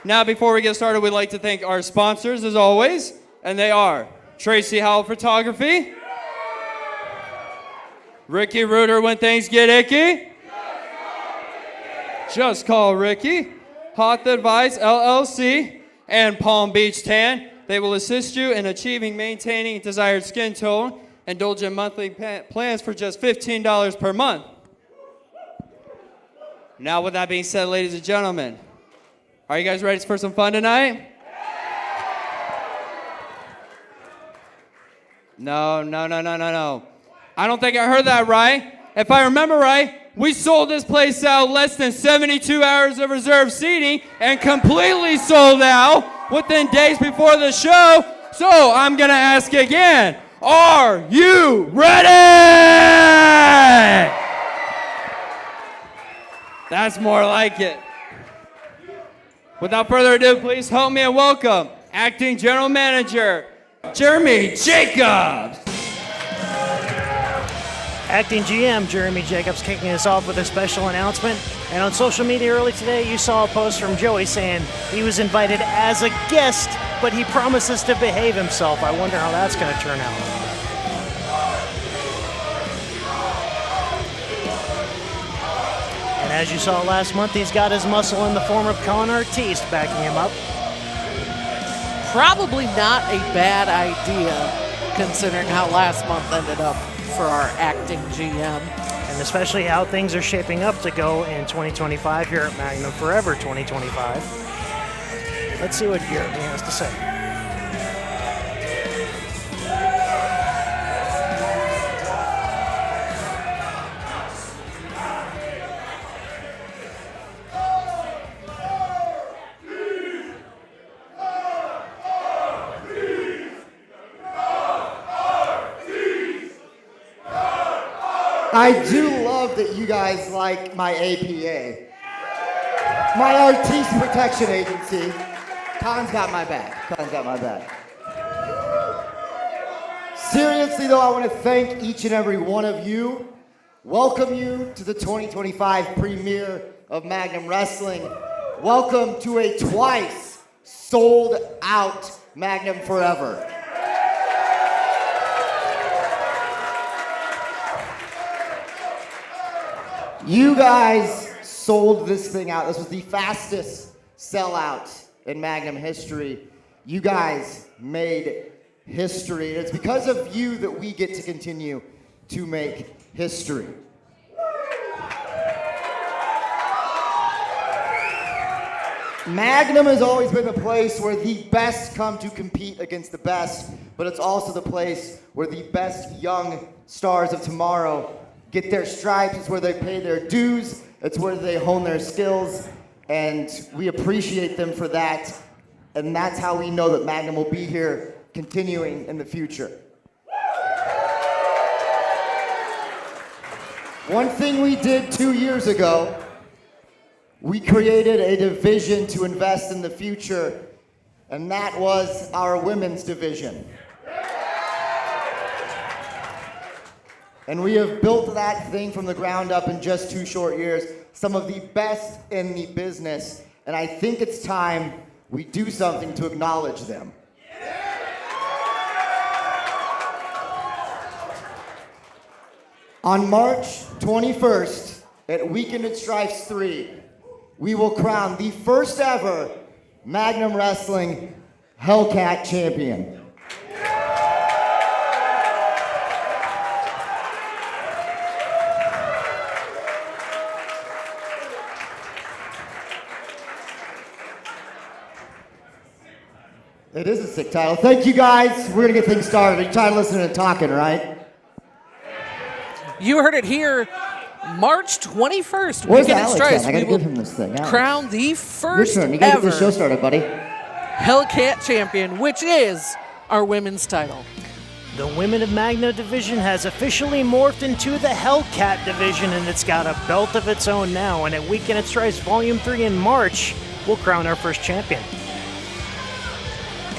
Now, before we get started, we'd like to thank our sponsors, as always, and they are Tracy Howell Photography, Ricky Reuter, When Things Get Icky, Just Call Ricky, Hot Advice LLC, and Palm Beach Tan. They will assist you in achieving, maintaining desired skin tone. Indulge in monthly plans for just $15 per month. Now, with that being said, ladies and gentlemen, are you guys ready for some fun tonight? No. I don't think I heard that right. If I remember right, we sold this place out less than 72 hours of reserved seating and completely sold out within days before the show. So I'm going to ask again, are you ready? That's more like it. Without further ado, please help me and welcome Acting General Manager, Jeremy Jacobs. Acting GM Jeremy Jacobs kicking us off with a special announcement. And on social media early today, you saw a post from Joey saying he was invited as a guest, but he promises to behave himself. I wonder how that's going to turn out. And as you saw last month, he's got his muscle in the form of Con Artiste backing him up. Probably not a bad idea, considering how last month ended up for our acting GM. And especially how things are shaping up to go in 2025 here at Magnum Forever 2025. Let's see what Jeremy has to say. I do love that you guys like my APA. My Artiste Protection Agency. Con's got my back. Seriously though, I want to thank each and every one of you. Welcome you to the 2025 premiere of Magnum Wrestling. Welcome to a twice sold out Magnum Forever. You guys sold this thing out. This was the fastest sellout in Magnum history. You guys made history. And it's because of you that we get to continue to make history. Magnum has always been the place where the best come to compete against the best, but it's also the place where the best young stars of tomorrow get their stripes. It's where they pay their dues. It's where they hone their skills. And we appreciate them for that. And that's how we know that Magnum will be here continuing in the future. One thing we did 2 years ago, we created a division to invest in the future, and that was our women's division. And we have built that thing from the ground up in just 2 short years. Some of the best in the business. And I think it's time we do something to acknowledge them. On March 21st, at Weekend at Stripes 3, we will crown the first ever Magnum Wrestling Hellcat champion. It is a sick title. Thank you guys. We're gonna get things started. You're tired of listening and talking, right? You heard it here, March 21st. Where's Weekend at Alex Stripes. at? I gotta We will give him this thing. Alex. crown the first Your turn. You gotta ever get this show started, buddy. Hellcat champion, which is our women's title. The Women of Magnum division has officially morphed into the Hellcat division, and it's got a belt of its own now. And at Weekend at Stripes Volume 3 in March, we'll crown our first champion.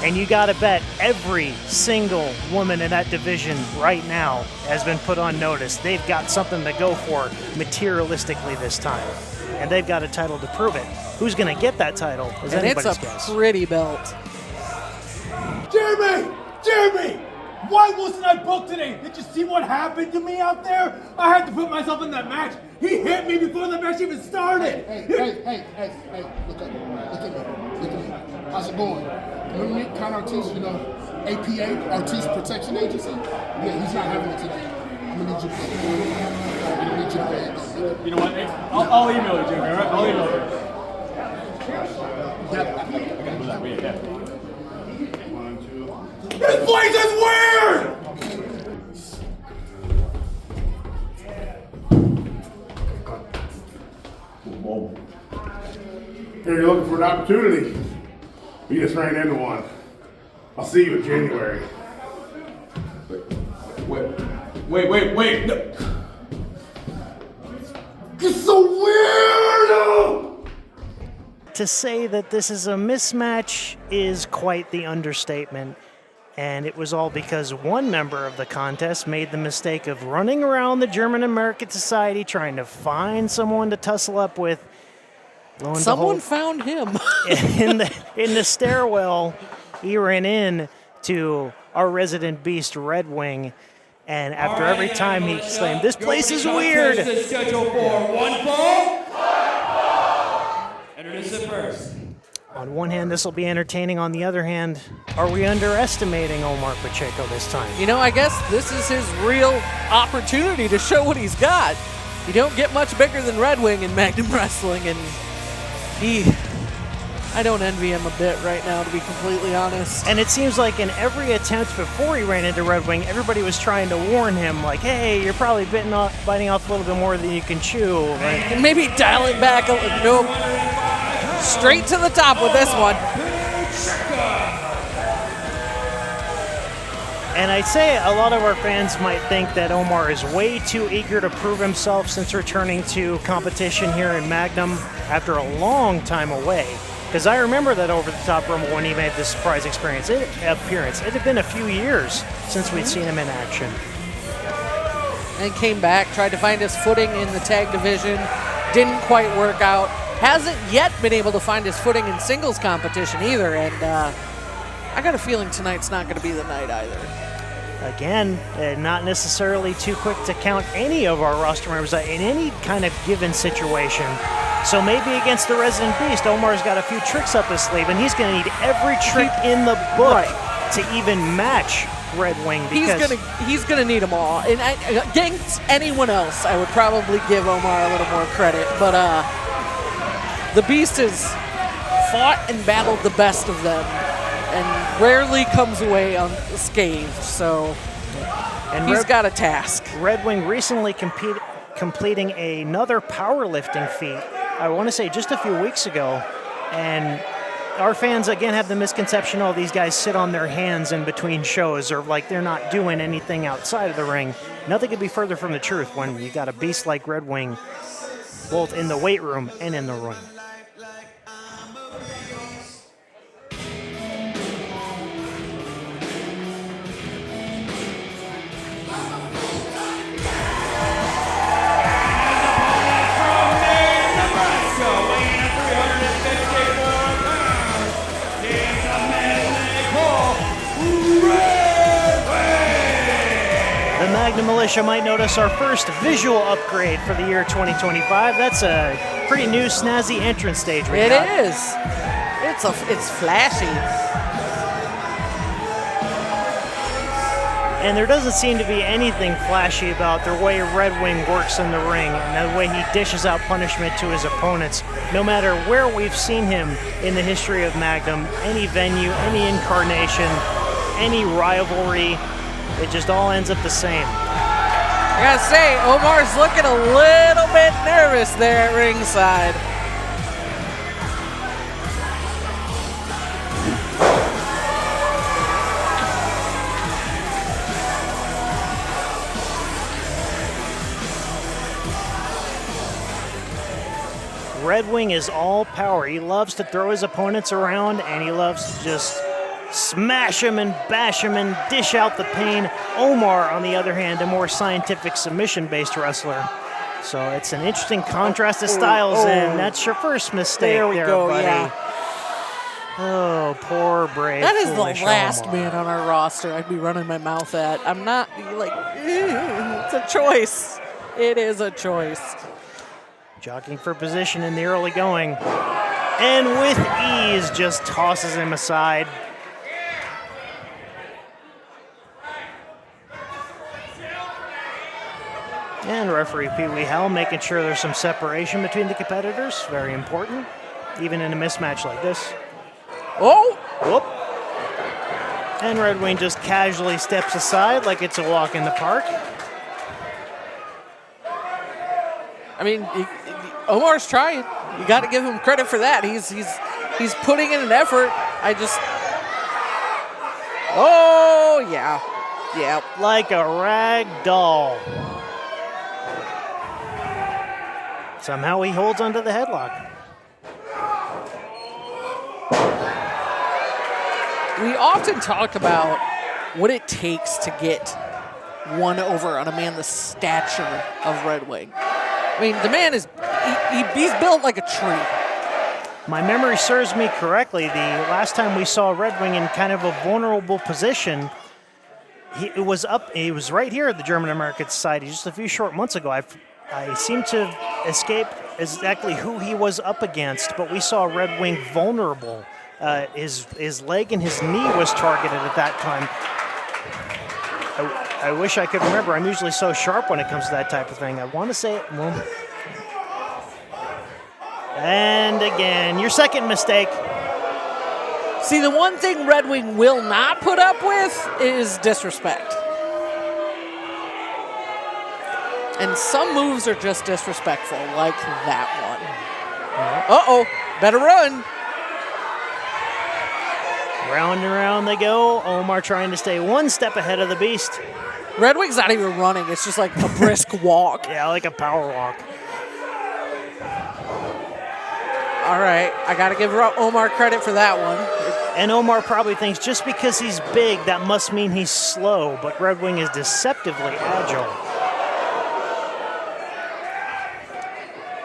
And you gotta bet every single woman in that division right now has been put on notice. They've got something to go for materialistically this time. and they've got a title to prove it. Who's going to get that title is And anybody's it's a guess. pretty belt. Jeremy! Jeremy! Why wasn't I booked today? Did you see what happened to me out there? I had to put myself in that match. He hit me before the match even started. Hey, look at me. How's it going? Remember me, Con Artiste, APA, Artiste Protection Agency? Yeah, he's not having it today. I'm gonna need you to pay. I'm gonna need you to pay. You know what? Hey, I'll email you, Jeremy, all right? I'll email you. This place is weird! Here you're looking for an opportunity. We just ran into one. I'll see you in January. Wait. No. It's so weird! To say that this is a mismatch is quite the understatement. And it was all because one member of the contest made the mistake of running around the German American Society trying to find someone to tussle up with. Lo and Someone behold, found him. in the stairwell, he ran in to our resident beast, Redwing. And after every time he exclaimed, "This place is weird!" Schedule for one fall. Introduce it first. On one hand, this will be entertaining. On the other hand, are we underestimating Omar Pacheco this time? I guess this is his real opportunity to show what he's got. You don't get much bigger than Redwing in Magnum Wrestling, and I don't envy him a bit right now, to be completely honest. And it seems like in every attempt before he ran into Redwing, everybody was trying to warn him, like, hey, you're probably biting off a little bit more than you can chew. Right? And maybe dial it back a little. Nope. Straight to the top with this one. And I'd say a lot of our fans might think that Omar is way too eager to prove himself since returning to competition here in Magnum after a long time away. Because I remember that over-the-top Rumble when he made this surprise appearance. It had been a few years since we'd seen him in action. And came back, tried to find his footing in the tag division. Didn't quite work out. Hasn't yet been able to find his footing in singles competition either. And I got a feeling tonight's not going to be the night either. Again, not necessarily too quick to count any of our roster members in any kind of given situation. So maybe against the Resident Beast, Omar's got a few tricks up his sleeve, and he's going to need every trick in the book to even match Redwing. He's gonna need them all. And against anyone else, I would probably give Omar a little more credit. But the Beast has fought and battled the best of them, and rarely comes away unscathed. So he's got a task. Redwing recently completing another powerlifting feat, I want to say just a few weeks ago, and our fans again have the misconception, oh, these guys sit on their hands in between shows, or like they're not doing anything outside of the ring. Nothing could be further from the truth when you got a beast like Redwing both in the weight room and in the ring. The Magnum Militia might notice our first visual upgrade for the year 2025. That's a pretty new, snazzy entrance stage. It is. It's flashy. And there doesn't seem to be anything flashy about the way Redwing works in the ring and the way he dishes out punishment to his opponents. No matter where we've seen him in the history of Magnum, any venue, any incarnation, any rivalry, it just all ends up the same. I gotta say, Omar's looking a little bit nervous there at ringside. Redwing is all power. He loves to throw his opponents around, and he loves to just smash him and bash him and dish out the pain. Omar, on the other hand, a more scientific submission-based wrestler. So it's an interesting contrast of styles, and that's your first mistake There we go, buddy. yeah. Oh, poor brave. That is the foolish last Omar. man on our roster I'd be running my mouth at. I'm not like, it's a choice. It is a choice. Jockeying for position in the early going, and with ease just tosses him aside. And referee Pee Wee Hell making sure there's some separation between the competitors. Very important, even in a mismatch like this. Oh! Whoop. And Redwing just casually steps aside like it's a walk in the park. I mean, Omar's trying. You got to give him credit for that. He's putting in an effort. Oh, yeah. Yeah. Like a rag doll. Somehow he holds onto the headlock. We often talk about what it takes to get one over on a man the stature of Redwing. I mean, the man is, he's built like a tree. My memory serves me correctly, the last time we saw Redwing in kind of a vulnerable position, he was right here at the German American Society just a few short months ago. I seem to escape exactly who he was up against, but we saw Redwing vulnerable. His leg and his knee was targeted at that time. I wish I could remember. I'm usually so sharp when it comes to that type of thing. I want to say it. Well. And again, your second mistake. See, the one thing Redwing will not put up with is disrespect. And some moves are just disrespectful, like that one. Uh-oh, better run. Round and round they go. Omar trying to stay one step ahead of the beast. Redwing's not even running. It's just like a brisk walk. Yeah, like a power walk. All right, I got to give Omar credit for that one. And Omar probably thinks just because he's big, that must mean he's slow, but Redwing is deceptively agile.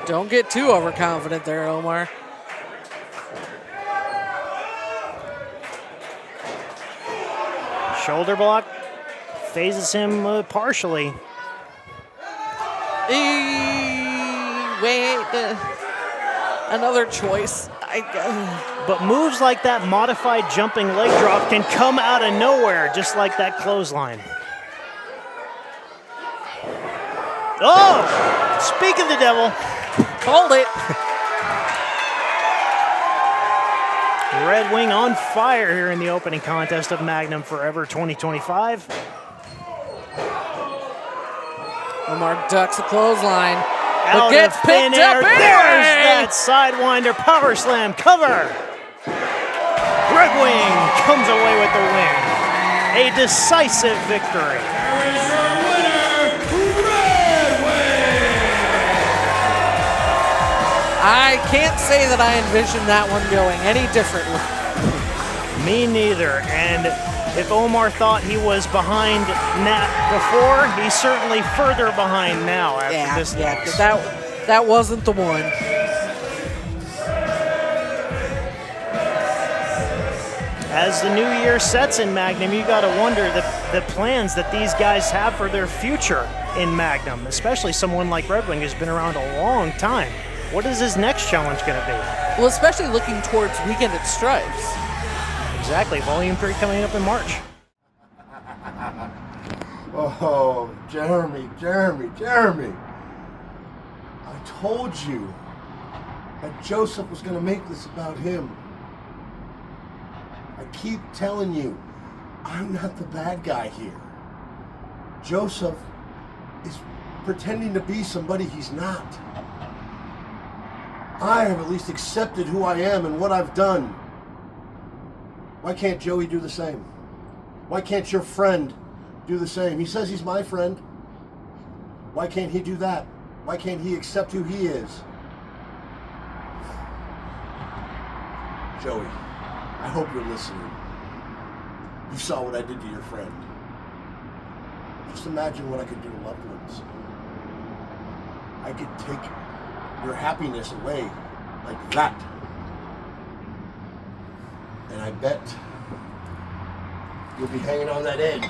Don't get too overconfident there, Omar. Shoulder block phases him partially. Wait, another choice. But moves like that modified jumping leg drop can come out of nowhere, just like that clothesline. Oh! Speak of the devil. Hold it. Redwing on fire here in the opening contest of Magnum Forever 2025. Omar ducks the clothesline, but Out gets of picked thin air. up There's anyway. that Sidewinder power slam cover. Redwing comes away with the win. A decisive victory. There is your winner, Redwing! I can't say that I envisioned that one going any differently. Me neither. And if Omar thought he was behind Nat before, he's certainly further behind now after this loss. That wasn't the one. As the new year sets in Magnum, you got to wonder the plans that these guys have for their future in Magnum, especially someone like Redwing who's been around a long time. What is his next challenge going to be? Well, especially looking towards Weekend at Stripes. Exactly, Volume 3 coming up in March. Oh, Jeremy. I told you that Joseph was going to make this about him. I keep telling you, I'm not the bad guy here. Joseph is pretending to be somebody he's not. I have at least accepted who I am and what I've done. Why can't Joey do the same? Why can't your friend do the same? He says he's my friend. Why can't he do that? Why can't he accept who he is? Joey, I hope you're listening. You saw what I did to your friend. Just imagine what I could do to loved ones. I could take your happiness away like that. And I bet you'll be hanging on that edge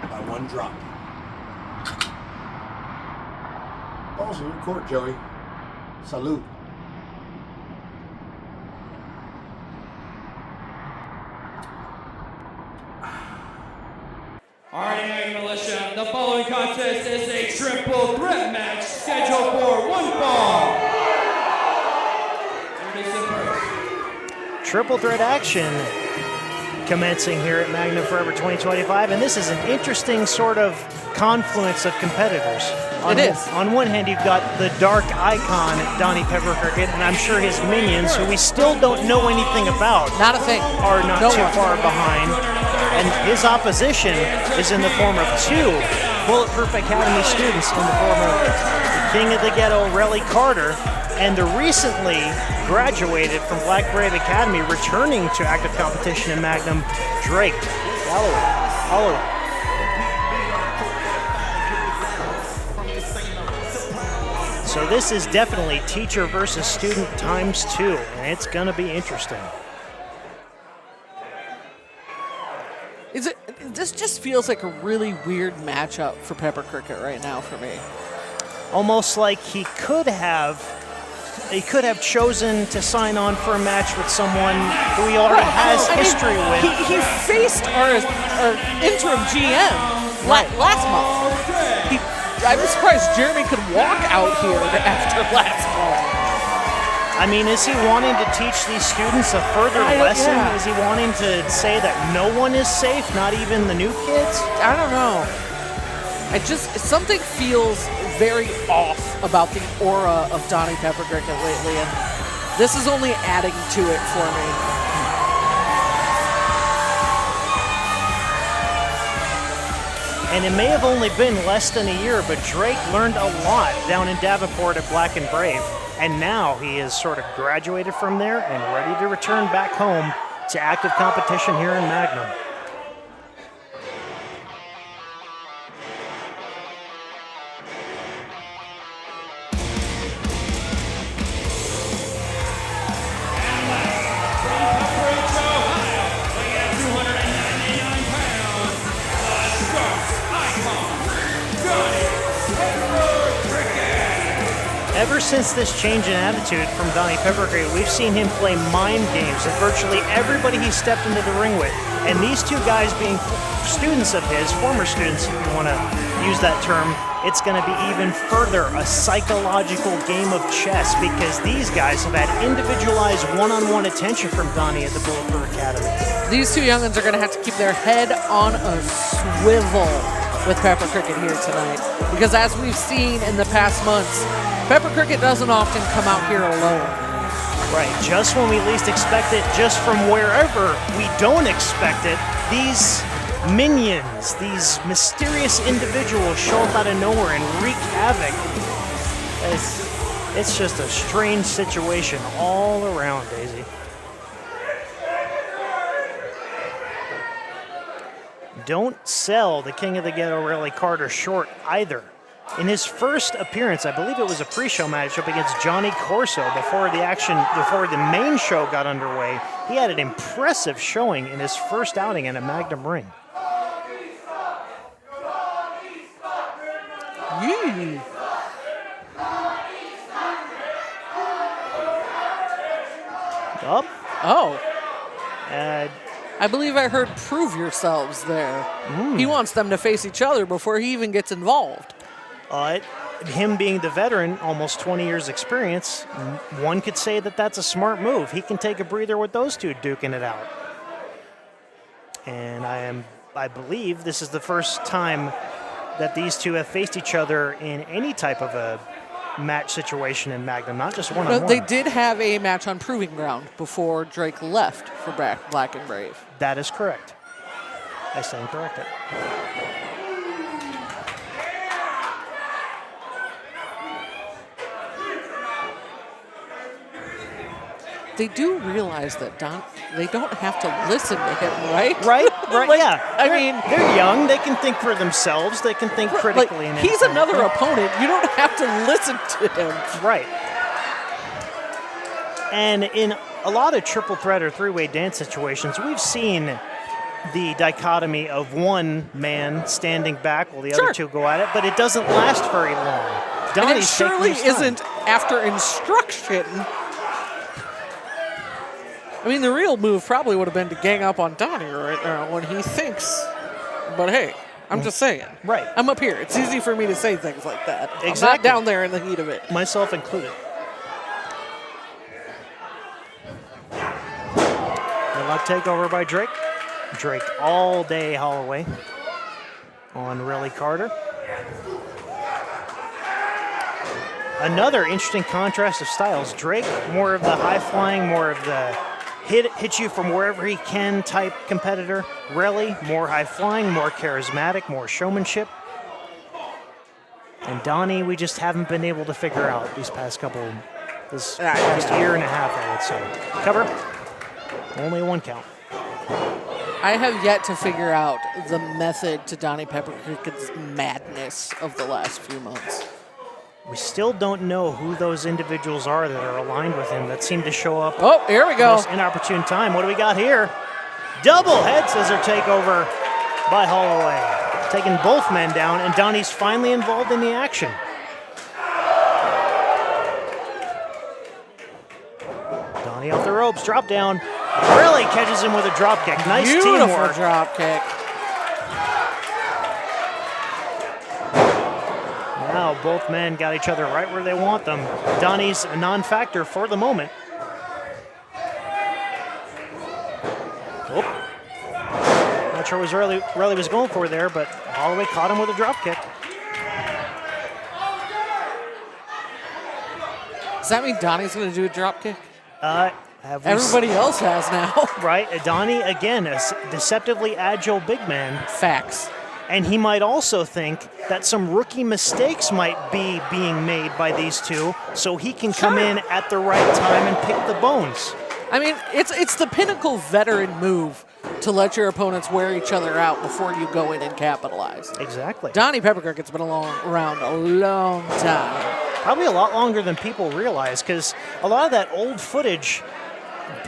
by one drop. Balls in your court, Joey. Salute. Alright, Magnum Militia, the following contest is a triple threat match scheduled for one fall. Introduce the first. Triple threat action commencing here at Magnum Forever 2025, and this is an interesting sort of confluence of competitors. On one hand, you've got the dark icon, Donnie Pepper-Cricket, and I'm sure his minions, who we still don't know anything about, Not a thing. are not too far behind. And his opposition is in the form of two Bulletproof Academy students in the form of the King of the Ghetto, Relly Carter, and the recently graduated from Black Brave Academy, returning to active competition in Magnum, Drake Holloway. So this is definitely teacher versus student times 2, and it's gonna be interesting. This just feels like a really weird matchup for Pepper-Cricket right now for me. Almost like he could have chosen to sign on for a match with someone who he already has history with. He faced our interim GM last month. I was surprised Jeremy could walk out here after last month. I mean, is he wanting to teach these students a further lesson? Yeah. Is he wanting to say that no one is safe, not even the new kids? I don't know. Something feels very off about the aura of Donnie Pepper-Cricket lately, and this is only adding to it for me. And it may have only been less than a year, but Drake learned a lot down in Davenport at Black and Brave. And now he has sort of graduated from there and ready to return back home to active competition here in Magnum. Ever since this change in attitude from Donnie Pepper-Cricket, we've seen him play mind games with virtually everybody he stepped into the ring with. And these two guys being students of his, former students if you want to use that term, it's going to be even further a psychological game of chess, because these guys have had individualized one-on-one attention from Donnie at the Bulletproof Academy. These two youngins are going to have to keep their head on a swivel with Pepper-Cricket here tonight, because as we've seen in the past months, Pepper-Cricket doesn't often come out here alone. Right, just when we least expect it, just from wherever we don't expect it, these minions, these mysterious individuals show up out of nowhere and wreak havoc. It's just a strange situation all around, Daisy. Don't sell the King of the Ghetto, Relly Carter, short either. In his first appearance, I believe it was a pre-show matchup against Johnny Corso before the main show got underway, he had an impressive showing in his first outing in a Magnum ring. Yee. Up. Oh. I believe I heard "prove yourselves" there. He wants them to face each other before he even gets involved. Him being the veteran, almost 20 years experience, one could say that that's a smart move. He can take a breather with those two duking it out. And I believe this is the first time that these two have faced each other in any type of a match situation in Magnum, not just one-on-one. They did have a match on Proving Ground before Drake left for Black and Brave. That is correct. I stand corrected. They do realize that they don't have to listen to him, right? Right? Right, Like, yeah. I mean, They're young. They can think for themselves. They can think critically. like, and he's independently. another opponent. You don't have to listen to him. Right. And in a lot of triple threat or three-way dance situations, we've seen the dichotomy of one man standing back while the other two go at it, but it doesn't last very long. And it Donnie's surely taking his time. isn't after instruction. I mean, the real move probably would have been to gang up on Donnie right now when he thinks. But hey, I'm just saying. Right. I'm up here. It's easy for me to say things like that. I'm not Exactly. down there in the heat of it. Myself included. Good luck takeover by Drake. Drake all day Holloway on Relly Carter. Another interesting contrast of styles. Drake, more of the high-flying, more of the hit you from wherever he can type competitor. Relly, more high-flying, more charismatic, more showmanship. And Donnie, we just haven't been able to figure out this past year and a half, I would say. Cover, only one count. I have yet to figure out the method to Donnie Pepper-Cricket's madness of the last few months. We still don't know who those individuals are that are aligned with him that seem to show up. Oh, here we go. Most inopportune time. What do we got here? Double head scissor takeover by Holloway. Taking both men down, and Donnie's finally involved in the action. Donnie off the ropes, drop down. Really catches him with a drop kick. Nice Beautiful teamwork. drop kick. Now both men got each other right where they want them. Donnie's a non-factor for the moment. Oh. Not sure what Relly was going for there, but Holloway caught him with a drop kick. Does that mean Donnie's going to do a drop kick? Everybody else has now. Right, Donnie, again, a deceptively agile big man. Facts. And he might also think that some rookie mistakes might be being made by these two, so he can come in at the right time and pick the bones. I mean, it's the pinnacle veteran move to let your opponents wear each other out before you go in and capitalize. Exactly. Donnie Pepper-Cricket's been around a long time. Probably a lot longer than people realize, because a lot of that old footage,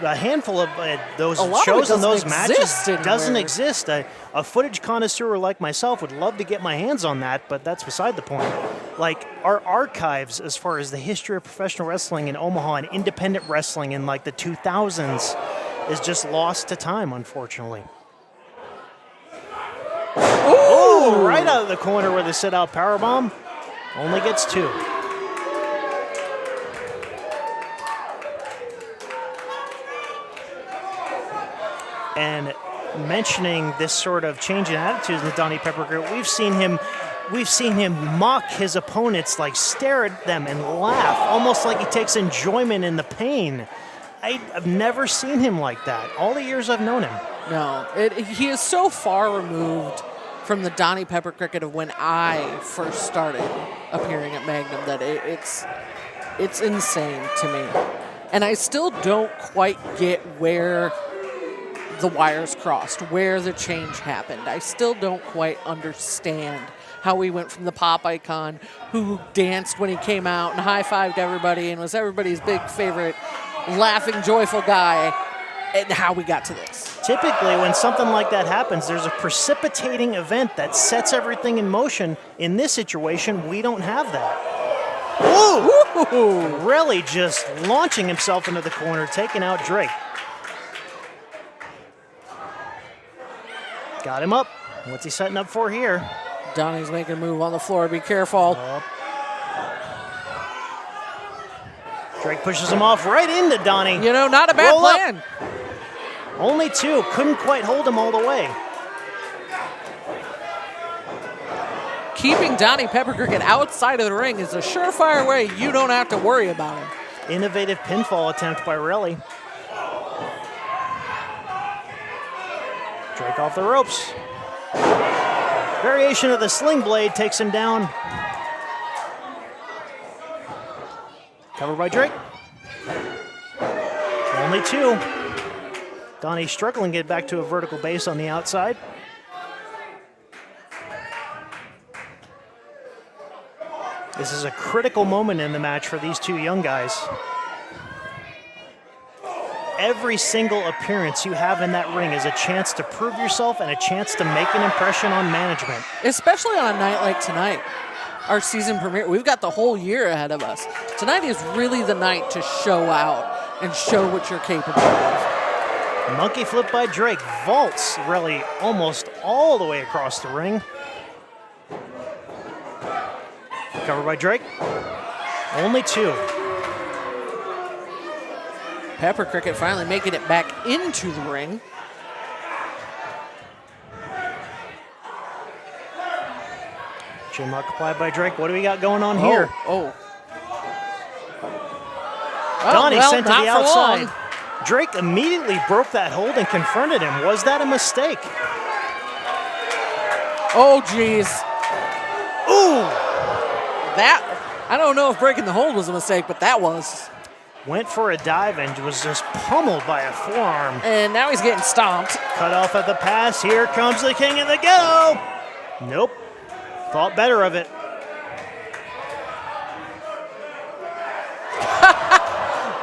a handful of those shows and those matches doesn't exist. A footage connoisseur like myself would love to get my hands on that, but that's beside the point. Like, our archives as far as the history of professional wrestling in Omaha and independent wrestling in like the 2000s is just lost to time, unfortunately. Ooh! Right out of the corner with a sit-out powerbomb. Only gets two. And mentioning this sort of change in attitudes in Donnie Pepper-Cricket, we've seen him mock his opponents, like stare at them and laugh, almost like he takes enjoyment in the pain. I've never seen him like that all the years I've known him. No, he is so far removed from the Donnie Pepper-Cricket of when I first started appearing at Magnum that it's insane to me. And I still don't quite get where the wires crossed, where the change happened. I still don't quite understand how we went from the pop icon who danced when he came out and high-fived everybody and was everybody's big favorite laughing, joyful guy, and how we got to this. Typically, when something like that happens, there's a precipitating event that sets everything in motion. In this situation, we don't have that. Ooh! Really just launching himself into the corner, taking out Drake. Got him up. What's he setting up for here? Donnie's making a move on the floor. Be careful. Drake pushes him off right into Donnie. You know, not a bad plan. Up. Only two. Couldn't quite hold him all the way. Keeping Donnie Pepper-Cricket outside of the ring is a surefire way you don't have to worry about him. Innovative pinfall attempt by Relly. Drake off the ropes. Variation of the sling blade takes him down. Covered by Drake. Only two. Donnie struggling to get back to a vertical base on the outside. This is a critical moment in the match for these two young guys. Every single appearance you have in that ring is a chance to prove yourself and a chance to make an impression on management. Especially on a night like tonight, our season premiere. We've got the whole year ahead of us. Tonight is really the night to show out and show what you're capable of. Monkey flip by Drake, vaults really almost all the way across the ring. Covered by Drake, only 2. Pepper-Cricket finally making it back into the ring. Chin lock applied by Drake. What do we got going on here? Oh. Donnie well, sent to not the for outside. long. Drake immediately broke that hold and confronted him. Was that a mistake? Oh, geez. Ooh! That, I don't know if breaking the hold was a mistake, but that was. Went for a dive and was just pummeled by a forearm. And now he's getting stomped. Cut off at the pass. Here comes the king of the ghetto. Nope. Thought better of it.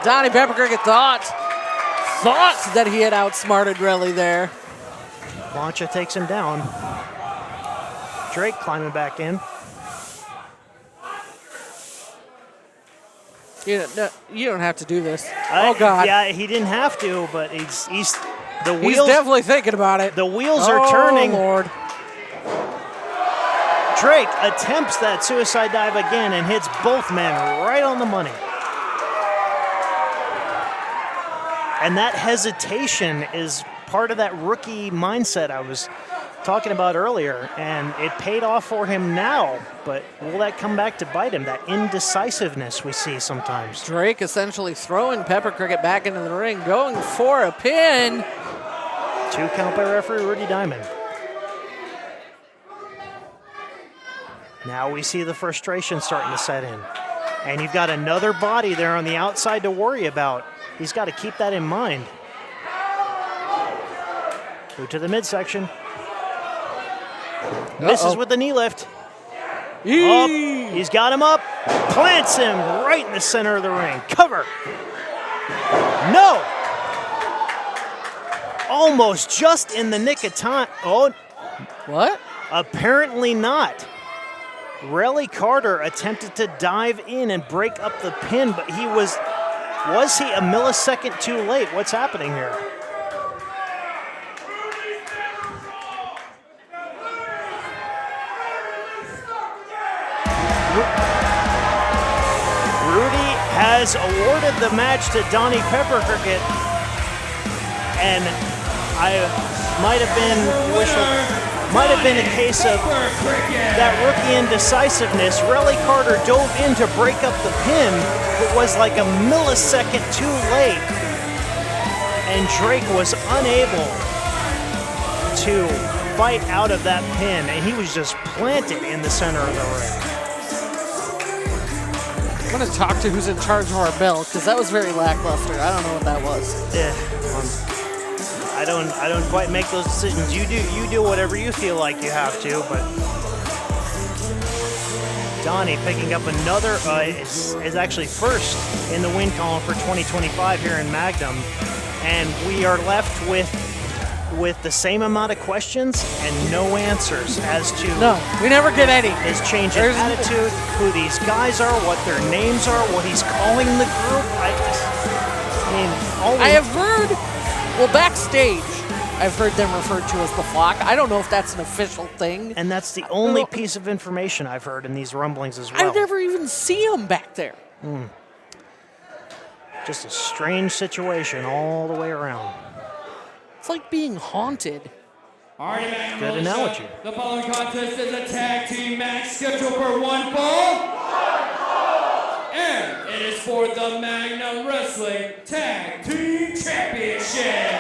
Donnie Pepper-Cricket thought that he had outsmarted Relly there. Plancha takes him down. Drake climbing back in. You don't have to do this. Oh, God. Yeah, he didn't have to, but he's the wheels. He's definitely thinking about it. The wheels are turning. Oh, Lord. Drake attempts that suicide dive again and hits both men right on the money. And that hesitation is part of that rookie mindset I was talking about earlier, and it paid off for him now, but will that come back to bite him, that indecisiveness we see sometimes? Drake essentially throwing Pepper-Cricket back into the ring, going for a pin. 2 count by referee Rudy Diamond. Now we see the frustration starting to set in. And you've got another body there on the outside to worry about. He's got to keep that in mind. Boot to the midsection. Misses with the knee lift. Up. He's got him up. Plants him right in the center of the ring. Cover. No. Almost just in the nick of time. Oh. What? Apparently not. Relly Carter attempted to dive in and break up the pin, but he was he a millisecond too late? What's happening here? Rudy has awarded the match to Donnie Pepper-Cricket, and I might have been wishful. Might have been a case of that rookie indecisiveness. Relly Carter dove in to break up the pin, but was like a millisecond too late. And Drake was unable to fight out of that pin, and he was just planted in the center of the ring. I'm going to talk to who's in charge of our belt, because that was very lackluster. I don't know what that was. I don't quite make those decisions. You do whatever you feel like you have to, but Donnie picking up another is actually first in the win column for 2025 here in Magnum, and we are left with the same amount of questions and no answers as to we never get any. His change in attitude, who these guys are, what their names are, what he's calling the group. I have heard. Well, backstage, I've heard them referred to as the Flock. I don't know if that's an official thing. And that's the only piece of information I've heard in these rumblings as well. I never even see them back there. Just a strange situation all the way around. It's like being haunted. All right, Magnum, good analogy. The following contest is a tag team match scheduled for one fall. And it is for the Magnum Wrestling Tag Team Championship.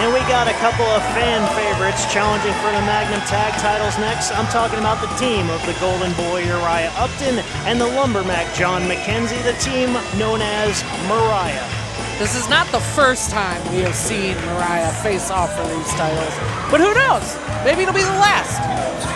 And we got a couple of fan favorites challenging for the Magnum Tag titles next. I'm talking about the team of the Golden Boy Uriah Upton and the Lumbermack John McKenzie, the team known as Mariah. This is not the first time we have seen Mariah face off for these titles, but who knows? Maybe it'll be the last.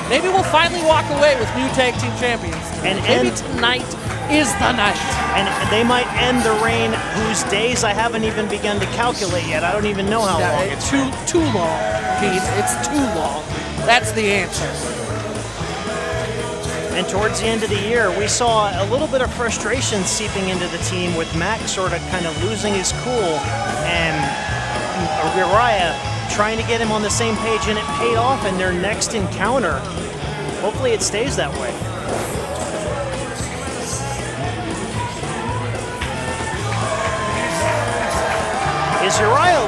Maybe we'll finally walk away with new tag team champions. And maybe tonight is the night. And they might end the reign whose days I haven't even begun to calculate yet. I don't even know how long it's too long, Pete. It's too long. That's the answer. And towards the end of the year, we saw a little bit of frustration seeping into the team with Mac sort of kind of losing his cool and Uriah trying to get him on the same page, and it paid off in their next encounter. Hopefully it stays that way. Is Uriah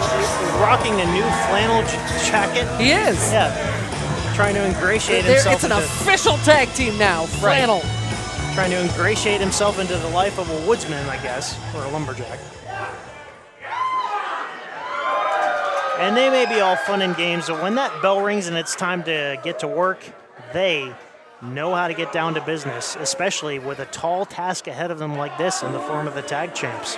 rocking a new flannel jacket? He is. Yeah. Trying to ingratiate himself. It's an official tag team now. Flannel. Right. Trying to ingratiate himself into the life of a woodsman, I guess, or a lumberjack. And they may be all fun and games, but when that bell rings and it's time to get to work, they know how to get down to business, especially with a tall task ahead of them like this in the form of the tag champs.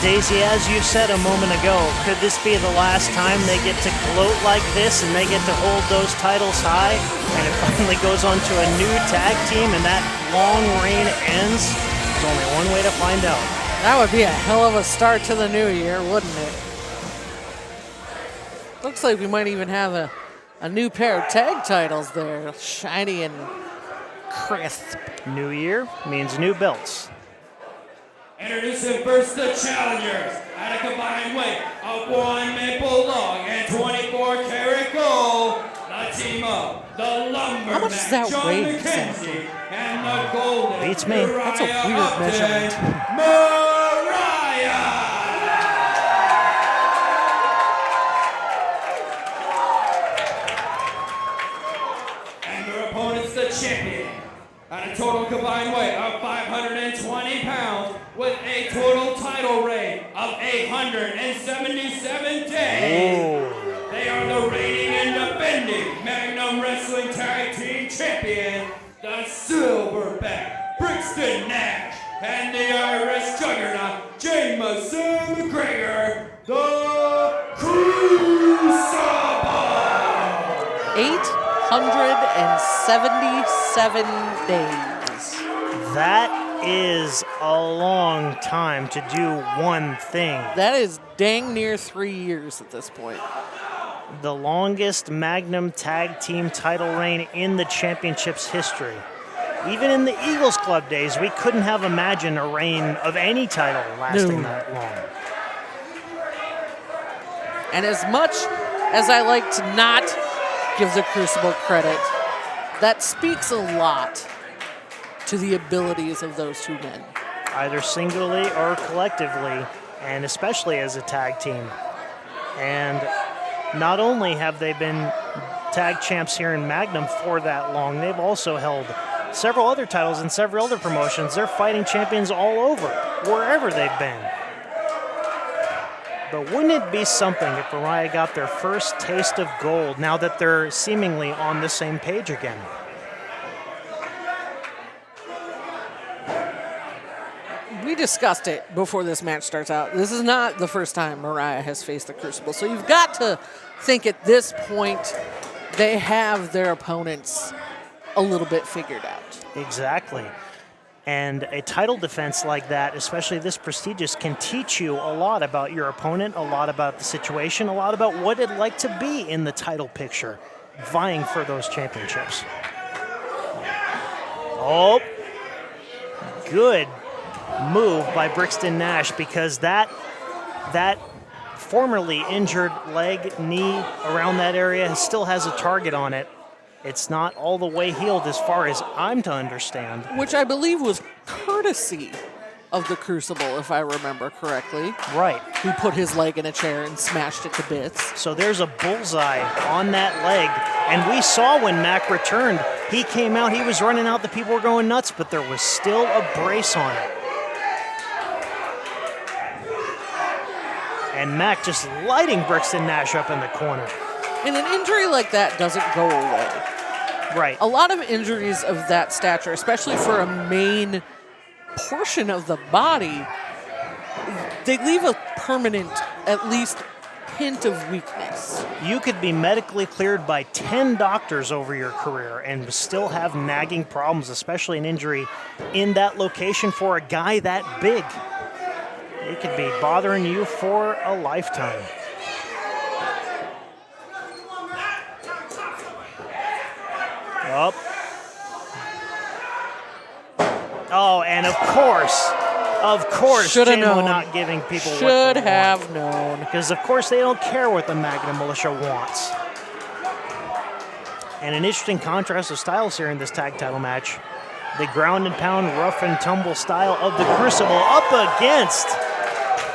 Daisy, as you said a moment ago, could this be the last time they get to gloat like this and they get to hold those titles high and it finally goes on to a new tag team and that long reign ends? There's only one way to find out. That would be a hell of a start to the new year, wouldn't it? Looks like we might even have a new pair of tag titles there, shiny and crisp. New year means new belts. Introducing first the challengers at a combined weight of 1 maple log and 24 karat gold. The team of the Lumberman, how much does that John weigh McKenzie, and the Golden Beats me. That's a weird measurement. Mariah. And their opponents, the champion, at a total combined weight of 520 pounds with a total title reign of 877 days. Oh. They are the reigning and defending Magnum Wrestling Tag Team Champion, the Silverback Brixton Nash, and the Irish Juggernaut Jameson McGregor, the Crucible. 877 days. That is a long time to do one thing. That is dang near 3 years at this point. The longest Magnum Tag Team title reign in the championship's history. Even in the Eagles Club days, we couldn't have imagined a reign of any title lasting that long. And as much as I like to not give the Crucible credit, that speaks a lot to the abilities of those two men. Either singly or collectively, and especially as a tag team. And not only have they been tag champs here in Magnum for that long, they've also held several other titles in several other promotions. They're fighting champions all over, wherever they've been. But wouldn't it be something if Brier got their first taste of gold now that they're seemingly on the same page again? We discussed it before this match starts out. This is not the first time Brier has faced the Crucible. So you've got to think at this point they have their opponents a little bit figured out. Exactly. And a title defense like that, especially this prestigious, can teach you a lot about your opponent, a lot about the situation, a lot about what it'd like to be in the title picture, vying for those championships. Oh, good move by Brixton Nash, because that formerly injured leg, knee around that area still has a target on it. It's not all the way healed as far as I'm to understand. Which I believe was courtesy of the Crucible, if I remember correctly. Right. Who put his leg in a chair and smashed it to bits. So there's a bullseye on that leg. And we saw when Mac returned, he came out, he was running out, the people were going nuts, but there was still a brace on it. And Mac just lighting Brixton Nash up in the corner. And an injury like that doesn't go away. Right. A lot of injuries of that stature, especially for a main portion of the body, they leave a permanent, at least, hint of weakness. You could be medically cleared by 10 doctors over your career and still have nagging problems, especially an injury in that location for a guy that big. It could be bothering you for a lifetime. Up. Oh, and of course, JMO not giving people what they want. Should have known. Because, of course, they don't care what the Magnum Militia wants. And an interesting contrast of styles here in this tag title match. The ground and pound, rough and tumble style of the Crucible up against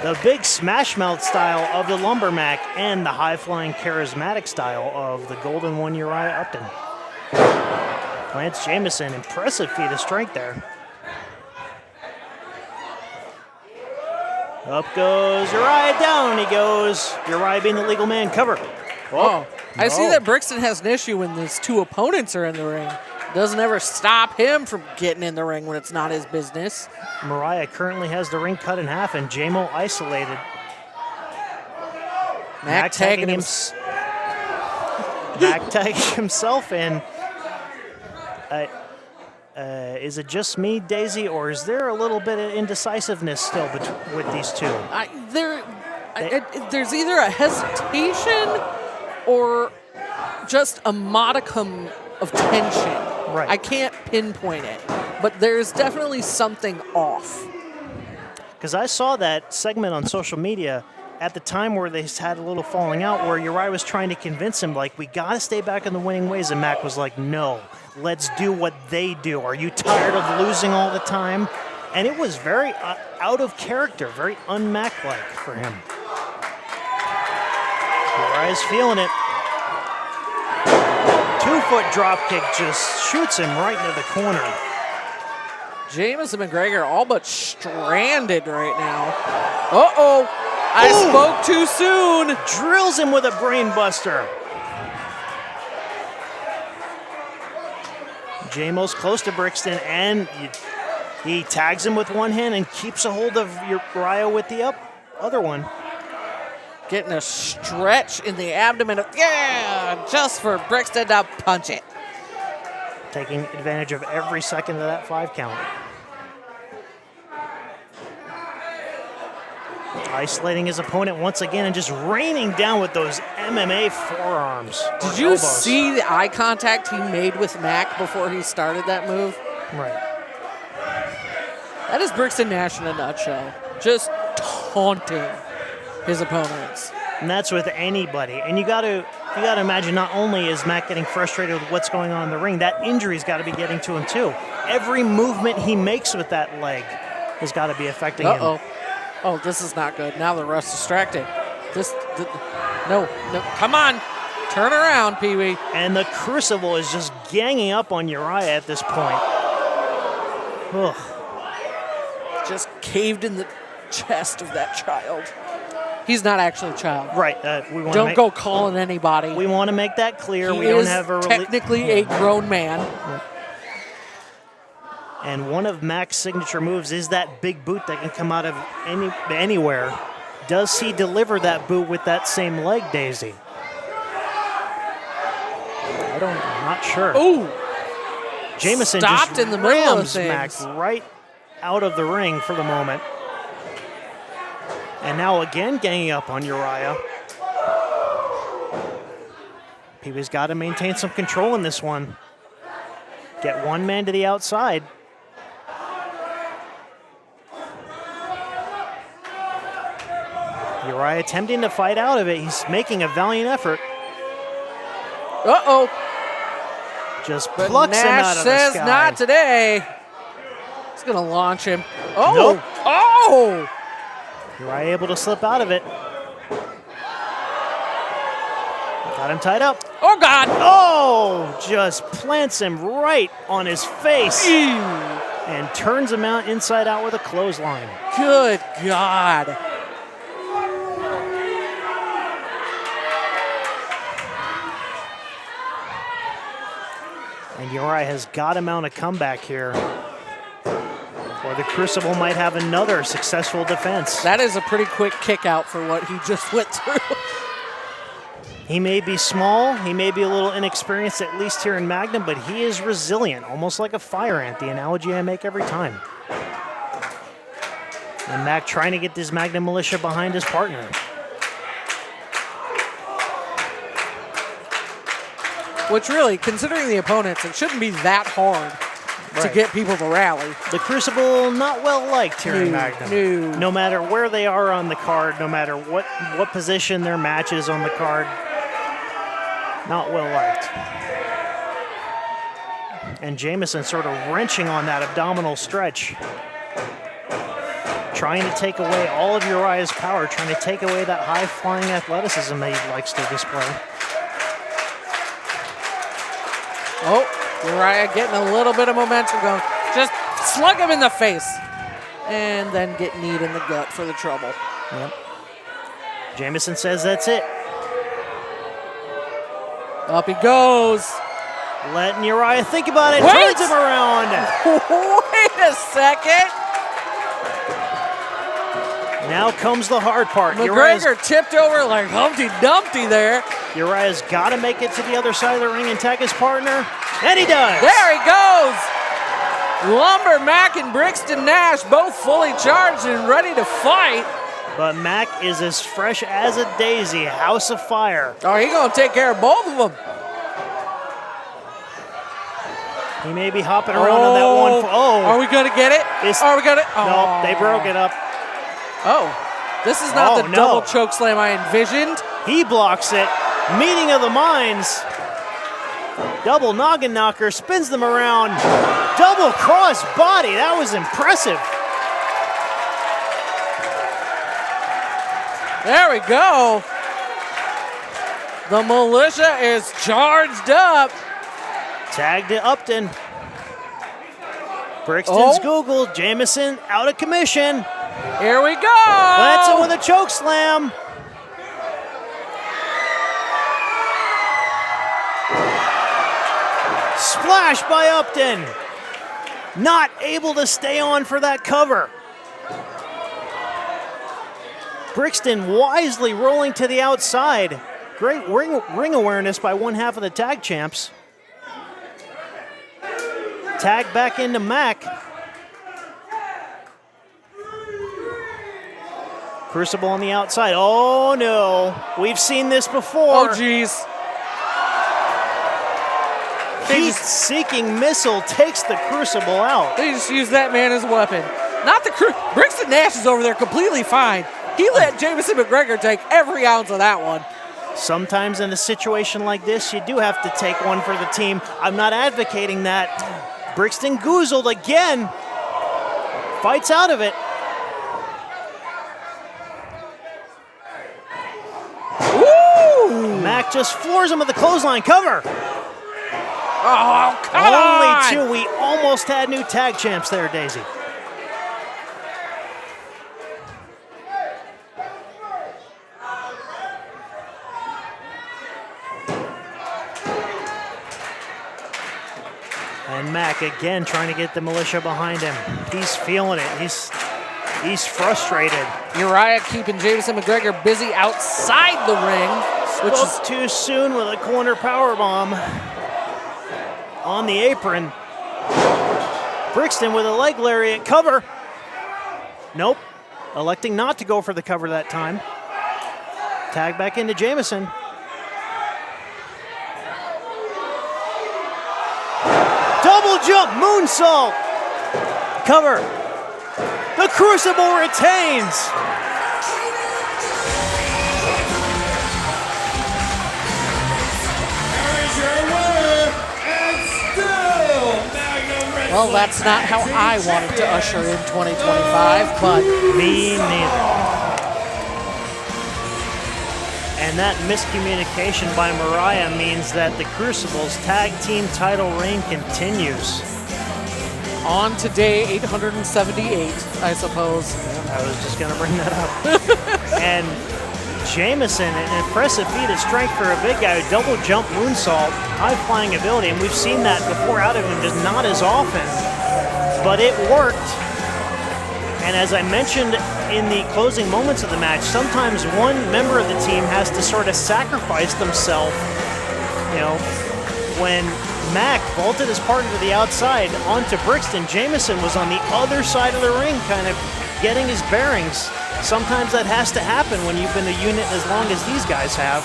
the big smash mouth style of the Lumbermack and the high-flying charismatic style of the Golden One Uriah Upton. Lance Jameson, impressive feat of strength there. Up goes Uriah, down he goes. Uriah being the legal man, cover. Oh, I see that Brixton has an issue when these two opponents are in the ring. Doesn't ever stop him from getting in the ring when it's not his business. Mariah currently has the ring cut in half and JMO isolated. Mac tagging himself in. Is it just me, Daisy, or is there a little bit of indecisiveness still with these two? There's either a hesitation or just a modicum of tension. Right. I can't pinpoint it, but there's definitely something off. Because I saw that segment on social media at the time where they had a little falling out where Uriah was trying to convince him, like, we got to stay back in the winning ways, and Mac was like, no, let's do what they do. Are you tired of losing all the time? And it was very out of character, very un-Mac-like for him. Uriah's feeling it. 2-foot drop kick just shoots him right into the corner. Jameson McGregor all but stranded right now. Uh-oh, I spoke too soon. Drills him with a brain buster. JMO's close to Brixton, and he tags him with one hand and keeps a hold of Uriah with the other one. Getting a stretch in the abdomen. Just for Brixton to punch it. Taking advantage of every second of that 5 count. Isolating his opponent once again and just raining down with those MMA forearms. Did you see the eye contact he made with Mac before he started that move? Right. That is Brixton Nash in a nutshell. Just taunting his opponents. And that's with anybody. And you gotta imagine not only is Mac getting frustrated with what's going on in the ring, that injury's got to be getting to him too. Every movement he makes with that leg has got to be affecting him. Oh, this is not good. Now the ref's distracted. No, come on. Turn around, Pee Wee. And the Crucible is just ganging up on Uriah at this point. Ugh. Just caved in the chest of that child. He's not actually a child. Right. Don't go calling anybody. We want to make that clear. He we don't is have a technically a grown man. And one of Mac's signature moves is that big boot that can come out of anywhere. Does he deliver that boot with that same leg, Daisy? I'm not sure. Ooh! Jamison stopped just in the middle of rams Mac things. right out of the ring for the moment. And now again ganging up on Uriah. Pee-wee's got to maintain some control in this one. Get one man to the outside. Uriah attempting to fight out of it. He's making a valiant effort. Uh-oh. Just But plucks him Nash out of the says sky. not today. He's going to launch him. Oh! Nope. Oh! Uriah able to slip out of it. Got him tied up. Oh, God! Oh! Just plants him right on his face. Ew. And turns him out inside out with a clothesline. Good God. And Uriah has got to mount a comeback here. Or the Crucible might have another successful defense. That is a pretty quick kick out for what he just went through. He may be small, he may be a little inexperienced, at least here in Magnum, but he is resilient, almost like a fire ant, the analogy I make every time. And Mac trying to get this Magnum militia behind his partner. Which really, considering the opponents, it shouldn't be that hard to get people to rally. The Crucible not well liked here in No, Magnum. No matter where they are on the card, no matter what position their match is on the card, not well liked. And Jamison sort of wrenching on that abdominal stretch. Trying to take away all of Uriah's power, trying to take away that high-flying athleticism that he likes to display. Oh, Uriah getting a little bit of momentum going. Just slug him in the face. And then get kneed in the gut for the trouble. Yep. Jamison says that's it. Up he goes. Letting Uriah think about it. Wait! Turns him around. Wait a second. Now comes the hard part. McGregor tipped over like Humpty Dumpty there. Uriah's got to make it to the other side of the ring and tag his partner. And he does. There he goes. Lumber Mac and Brixton Nash both fully charged and ready to fight. But Mac is as fresh as a daisy. House of Fire. Oh, he's going to take care of both of them. He may be hopping around on that one. Are we going to get it? Are we going to? No, they broke it up. Oh, this is not the double choke slam I envisioned. He blocks it. Meeting of the minds. Double noggin knocker, spins them around. Double cross body, that was impressive. There we go. The militia is charged up. Tag to Upton. Brixton's Google, Jamison out of commission. Here we go. Plants him with a choke slam. Splash by Upton. Not able to stay on for that cover. Brixton wisely rolling to the outside. Great ring awareness by one half of the tag champs. Tag back into Mac. Crucible on the outside. Oh no, we've seen this before. Oh geez. Heat-seeking missile takes the Crucible out. They just used that man as a weapon. Not the Brixton Nash is over there completely fine. He let Jamison McGregor take every ounce of that one. Sometimes in a situation like this, you do have to take one for the team. I'm not advocating that. Brixton goozled again. Fights out of it. Woo! Mac just floors him with the clothesline cover. Oh, come on! Only 2. We almost had new tag champs there, Daisy. And Mac again trying to get the militia behind him. He's feeling it. He's frustrated. Uriah keeping Jamison McGregor busy outside the ring, which is too soon with a corner powerbomb on the apron. Brixton with a leg lariat cover. Nope. Electing not to go for the cover that time. Tag back into Jamison. Double jump moonsault. Cover. The Crucible retains. well, that's not how I wanted to usher in 2025, but me neither. And that miscommunication by Mariah means that the Crucible's tag team title reign continues. On to day 878, I suppose. I was just going to bring that up. And Jamison, an impressive feat of strength for a big guy, double jump moonsault, high flying ability, and we've seen that before out of him, just not as often, but it worked. And as I mentioned in the closing moments of the match, sometimes one member of the team has to sort of sacrifice themselves. You know, when Mac vaulted his partner to the outside onto Brixton, Jamison was on the other side of the ring, kind of getting his bearings. Sometimes that has to happen when you've been a unit as long as these guys have.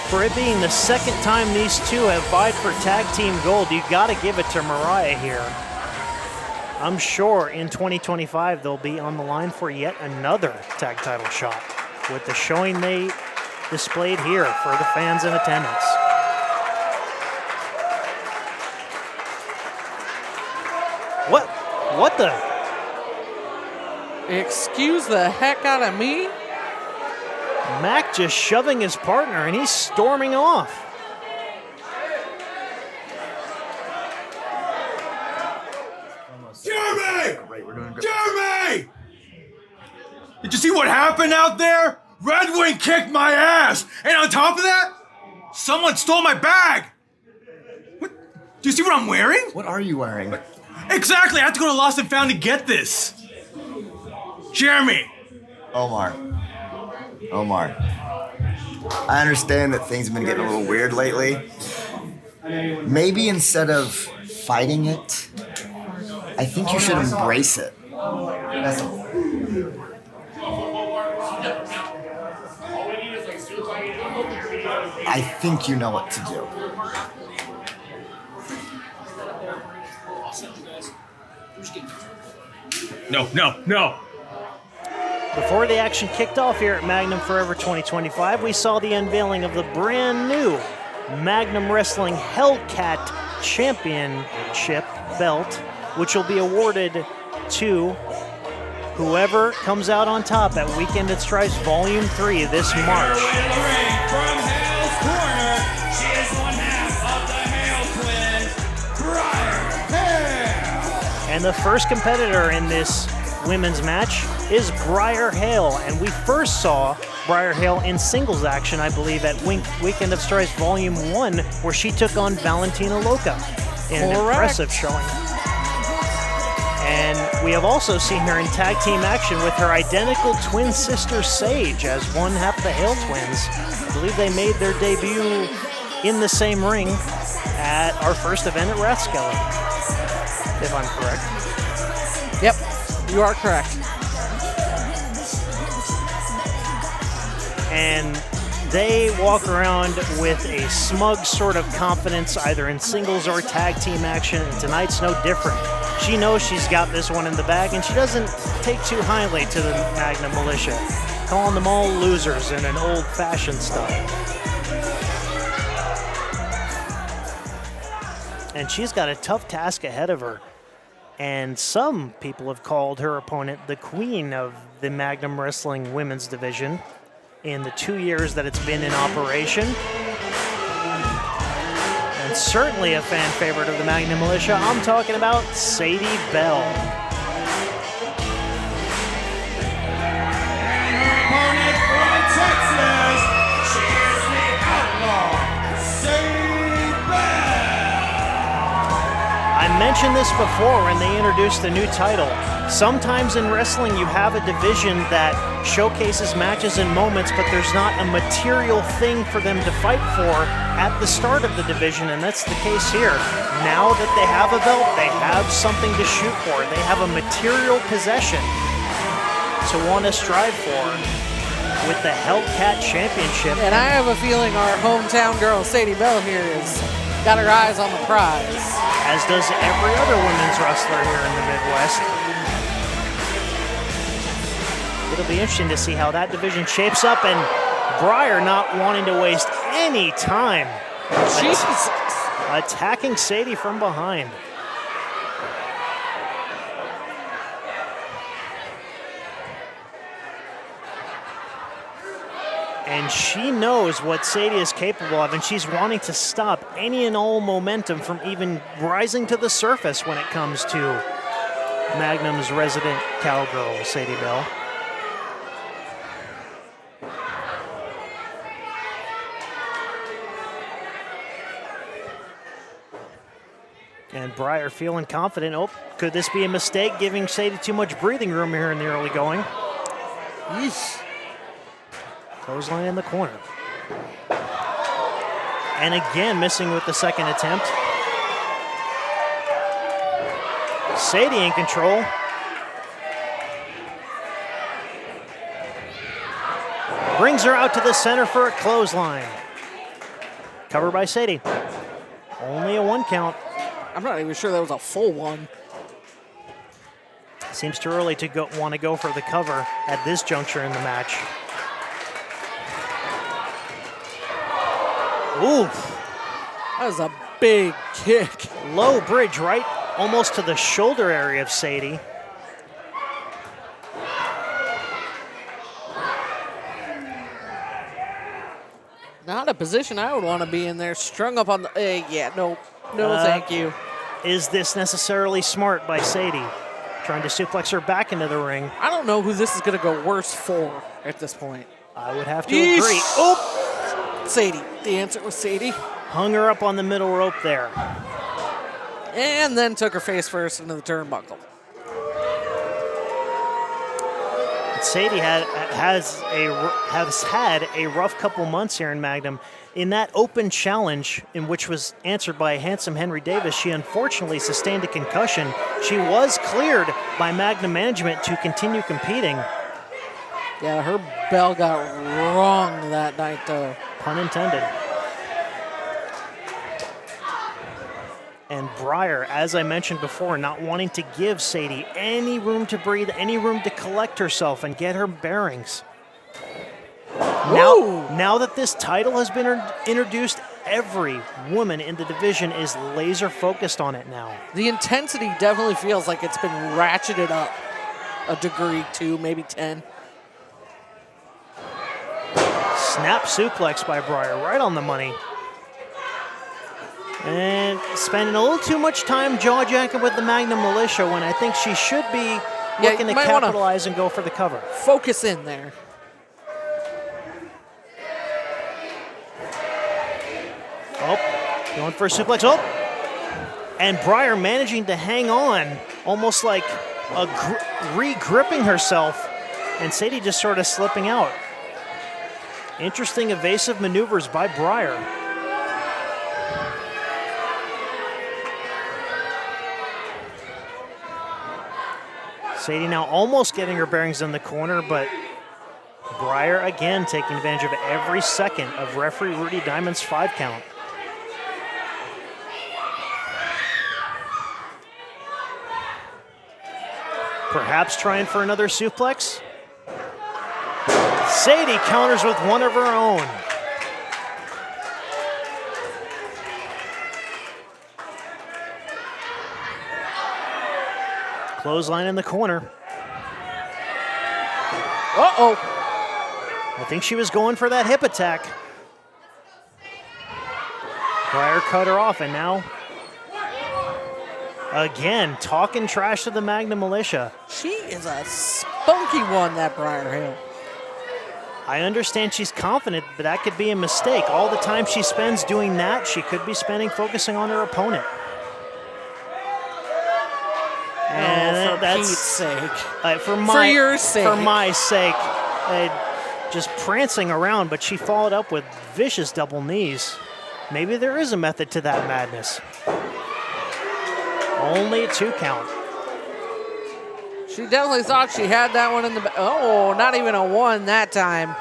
For it being the second time these two have vied for tag team gold, you got to give it to Mariah here. I'm sure in 2025 they'll be on the line for yet another tag title shot with the showing they displayed here for the fans in attendance. What the? Excuse the heck out of me? Mac just shoving his partner and he's storming off. Jeremy! Jeremy! Did you see what happened out there? Redwing kicked my ass! And on top of that, someone stole my bag! What? Do you see what I'm wearing? What are you wearing? Exactly! I had to go to Lost and Found to get this! Jeremy! Omar, I understand that things have been getting a little weird lately. Maybe instead of fighting it, I think you should embrace it. That's all. I think you know what to do. No. Before the action kicked off here at Magnum Forever 2025, we saw the unveiling of the brand new Magnum Wrestling Hellcat Championship belt, which will be awarded to whoever comes out on top at Weekend at Stripes Volume 3 this March. From Hale's Corner, she is one half of the Hale twins, Brier. And the first competitor in this women's match is Brier Hale, and we first saw Brier Hale in singles action, I believe, at Weekend of Stripes Volume 1, where she took on Valentina Loca in an impressive showing. And we have also seen her in tag team action with her identical twin sister Sage as one half of the Hale twins. I believe they made their debut in the same ring at our first event at Rathskeller, if I'm correct. Yep, you are correct. And they walk around with a smug sort of confidence, either in singles or tag team action, and tonight's no different. She knows she's got this one in the bag, and she doesn't take too highly to the Magnum Militia, calling them all losers in an old-fashioned style. And she's got a tough task ahead of her. And some people have called her opponent the queen of the Magnum Wrestling women's division in the 2 years that it's been in operation. And certainly a fan favorite of the Magnum Militia. I'm talking about Sadie Bell. Opponent from Texas, she is the outlaw, Sadie Bell. I mentioned this before when they introduced the new title. Sometimes in wrestling you have a division that showcases matches and moments, but there's not a material thing for them to fight for at the start of the division, and that's the case here. Now that they have a belt, they have something to shoot for. They have a material possession to want to strive for with the Hellcat Championship. And I have a feeling our hometown girl, Sadie Bell, here has got her eyes on the prize. As does every other women's wrestler here in the Midwest. It'll be interesting to see how that division shapes up, and Brier not wanting to waste any time Jesus. attacking Sadie from behind. And she knows what Sadie is capable of, and she's wanting to stop any and all momentum from even rising to the surface when it comes to Magnum's resident cowgirl, Sadie Bell. And Brier feeling confident. Oh, could this be a mistake, giving Sadie too much breathing room here in the early going? Yeesh. Clothesline in the corner. And again, missing with the second attempt. Sadie in control. Brings her out to the center for a clothesline. Cover by Sadie. Only a 1 count. I'm not even sure that was a full one. Seems too early to want to go for the cover at this juncture in the match. Oof. That was a big kick. Low bridge right almost to the shoulder area of Sadie. Not a position I would want to be in there. Strung up on the... yeah, no. No, thank you. Is this necessarily smart by Sadie? Trying to suplex her back into the ring. I don't know who this is going to go worse for at this point. I would have to Yeesh. agree. Oh! Sadie. The answer was Sadie. Hung her up on the middle rope there. And then took her face first into the turnbuckle. Sadie has had a rough couple months here in Magnum. In that open challenge, in which was answered by handsome Henry Davis, she unfortunately sustained a concussion. She was cleared by Magnum management to continue competing. Yeah, her bell got wrong that night, though. Pun intended. And Brier, as I mentioned before, not wanting to give Sadie any room to breathe, any room to collect herself and get her bearings. Now that this title has been introduced, every woman in the division is laser focused on it now. The intensity definitely feels like it's been ratcheted up a degree, 2, maybe 10. Snap suplex by Brier, right on the money. And spending a little too much time jaw-jacking with the Magnum Militia when I think she should be looking to capitalize and go for the cover. Focus in there. Oh, going for a suplex. Oh, and Brier managing to hang on, almost like re-gripping herself, and Sadie just sort of slipping out. Interesting evasive maneuvers by Brier. Sadie now almost getting her bearings in the corner, but Brier again taking advantage of every second of referee Rudy Diamond's 5 count. Perhaps trying for another suplex. Sadie counters with one of her own. Clothesline in the corner. Uh-oh. I think she was going for that hip attack. Brier cut her off, and now, again, talking trash to the Magnum Militia. She is a spunky one, that Brier Hill. I understand she's confident, but that could be a mistake. All the time she spends doing that, she could be spending focusing on her opponent. And for Pete's sake. For your sake. For my sake. Just prancing around, but she followed up with vicious double knees. Maybe there is a method to that madness. Only a 2 count. She definitely thought she had that one in the back. Oh, not even a 1 that time.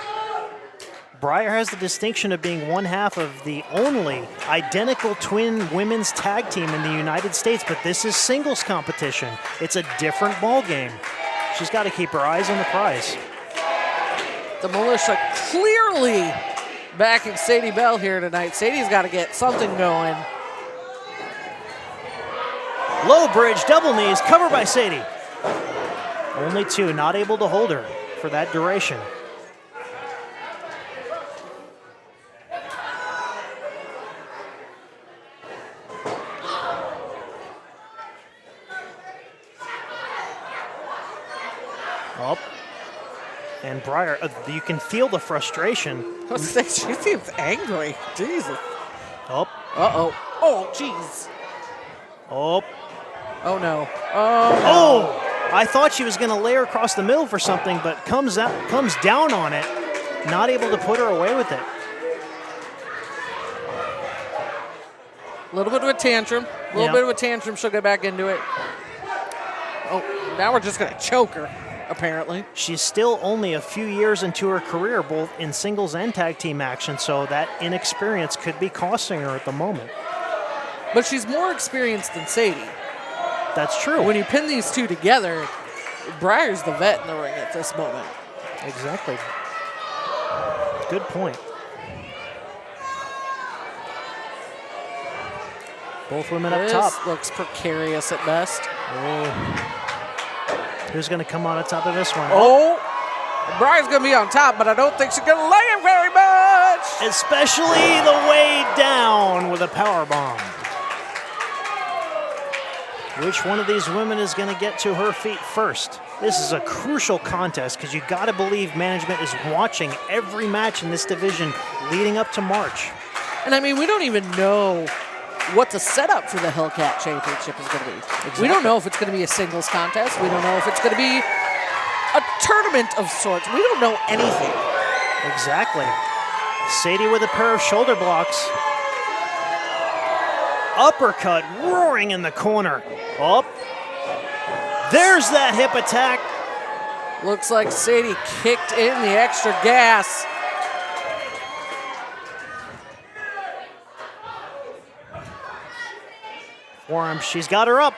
Brier has the distinction of being one half of the only identical twin women's tag team in the United States, but this is singles competition. It's a different ball game. She's got to keep her eyes on the prize. The Militia clearly backing Sadie Bell here tonight. Sadie's got to get something going. Low bridge, double knees, covered by Sadie. Only 2, not able to hold her for that duration. Up. And Brier, you can feel the frustration. She seems angry. Jesus. Up. Uh-oh. Oh, jeez. Up. Oh, no. Oh! I thought she was going to lay her across the middle for something, but comes down on it, not able to put her away with it. A little bit of a tantrum. A little bit of a tantrum. She'll get back into it. Oh, now we're just going to choke her, apparently. She's still only a few years into her career, both in singles and tag team action, so that inexperience could be costing her at the moment. But she's more experienced than Sadie. That's true. When you pin these two together, Brier's the vet in the ring at this moment. Exactly. Good point. Both women up top. This looks precarious at best. Oh. Who's going to come on top of this one? Oh, Brier's going to be on top, but I don't think she's going to lay him very much. Especially the way down with a power bomb. Which one of these women is going to get to her feet first? This is a crucial contest because you got to believe management is watching every match in this division leading up to March. And I mean, we don't even know what the setup for the Hellcat Championship is going to be. Exactly. We don't know if it's going to be a singles contest. We don't know if it's going to be a tournament of sorts. We don't know anything. Exactly. Sadie with a pair of shoulder blocks. Uppercut roaring in the corner. Up. There's that hip attack. Looks like Sadie kicked in the extra gas. Forearm, she's got her up.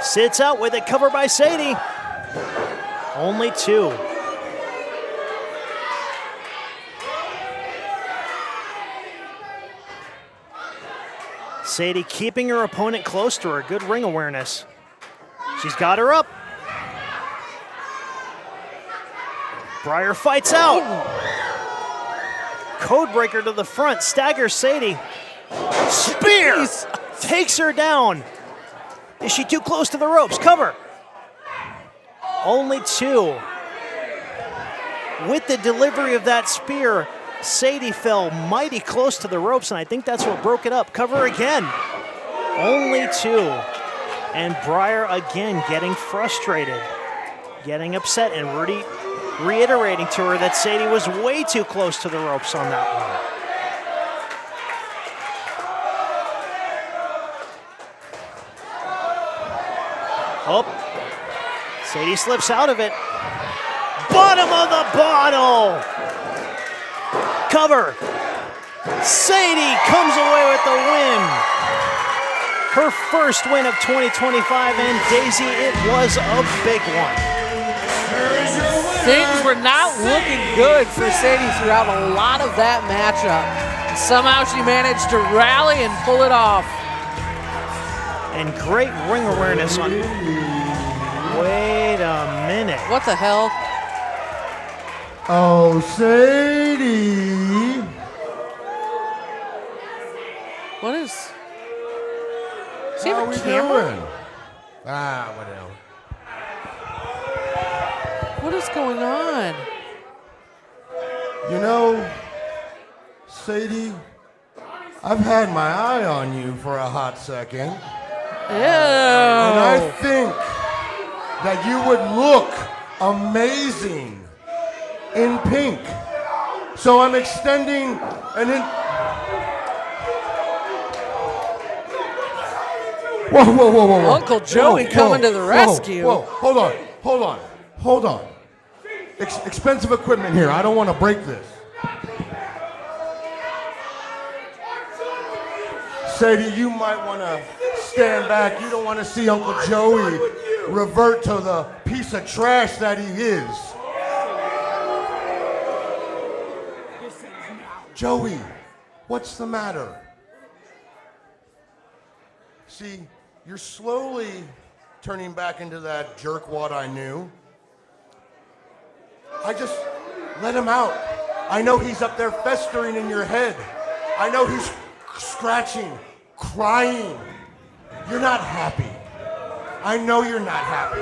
Sits out with it, covered by Sadie. Only 2. Sadie keeping her opponent close to her. Good ring awareness. She's got her up. Brier fights out. Codebreaker to the front. Staggers Sadie. Spear! Takes her down. Is she too close to the ropes? Cover. Only 2. With the delivery of that spear, Sadie fell mighty close to the ropes, and I think that's what broke it up. Cover again. Only 2. And Brier again getting frustrated, getting upset, and Rudy reiterating to her that Sadie was way too close to the ropes on that one. Oh, Sadie slips out of it. Bottom of the bottle. Cover. Sadie comes away with the win. Her first win of 2025, and Daisy, it was a big one. Things were not looking good for Sadie throughout a lot of that matchup. Somehow she managed to rally and pull it off. And great ring awareness on. Wait a minute. What the hell? Oh, Sadie. What is? Does he have How a we camera? doing? Ah, whatever. What is going on? You know, Sadie, I've had my eye on you for a hot second. Ew. And I think that you would look amazing in pink. So I'm extending an Whoa, whoa, whoa, whoa, whoa. Uncle Joey coming to the rescue. Whoa, hold on. Expensive equipment here. I don't want to break this. Sadie, you might want to stand back. You don't want to see Uncle Joey revert to the piece of trash that he is. Joey, what's the matter? See, you're slowly turning back into that jerkwad I knew. I just let him out. I know he's up there festering in your head. I know he's scratching, crying. You're not happy. I know you're not happy.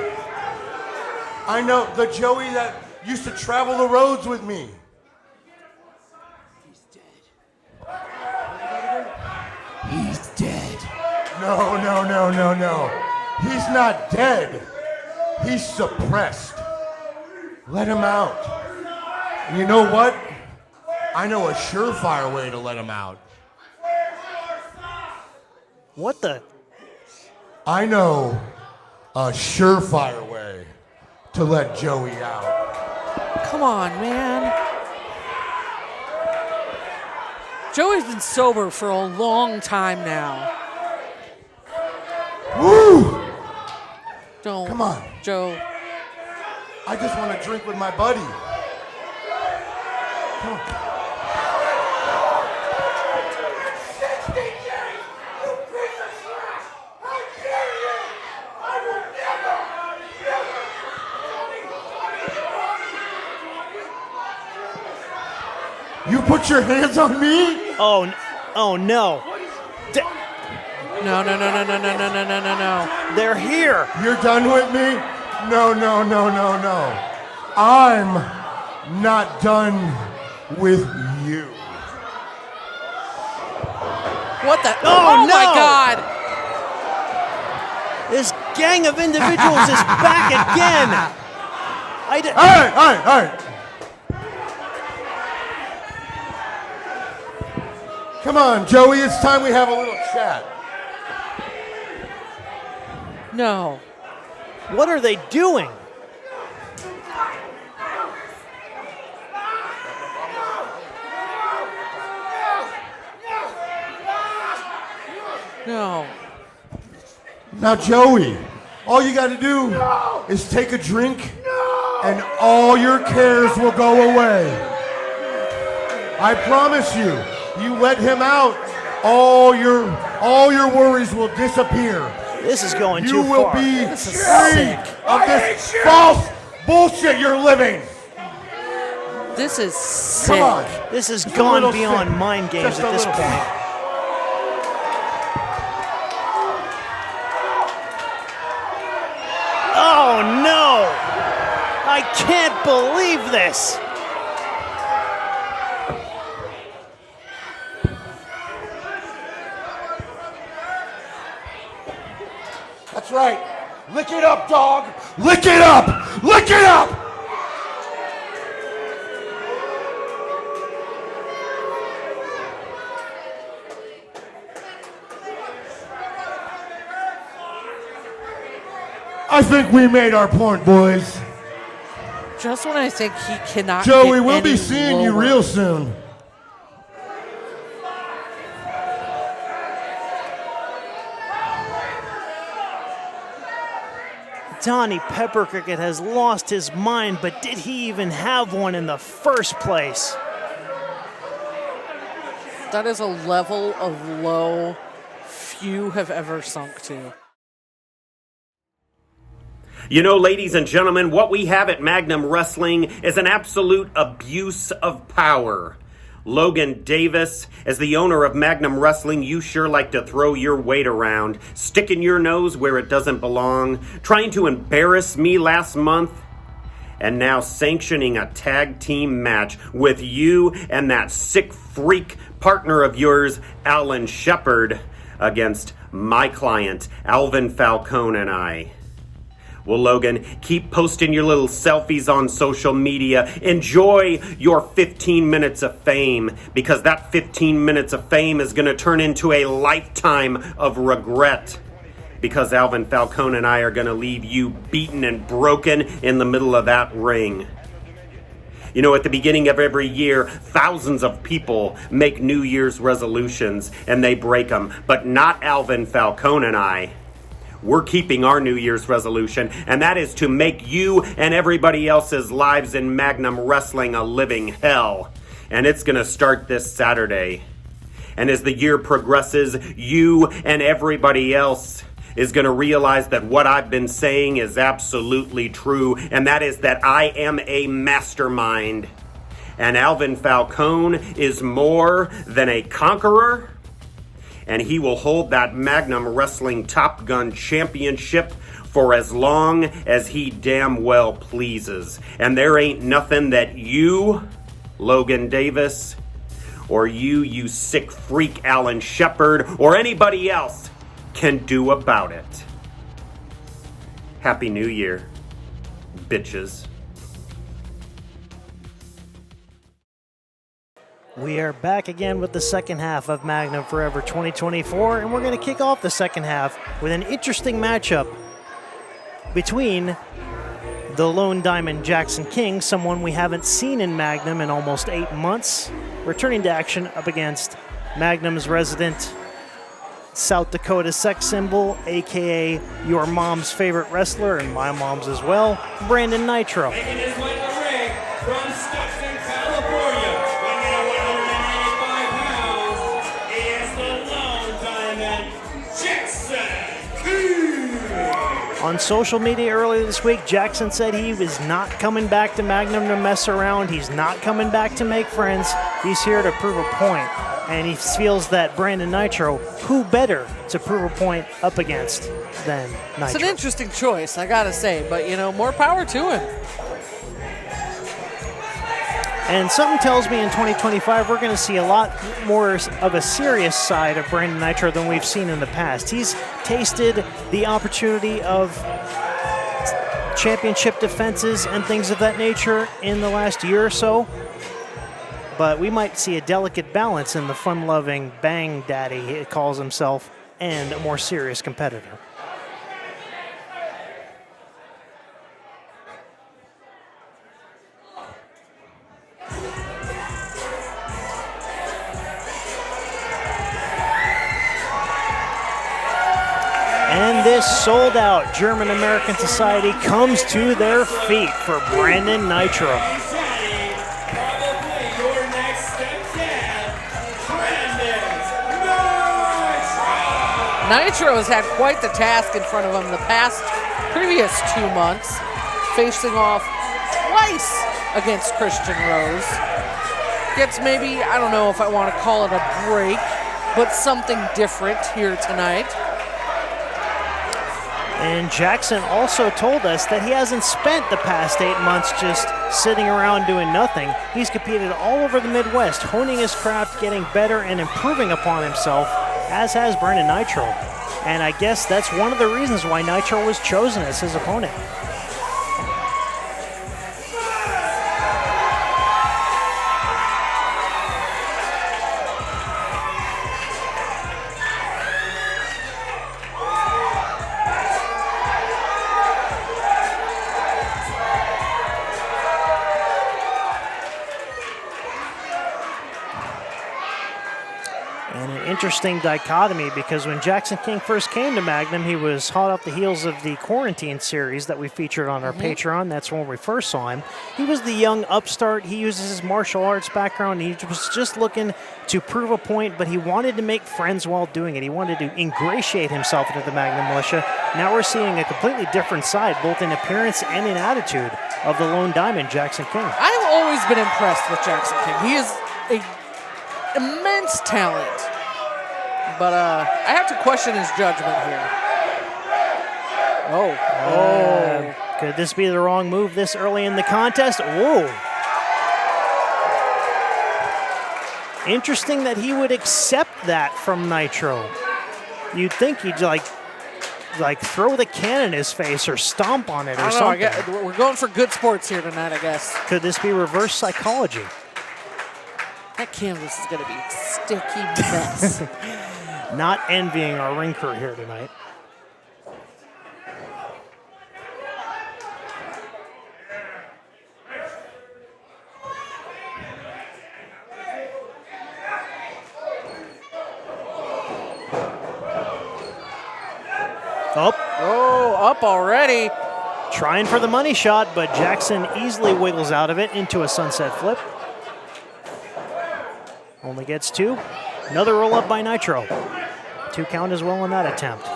I know the Joey that used to travel the roads with me. He's dead. He's dead. No. He's not dead. He's suppressed. Let him out. You know what? I know a surefire way to let him out. What the? I know a surefire way to let Joey out. Come on, man. Joey's been sober for a long time now. Woo! Don't. Come on. Joe. I just want to drink with my buddy. Come on. You put your hands on me? Oh no. No. They're here. You're done with me? No. I'm not done with you. What the? Oh, my no. God! This gang of individuals is back again. All right. Come on, Joey, it's time we have a little chat. No. What are they doing? No. Now, Joey, all you got to do is take a drink, and all your cares will go away. I promise you. You let him out, all your worries will disappear. This is going You too will far. be This is free of this false bullshit you're living. This is sick. Come on. This has Just a gone little beyond sip. mind games Just at a this little point. sip. Oh no! I can't believe this! That's right. Lick it up, dog. Lick it up. Lick it up. I think we made our point, boys. Just when I think he cannot Joey, get we'll any be seeing you lower. real soon. Donnie Pepper-Cricket has lost his mind, but did he even have one in the first place? That is a level of low few have ever sunk to. You know, ladies and gentlemen, what we have at Magnum Wrestling is an absolute abuse of power. Logan Davis, as the owner of Magnum Wrestling, you sure like to throw your weight around, sticking your nose where it doesn't belong, trying to embarrass me last month, and now sanctioning a tag team match with you and that sick freak partner of yours, Alan Shepard, against my client, Alvin Falcone, and I. Well, Logan, keep posting your little selfies on social media. Enjoy your 15 minutes of fame, because that 15 minutes of fame is going to turn into a lifetime of regret. Because Alvin Falcone and I are going to leave you beaten and broken in the middle of that ring. You know, at the beginning of every year, thousands of people make New Year's resolutions and they break them, but not Alvin Falcone and I. We're keeping our New Year's resolution, and that is to make you and everybody else's lives in Magnum Wrestling a living hell. And it's going to start this Saturday. And as the year progresses, you and everybody else is going to realize that what I've been saying is absolutely true, and that is that I am a mastermind. And Alvin Falcone is more than a conqueror, and he will hold that Magnum Wrestling Top Gun Championship for as long as he damn well pleases. And there ain't nothing that you, Logan Davis, or you sick freak Alan Shepard, or anybody else can do about it. Happy New Year, bitches. We are back again with the second half of Magnum Forever 2024, and we're going to kick off the second half with an interesting matchup between the Lone Diamond Jackson King, someone we haven't seen in Magnum in almost 8 months, returning to action up against Magnum's resident South Dakota sex symbol, aka your mom's favorite wrestler and my mom's as well, Brandon Nitro. Making his way to the ring from Stockton, California, weighing in at 185 pounds, he is the Lone Diamond Jackson King. On social media earlier this week, Jackson said he was not coming back to Magnum to mess around. He's not coming back to make friends. He's here to prove a point. And he feels that Brandon Nitro, who better to prove a point up against than Nitro? It's an interesting choice, I gotta say, but you know, more power to him. And something tells me in 2025 we're going to see a lot more of a serious side of Brandon Nitro than we've seen in the past. He's tasted the opportunity of championship defenses and things of that nature in the last year or so. But we might see a delicate balance in the fun-loving Bang Daddy, he calls himself, and a more serious competitor. And this sold-out German-American society comes to their feet for Brandon Nitro. Nitro has had quite the task in front of him the previous 2 months, facing off twice against Christian Rose. Gets maybe, I don't know if I want to call it a break, but something different here tonight. And Jackson also told us that he hasn't spent the past 8 months just sitting around doing nothing. He's competed all over the Midwest, honing his craft, getting better, and improving upon himself, as has Brandon Nitro. And I guess that's one of the reasons why Nitro was chosen as his opponent. interesting dichotomy because when Jackson King first came to Magnum, he was hot off the heels of the Quarantine series that we featured on our Patreon. That's when we first saw him. He was the young upstart. He uses his martial arts background. He was just looking to prove a point, but he wanted to make friends while doing it. He wanted to ingratiate himself into the Magnum Militia. Now we're seeing a completely different side, both in appearance and in attitude, of the Lone Diamond, Jackson King. I've always been impressed with Jackson King. He is a immense talent, but I have to question his judgment here. Could this be the wrong move this early in the contest? Whoa. Interesting that he would accept that from Nitro. You'd think he'd like throw the can in his face or stomp on it or something. We're going for good sports here tonight, I guess. Could this be reverse psychology? That canvas is going to be a sticky mess. Not envying our ring crew here tonight. Up already. Trying for the money shot, but Jackson easily wiggles out of it into a sunset flip. Only gets 2. Another roll up by Nitro. 2 count as well in that attempt.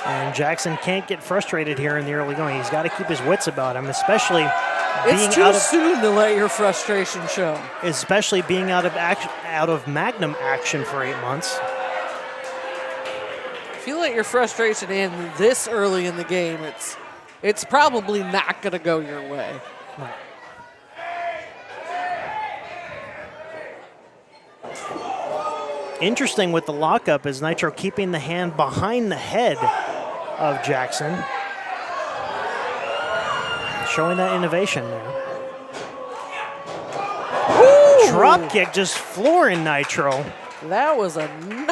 And Jackson can't get frustrated here in the early going. He's got to keep his wits about him, especially it's too soon to let your frustration show. Especially being out of Magnum action for 8 months. If you let your frustration in this early in the game, it's probably not going to go your way. Right. Interesting with the lockup is Nitro keeping the hand behind the head of Jackson. Showing that innovation there. Ooh. Drop kick just flooring Nitro. That was a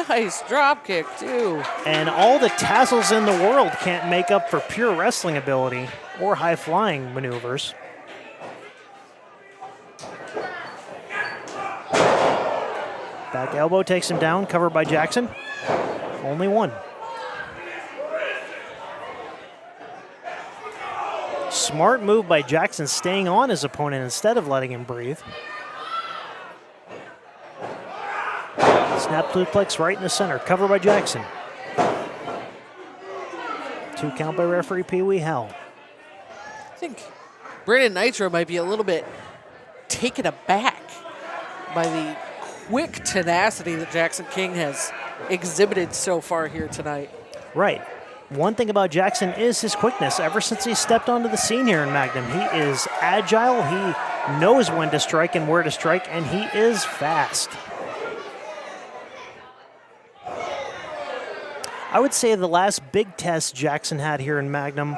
nice drop kick too. And all the tassels in the world can't make up for pure wrestling ability or high flying maneuvers. Back elbow takes him down, covered by Jackson. Only 1. Smart move by Jackson, staying on his opponent instead of letting him breathe. Snap suplex right in the center, covered by Jackson. 2 count by referee Pee Wee Hell. I think Brandon Nitro might be a little bit taken aback by the quick tenacity that Jackson King has exhibited so far here tonight. Right. One thing about Jackson is his quickness. Ever since he stepped onto the scene here in Magnum, he is agile, he knows when to strike and where to strike, and he is fast. I would say the last big test Jackson had here in Magnum,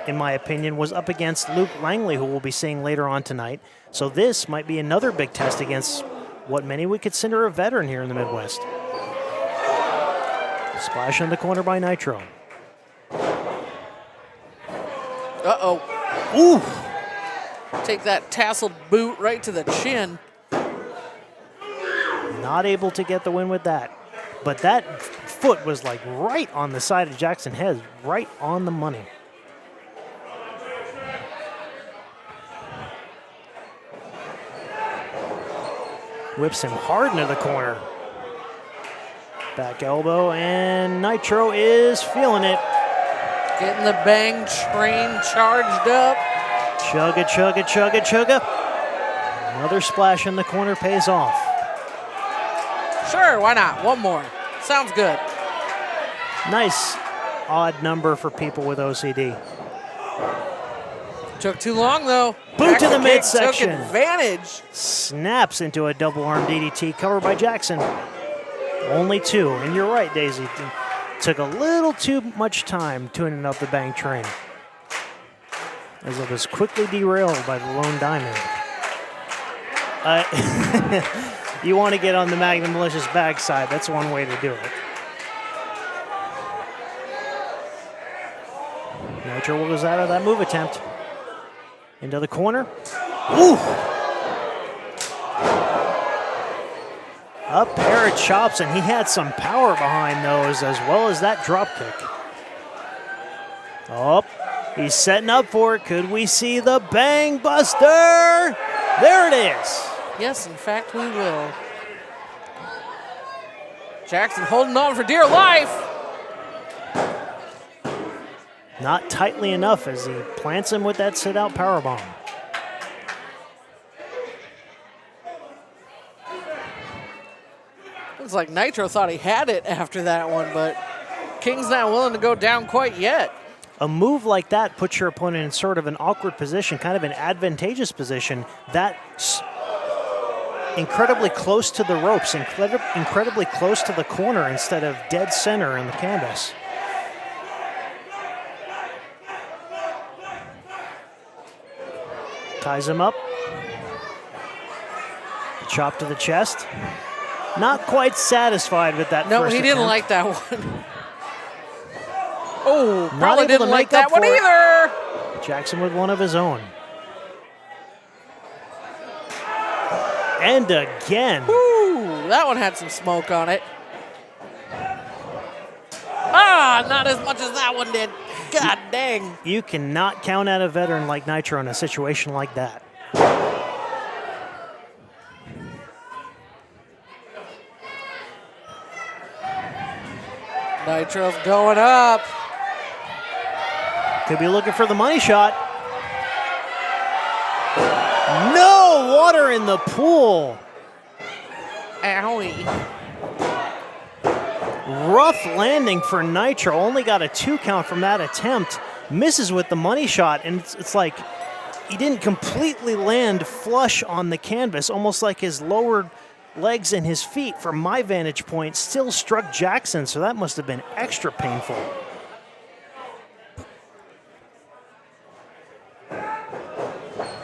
in my opinion, was up against Luke Langley, who we'll be seeing later on tonight. So this might be another big test against what many would consider a veteran here in the Midwest. Splash in the corner by Nitro. Uh-oh. Ooh. Take that tasseled boot right to the chin. Not able to get the win with that. But that foot was like right on the side of Jackson's head, right on the money. Whips him hard into the corner. Back elbow, and Nitro is feeling it. Getting the bang train charged up. Chugga, chugga, chugga, chugga. Another splash in the corner pays off. Sure, why not? One more. Sounds good. Nice odd number for people with OCD. Took too long, though. Boot to the midsection. Took advantage. Snaps into a double arm DDT covered by Jackson. Only 2, and you're right, Daisy. Took a little too much time tuning up the bang train, as it was quickly derailed by the Lone Diamond. You want to get on the Magnum Militia's backside. That's one way to do it. Nitro was out of that move attempt. Into the corner. Ooh! A pair of chops, and he had some power behind those as well as that drop kick. Oh, he's setting up for it. Could we see the Bang Buster? There it is. Yes, in fact, we will. Jackson holding on for dear life. Not tightly enough as he plants him with that sit-out powerbomb. Looks like Nitro thought he had it after that one, but King's not willing to go down quite yet. A move like that puts your opponent in sort of an awkward position, kind of an advantageous position. That's incredibly close to the ropes, incredibly close to the corner instead of dead center in the canvas. Ties him up. Chop to the chest. Not quite satisfied with that No, first he didn't attempt. like that one. Oh, Not probably able didn't to like make up that one for it. either. Jackson with one of his own. And again. Ooh, that one had some smoke on it. Ah, not as much as that one did. God dang. You cannot count out a veteran like Nitro in a situation like that. Nitro's going up. Could be looking for the money shot. No water in the pool. Owie. Rough landing for Nitro. Only got a 2 count from that attempt. Misses with the money shot, and it's like he didn't completely land flush on the canvas, almost like his lower legs and his feet, from my vantage point, still struck Jackson, so that must have been extra painful.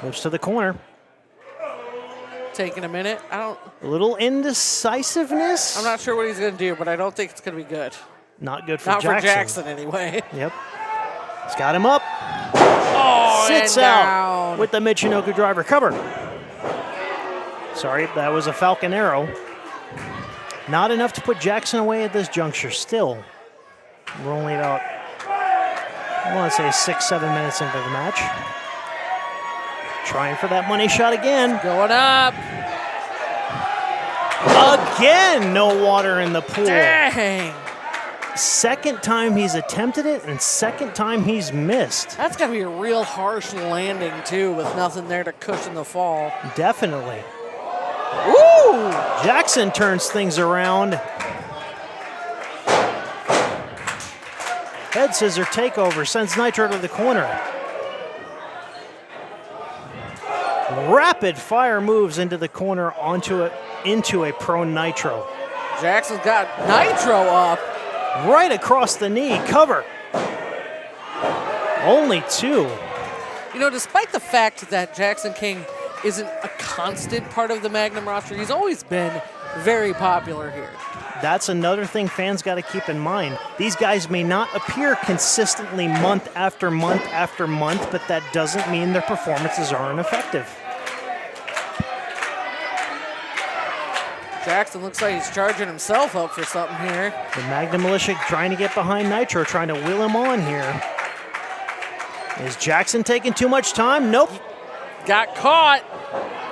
Moves to the corner. Taking a minute. A little indecisiveness. I'm not sure what he's going to do, but I don't think it's going to be good. Not good for Not Jackson. for Jackson, anyway. Yep. He's got him up. Oh, Sits and out down. with the Michinoku driver. Cover. Sorry, that was a Falcon Arrow. Not enough to put Jackson away at this juncture. Still, we're only about, I want to say 6-7 minutes into the match. Trying for that money shot again. Going up. Again, no water in the pool. Dang. Second time he's attempted it, and second time he's missed. That's got to be a real harsh landing, too, with nothing there to cushion the fall. Definitely. Woo! Jackson turns things around. Head scissor takeover sends Nitro to the corner. Rapid fire moves into the corner into a prone Nitro. Jackson's got Nitro up. Right across the knee, cover. Only 2. You know, despite the fact that Jackson King isn't a constant part of the Magnum roster, he's always been very popular here. That's another thing fans got to keep in mind. These guys may not appear consistently month after month after month, but that doesn't mean their performances aren't effective. Jackson looks like he's charging himself up for something here. The Magnum Militia trying to get behind Nitro, trying to wheel him on here. Is Jackson taking too much time? Nope. Got caught.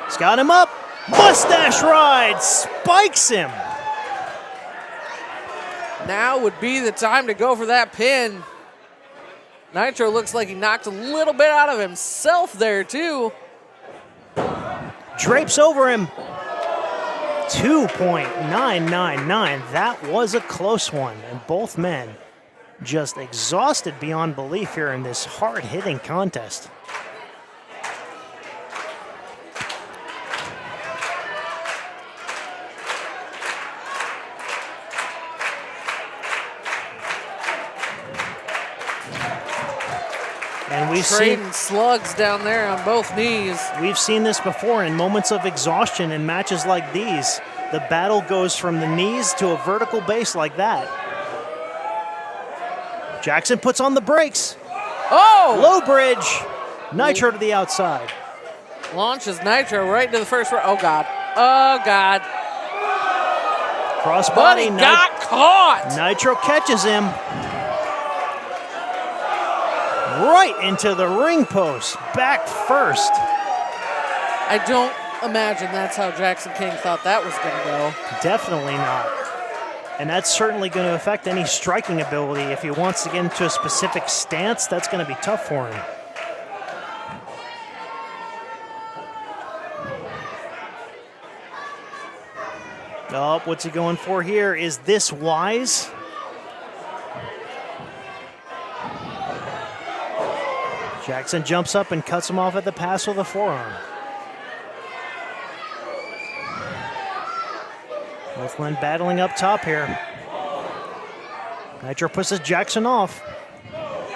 He's got him up. Mustache ride, spikes him. Now would be the time to go for that pin. Nitro looks like he knocked a little bit out of himself there, too. Drapes over him. 2.999. That was a close one, and both men just exhausted beyond belief here in this hard-hitting contest. And we've Trading seen slugs down there on both knees. We've seen this before in moments of exhaustion in matches like these. The battle goes from the knees to a vertical base like that. Jackson puts on the brakes. Oh! Low bridge. Nitro to the outside. Launches Nitro right into the first row. Oh, God. Oh, God. Crossbody. Buddy got caught. Nitro catches him. Right into the ring post. Back first. I don't imagine that's how Jackson King thought that was going to go. Definitely not. And that's certainly going to affect any striking ability. If he wants to get into a specific stance, that's going to be tough for him. Oh, what's he going for here? Is this wise? Jackson jumps up and cuts him off at the pass with a forearm. Both men battling up top here. Nitro pushes Jackson off.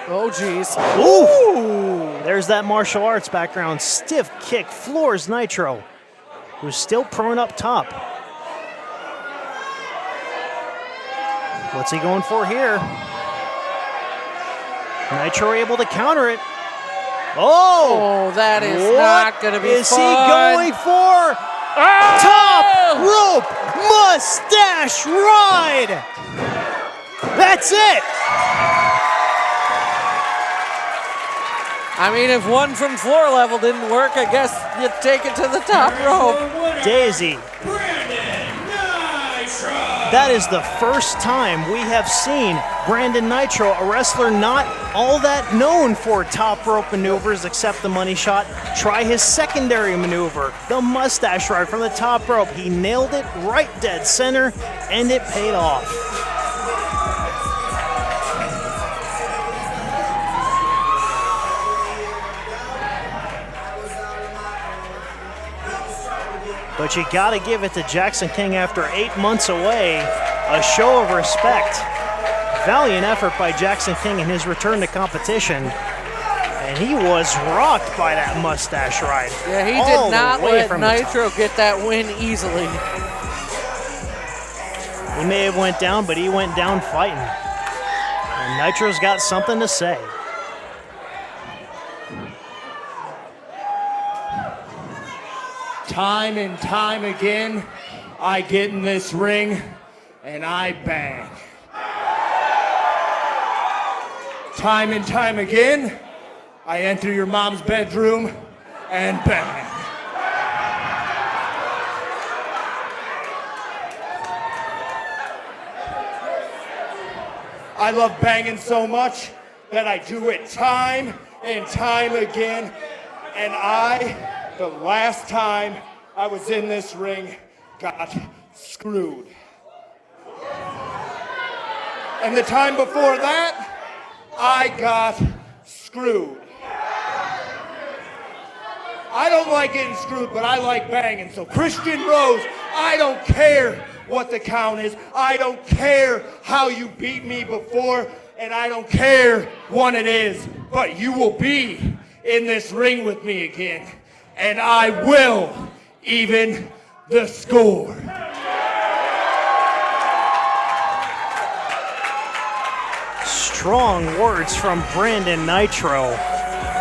Oh, geez. Ooh! There's that martial arts background. Stiff kick floors Nitro, who's still prone up top. What's he going for here? Nitro able to counter it. Oh! That is what not going to be is fun. he going for? Top rope mustache ride. That's it. I mean, if one from floor level didn't work, I guess you take it to the top rope. Daisy. That is the first time we have seen Brandon Nitro, a wrestler not all that known for top rope maneuvers except the money shot, try his secondary maneuver, the mustache ride from the top rope. He nailed it right dead center, and it paid off. But you gotta give it to Jackson King after 8 months away. A show of respect. Valiant effort by Jackson King in his return to competition. And he was rocked by that mustache ride. Yeah, he did not let Nitro get that win easily. He may have went down, but he went down fighting. And Nitro's got something to say. Time and time again, I get in this ring and I bang. Time and time again, I enter your mom's bedroom and bang. I love banging so much that I do it time and time again, and the last time I was in this ring, got screwed. And the time before that, I got screwed. I don't like getting screwed, but I like banging. So Christian Rose, I don't care what the count is. I don't care how you beat me before, and I don't care what it is, but you will be in this ring with me again. And I will even the score. Strong words from Brandon Nitro,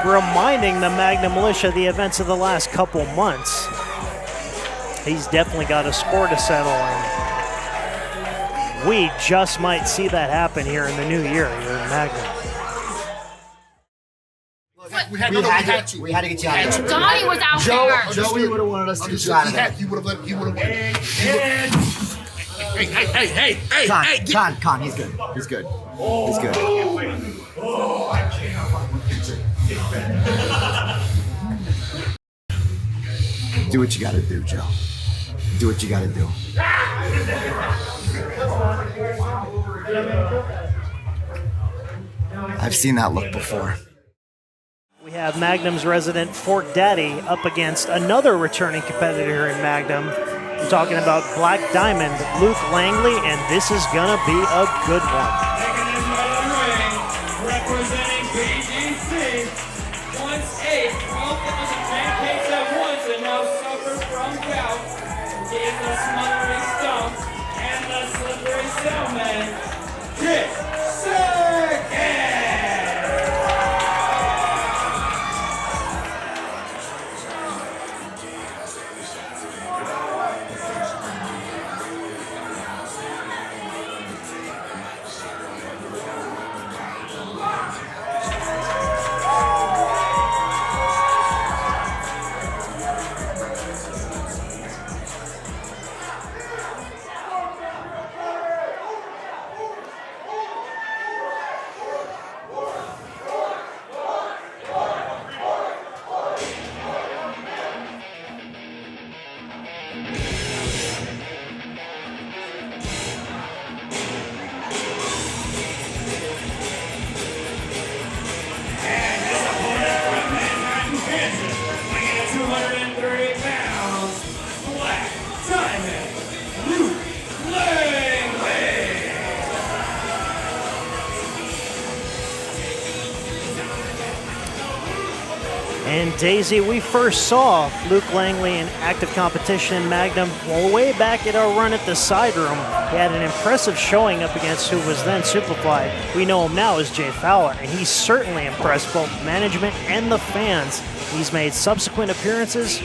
reminding the Magnum Militia the events of the last couple months. He's definitely got a score to settle, and we just might see that happen here in the new year here in Magnum. We had to get you out of there. Donnie was out there. Joey would have wanted us to get you out of there. He would have won. Hey. Con, he's good. He's good. He's good. Do what you gotta do, Joe. Do what you gotta do. I've seen that look before. We have Magnum's resident Fort Daddy up against another returning competitor in Magnum. I'm talking about Black Diamond, Luke Langley, and this is gonna be a good one. Representing BGC, once ate 12,000 pancakes at once and now suffers from gout. He is the smothering stump and the slippery cellman, Sackett. And his opponent from Manhattan, Kansas, weighing at 203 pounds, Black Diamond, Luke Langley. And Daisy, we first saw Luke Langley in active competition in Magnum way back at our run at the Side Room. He had an impressive showing up against who was then Superfly. We know him now as Jay Fowler, and he's certainly impressed both management and the fans. He's made subsequent appearances,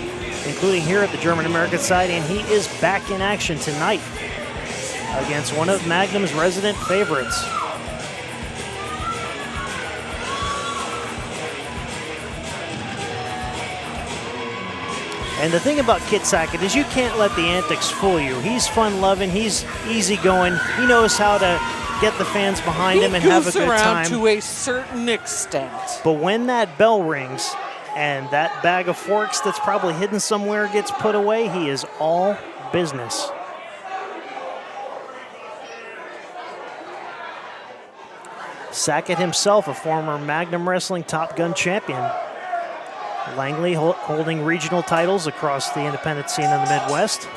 including here at the German American Society, and he is back in action tonight against one of Magnum's resident favorites. And the thing about Kit Sackett is you can't let the antics fool you. He's fun-loving, he's easygoing, he knows how to get the fans behind him and have a good time. To a certain extent. But when that bell rings and that bag of forks that's probably hidden somewhere gets put away, he is all business. Sackett himself, a former Magnum Wrestling Top Gun champion. Langley holding regional titles across the independent scene in the Midwest.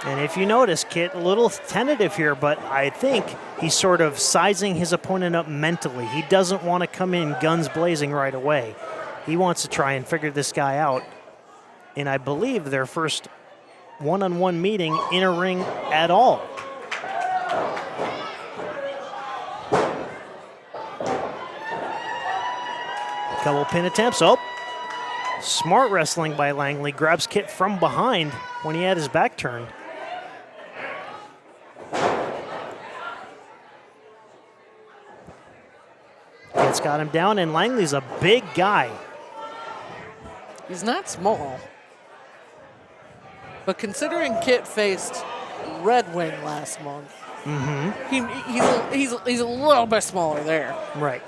And if you notice, Kit, a little tentative here, but I think he's sort of sizing his opponent up mentally. He doesn't want to come in guns blazing right away. He wants to try and figure this guy out. And I believe their first one-on-one meeting in a ring at all. Couple pin attempts. Oh, smart wrestling by Langley. Grabs Kit from behind when he had his back turned. Kit's got him down, and Langley's a big guy. He's not small. But considering Kit faced Redwing last month, he's a little bit smaller there. Right.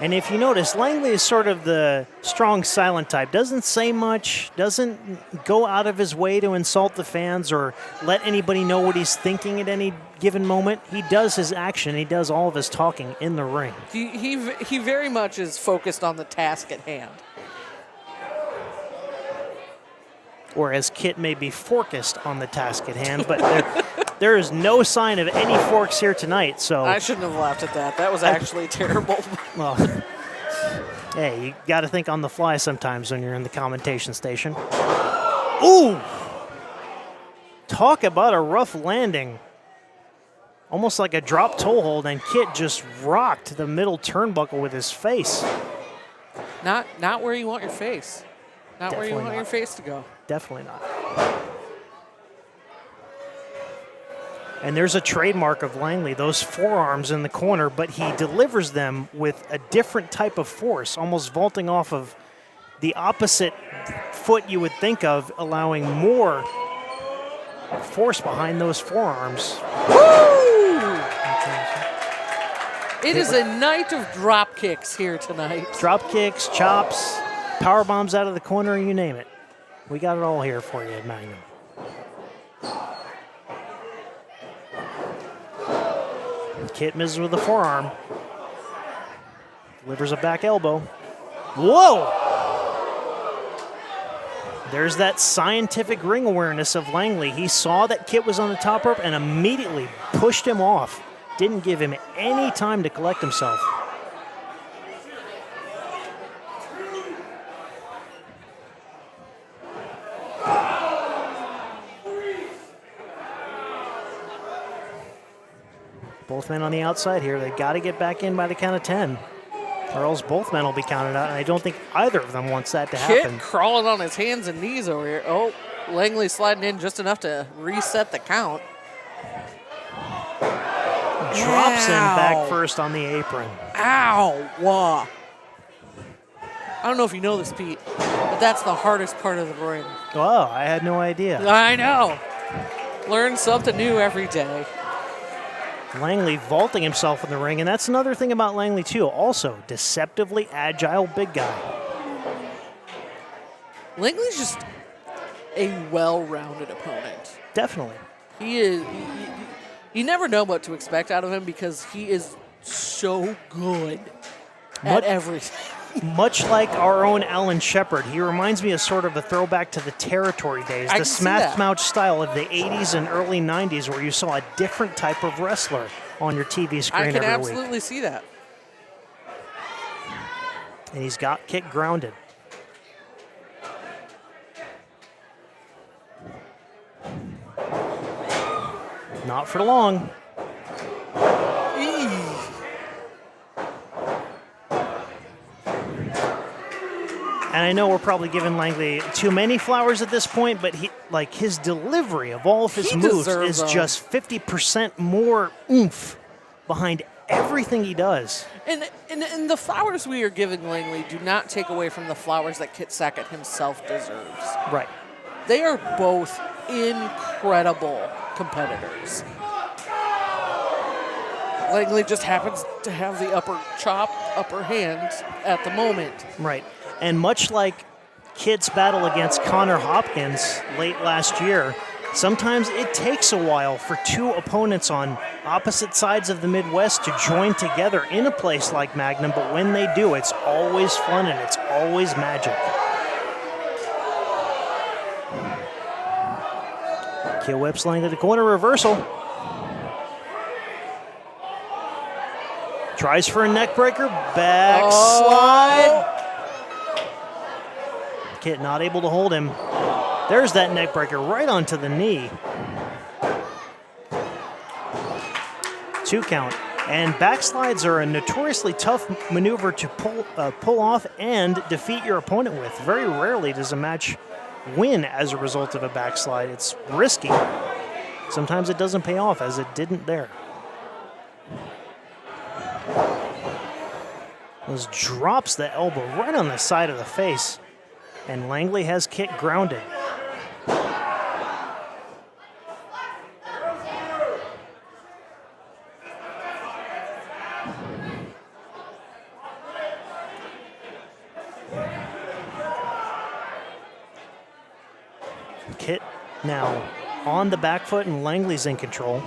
And if you notice, Langley is sort of the strong, silent type. Doesn't say much, doesn't go out of his way to insult the fans or let anybody know what he's thinking at any given moment. He does his action. He does all of his talking in the ring. He very much is focused on the task at hand. Whereas Kit may be focused on the task at hand, but there is no sign of any forks here tonight. So I shouldn't have laughed at that. That was actually terrible. Well, hey, you got to think on the fly sometimes when you're in the commentation station. Ooh! Talk about a rough landing. Almost like a drop toe hold, and Kit just rocked the middle turnbuckle with his face. Not where you want your face. Not Definitely where you want not. your face to go. Definitely not. And there's a trademark of Langley, those forearms in the corner, but he delivers them with a different type of force, almost vaulting off of the opposite foot you would think of, allowing more force behind those forearms. Woo! It is a night of drop kicks here tonight. Drop kicks, chops, power bombs out of the corner, you name it. We got it all here for you at Magnum. Kit misses with the forearm. Delivers a back elbow. Whoa! There's that scientific ring awareness of Langley. He saw that Kit was on the top rope and immediately pushed him off. Didn't give him any time to collect himself. Both men on the outside here. They've got to get back in by the count of 10, or else both men will be counted out, and I don't think either of them wants that to happen. Kit crawling on his hands and knees over here. Oh, Langley sliding in just enough to reset the count. Drops him back first on the apron. Ow! Wah. I don't know if you know this, Pete, but that's the hardest part of the ring. Oh, I had no idea. I know. Learn something new every day. Langley vaulting himself in the ring, and that's another thing about Langley, too. Also, deceptively agile big guy. Langley's just a well-rounded opponent. Definitely. He is. You never know what to expect out of him because he is so good at everything. Much like our own Alan Shepard, he reminds me of sort of a throwback to the territory days, the smash mouth style of the 80s and early 90s where you saw a different type of wrestler on your TV screen every week. I can absolutely see that. And he's got kick grounded. Not for long. And I know we're probably giving Langley too many flowers at this point, but his delivery of all of his moves is just 50% more oomph behind everything he does. And the flowers we are giving Langley do not take away from the flowers that Kit Sackett himself deserves. Right. They are both incredible competitors. Langley just happens to have the upper hand at the moment. Right. And much like Kit's battle against Connor Hopkins late last year, sometimes it takes a while for two opponents on opposite sides of the Midwest to join together in a place like Magnum, but when they do, it's always fun and it's always magic. Kit whips Langley to the corner, reversal. Tries for a neck breaker, backslide. Kit not able to hold him. There's that neck breaker right onto the knee. 2 count. And backslides are a notoriously tough maneuver to pull off and defeat your opponent with. Very rarely does a match win as a result of a backslide. It's risky. Sometimes it doesn't pay off, as it didn't there. This drops the elbow right on the side of the face. And Langley has Kit grounded. Kit now on the back foot, and Langley's in control.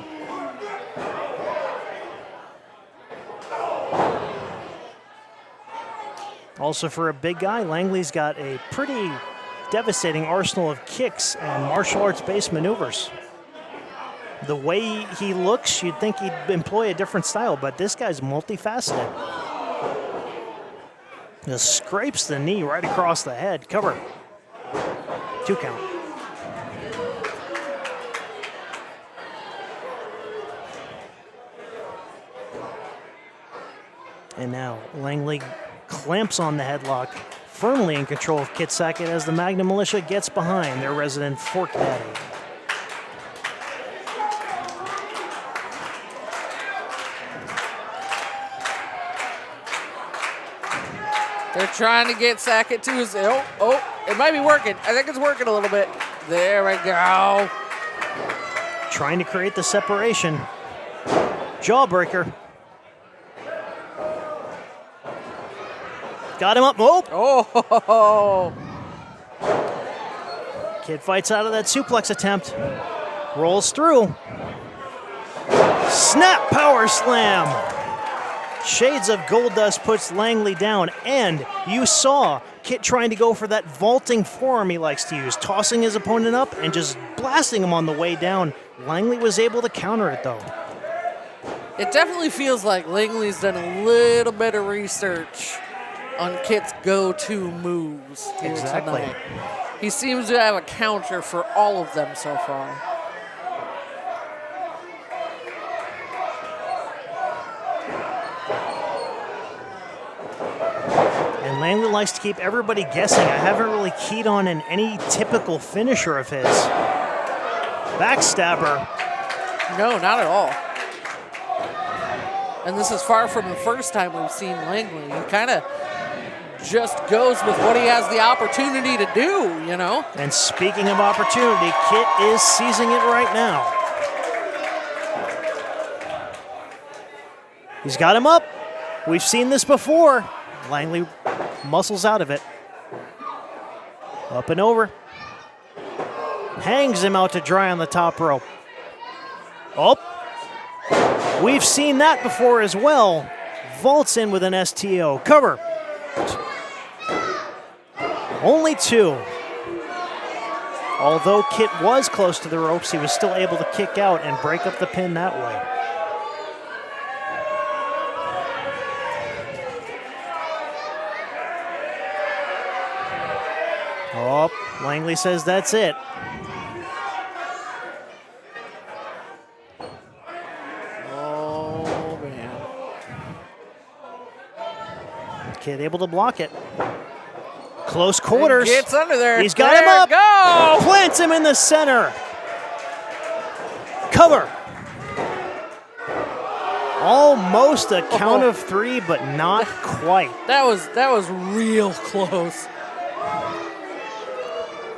Also, for a big guy, Langley's got a pretty devastating arsenal of kicks and martial arts-based maneuvers. The way he looks, you'd think he'd employ a different style, but this guy's multifaceted. Just scrapes the knee right across the head. Cover. 2 count. And now Langley clamps on the headlock, firmly in control of Kit Sackett as the Magnum Militia gets behind their resident Fork Daddy. They're trying to get Sackett to his... Oh, it might be working. I think it's working a little bit. There we go. Trying to create the separation. Jawbreaker. Got him up. Oh! Kid fights out of that suplex attempt. Rolls through. Snap power slam. Shades of Goldust puts Langley down, and you saw Kit trying to go for that vaulting forearm he likes to use, tossing his opponent up and just blasting him on the way down. Langley was able to counter it, though. It definitely feels like Langley's done a little bit of research on Kit's go-to moves here tonight. He seems to have a counter for all of them so far. And Langley likes to keep everybody guessing. I haven't really keyed on any typical finisher of his. Backstabber. No, not at all. And this is far from the first time we've seen Langley. He kind of just goes with what he has the opportunity to do, you know? And speaking of opportunity, Kit is seizing it right now. He's got him up. We've seen this before. Langley muscles out of it. Up and over. Hangs him out to dry on the top rope. Oh. We've seen that before as well. Vaults in with an STO. Cover. Only 2. Although Kit was close to the ropes, he was still able to kick out and break up the pin that way. Oh, Langley says that's it. Oh, man. Kid able to block it. Close quarters. He gets under there. He's got there him up. Go. Plants him in the center. Cover. Almost a count of 3, but not quite. That was real close.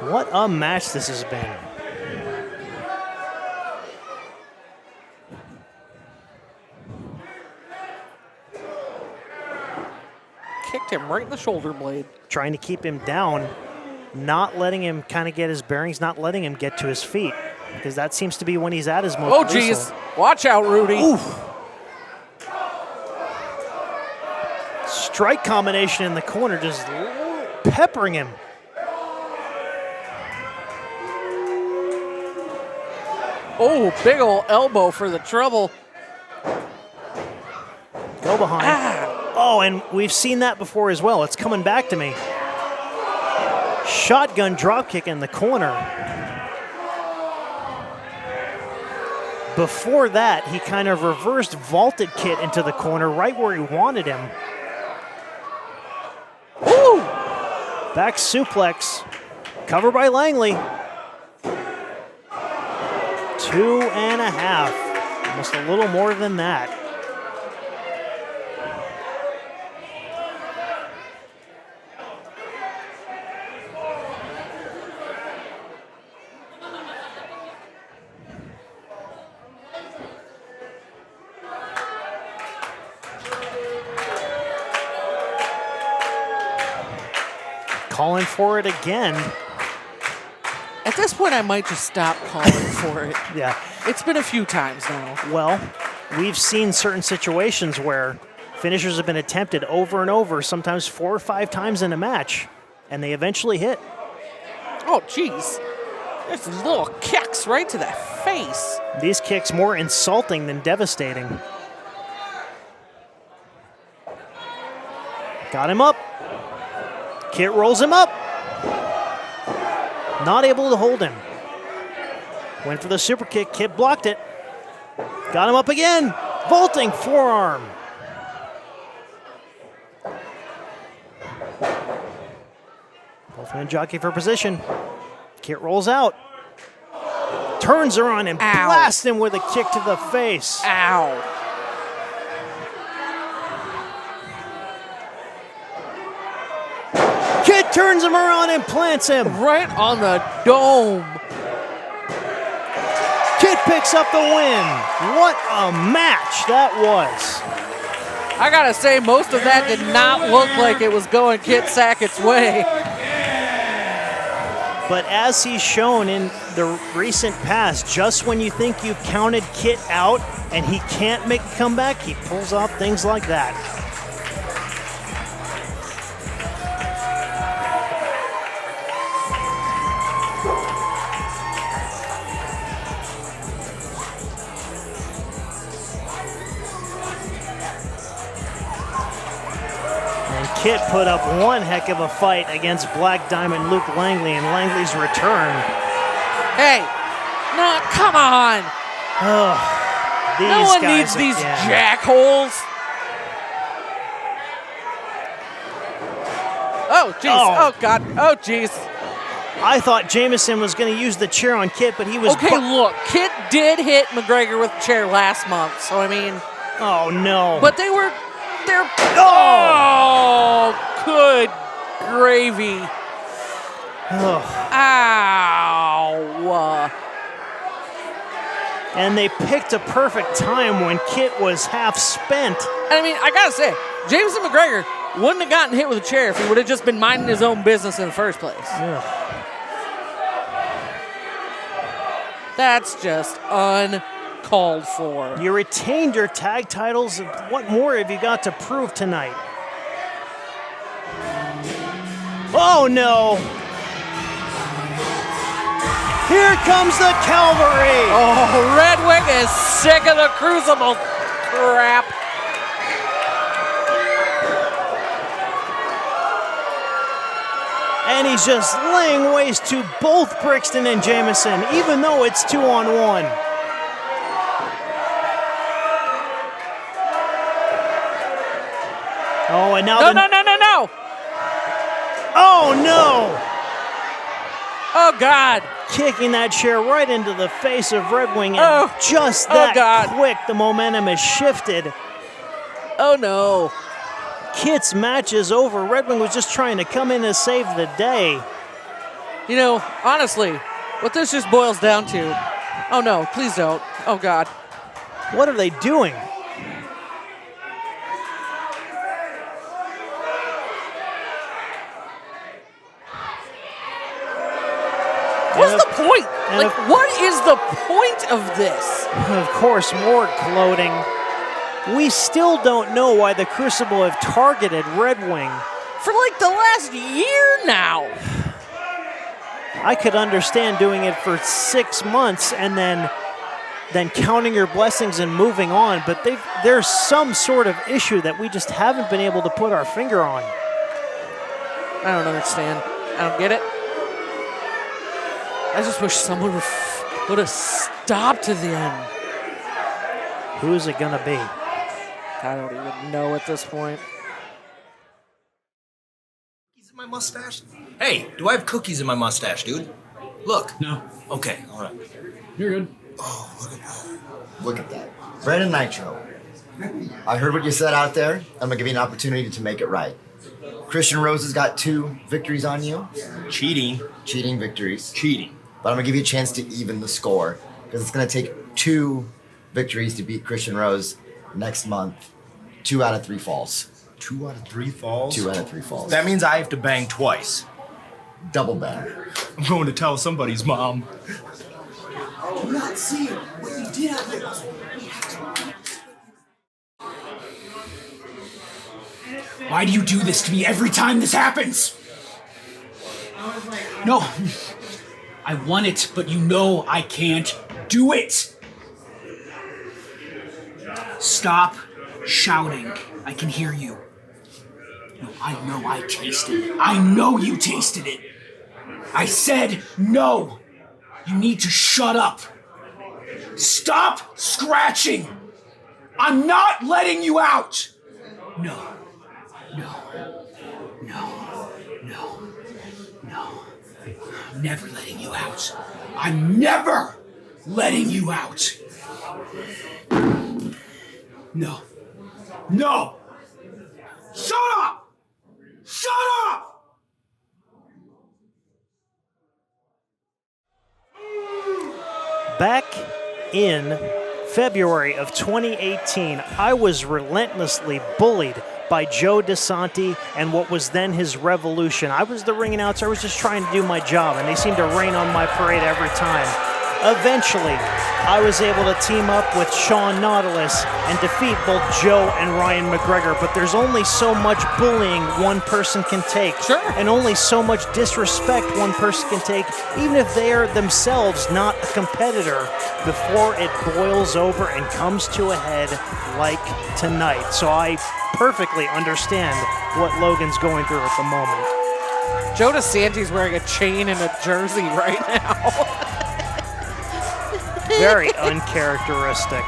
What a match this has been. Kicked him right in the shoulder blade. Trying to keep him down, not letting him kind of get his bearings, not letting him get to his feet, because that seems to be when he's at his most Oh, geez. Watch out, Rudy. Oof. Strike combination in the corner, just peppering him. Oh, big ol' elbow for the trouble. Go behind. Oh, and we've seen that before as well. It's coming back to me. Shotgun dropkick in the corner. Before that, he kind of reversed vaulted Kit into the corner right where he wanted him. Woo! Back suplex. Cover by Langley. 2.5. Almost a little more than that. Calling for it again. At this point, I might just stop calling for it. Yeah. It's been a few times now. Well, we've seen certain situations where finishers have been attempted over and over, sometimes 4 or 5 times in a match, and they eventually hit. Oh, jeez. There's little kicks right to the face. These kicks more insulting than devastating. Got him up. Kit rolls him up. Not able to hold him. Went for the super kick. Kit blocked it. Got him up again. Vaulting forearm. Both men jockey for position. Kit rolls out. Turns her on and blasts him with a kick to the face. Ow. Kit turns him around and plants him. Right on the dome. Kit picks up the win. What a match that was. I gotta say, most of that did not look like it was going Kit Sackett's way. But as he's shown in the recent past, just when you think you've counted Kit out and he can't make a comeback, he pulls off things like that. Kit put up one heck of a fight against Black Diamond Luke Langley in Langley's return. Hey, no, come on. No one needs these jackholes. Oh, jeez. Oh, God. Oh, jeez. I thought Jameson was going to use the chair on Kit, but he was... Okay, look. Kit did hit McGregor with the chair last month, so I mean... Oh, no. But they're... Oh, Good gravy. Ow. And they picked a perfect time when Kit was half spent. And I mean, I gotta say, Jameson McGregor wouldn't have gotten hit with a chair if he would have just been minding his own business in the first place. Yeah. That's just uncalled for. You retained your tag titles. What more have you got to prove tonight? Oh no! Here comes the cavalry! Oh, Redwing is sick of the Crucible crap. And he's just laying waste to both Brixton and Jameson, even though it's 2-on-1. Oh, and now No. Oh, no! Oh, God. Kicking that chair right into the face of Redwing, and just that quick, the momentum has shifted. Oh, no. Kit's match is over. Redwing was just trying to come in to save the day. You know, honestly, what this just boils down to, oh, no, please don't. Oh, God. What are they doing? What's the point? What is the point of this? Of course, more gloating. We still don't know why the Crucible have targeted Redwing. For like the last year now. I could understand doing it for 6 months and then counting your blessings and moving on, but there's some sort of issue that we just haven't been able to put our finger on. I don't understand. I don't get it. I just wish someone would put a stop to them. Who's it gonna be? I don't even know at this point. Cookies in my mustache? Hey, do I have cookies in my mustache, dude? Look. No. Okay, all right. You're good. Oh, look at that. Look at that. Brandon Nitro. I heard what you said out there. I'm gonna give you an opportunity to make it right. Christian Rose has got 2 victories on you. Cheating. Cheating victories. Cheating. But I'm gonna give you a chance to even the score because it's gonna take 2 victories to beat Christian Rose next month. 2 out of 3 falls. 2 out of 3 falls? 2 out of 3 falls. That means I have to bang twice. Double bang. I'm going to tell somebody's mom. Do not see what you did out there. Why do you do this to me every time this happens? No. I want it, but you know I can't do it. Stop shouting. I can hear you. No, I know I tasted it. I know you tasted it. I said no. You need to shut up. Stop scratching. I'm not letting you out. No. I'm never letting you out. I'm never letting you out. No. Shut up! Shut up! Back in February of 2018, I was relentlessly bullied by Joe DeSanti and what was then his Revolution. I was the ring announcer. I was just trying to do my job, and they seemed to rain on my parade every time. Eventually, I was able to team up with Sean Nautilus and defeat both Joe and Ryan McGregor, but there's only so much bullying one person can take. Sure. And only so much disrespect one person can take, even if they are themselves not a competitor, before it boils over and comes to a head like tonight. So I perfectly understand what Logan's going through at the moment. Joe DeSanti's wearing a chain and a jersey right now. Very uncharacteristic.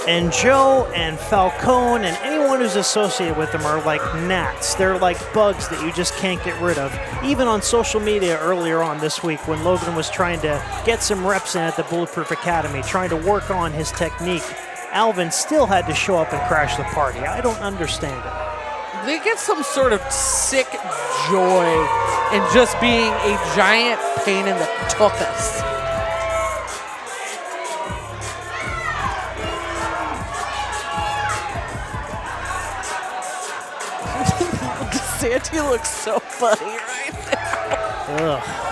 And Joe and Falcone and anyone who's associated with them are like gnats. They're like bugs that you just can't get rid of. Even on social media earlier on this week when Logan was trying to get some reps in at the Bulletproof Academy, trying to work on his technique, Alvin still had to show up and crash the party. I don't understand it. They get some sort of sick joy in just being a giant pain in the tuchus. Sandy looks so funny right now. Ugh.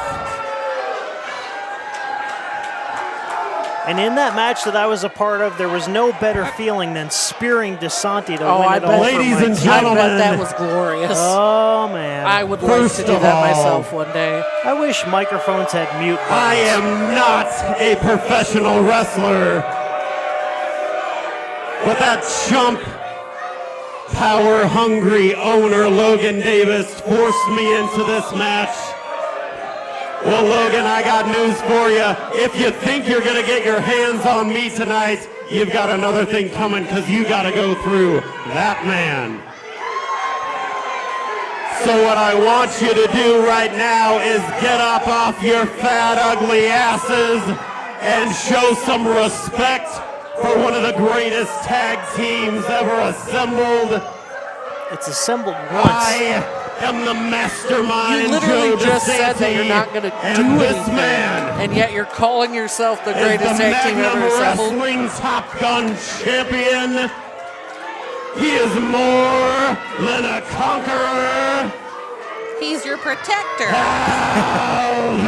And in that match that I was a part of, there was no better feeling than spearing DeSanti to win it all. Ladies and gentlemen, I bet that was glorious. Oh, man. I would like to do that myself one day. I wish microphones had mute buttons. I am not a professional wrestler, but that chump, power-hungry owner Logan Davis forced me into this match. Well, Logan, I got news for you. If you think you're going to get your hands on me tonight, you've got another thing coming, because you got to go through that man. So what I want you to do right now is get up off your fat, ugly asses and show some respect for one of the greatest tag teams ever assembled. It's assembled once. I am the mastermind. You literally Joe just said that you're DeSanti, not going to do and this anything, man and yet you're calling yourself the greatest is the tag team Magnum ever assembled. Wrestling Top Gun champion. He is more than a conqueror. He's your protector. Alvin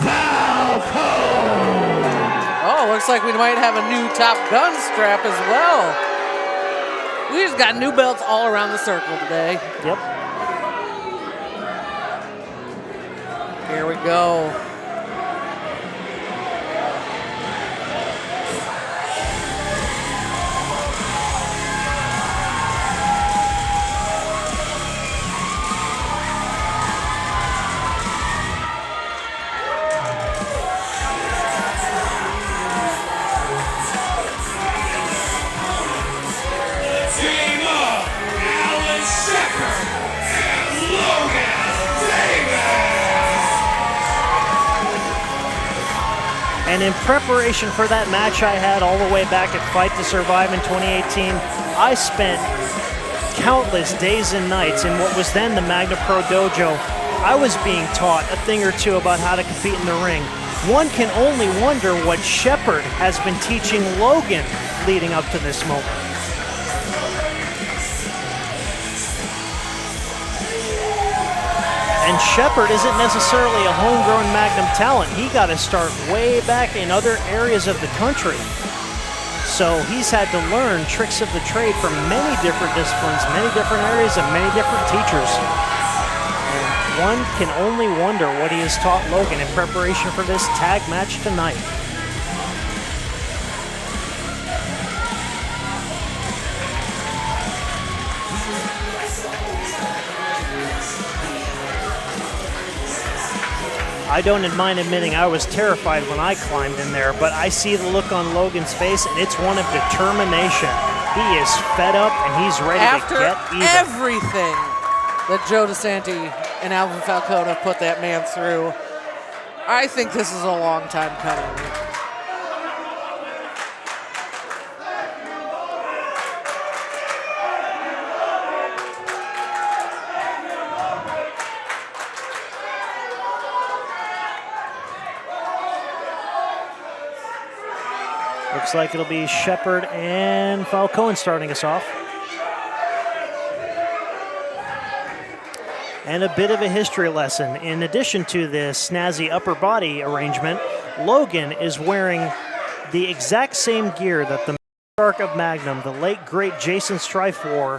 Falco. Oh, looks like we might have a new Top Gun strap as well. We just got new belts all around the circle today. Yep. Here we go. And in preparation for that match I had all the way back at Fight to Survive in 2018, I spent countless days and nights in what was then the Magna Pro Dojo. I was being taught a thing or two about how to compete in the ring. One can only wonder what Shepard has been teaching Logan leading up to this moment. And Shepard isn't necessarily a homegrown Magnum talent. He got to start way back in other areas of the country. So he's had to learn tricks of the trade from many different disciplines, many different areas, and many different teachers. And one can only wonder what he has taught Logan in preparation for this tag match tonight. I don't mind admitting I was terrified when I climbed in there, but I see the look on Logan's face, and it's one of determination. He is fed up, and he's ready to get even. After everything that Joe DeSanti and Alvin Falcone have put that man through, I think this is a long time coming. Looks like it'll be Shepard and Falcone starting us off. And a bit of a history lesson. In addition to the snazzy upper body arrangement, Logan is wearing the exact same gear that the matriarch of Magnum, the late great Jason Strife, wore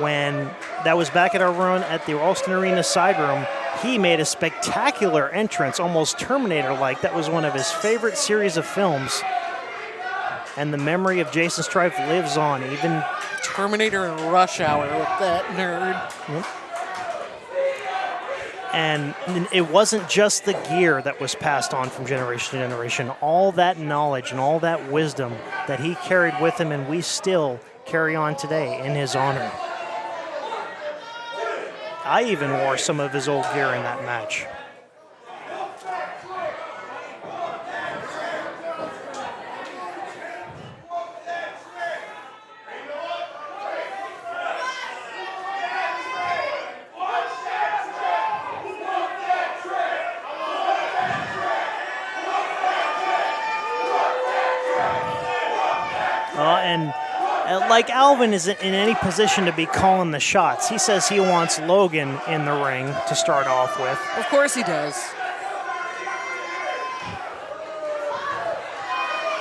when that was back at our run at the Ralston Arena side room. He made a spectacular entrance, almost Terminator-like. That was one of his favorite series of films. And the memory of Jason Strife lives on, even Terminator and Rush Hour with that nerd. Yep. And it wasn't just the gear that was passed on from generation to generation. All that knowledge and all that wisdom that he carried with him, and we still carry on today in his honor. I even wore some of his old gear in that match. like Alvin isn't in any position to be calling the shots. He says he wants Logan in the ring to start off with. Of course he does.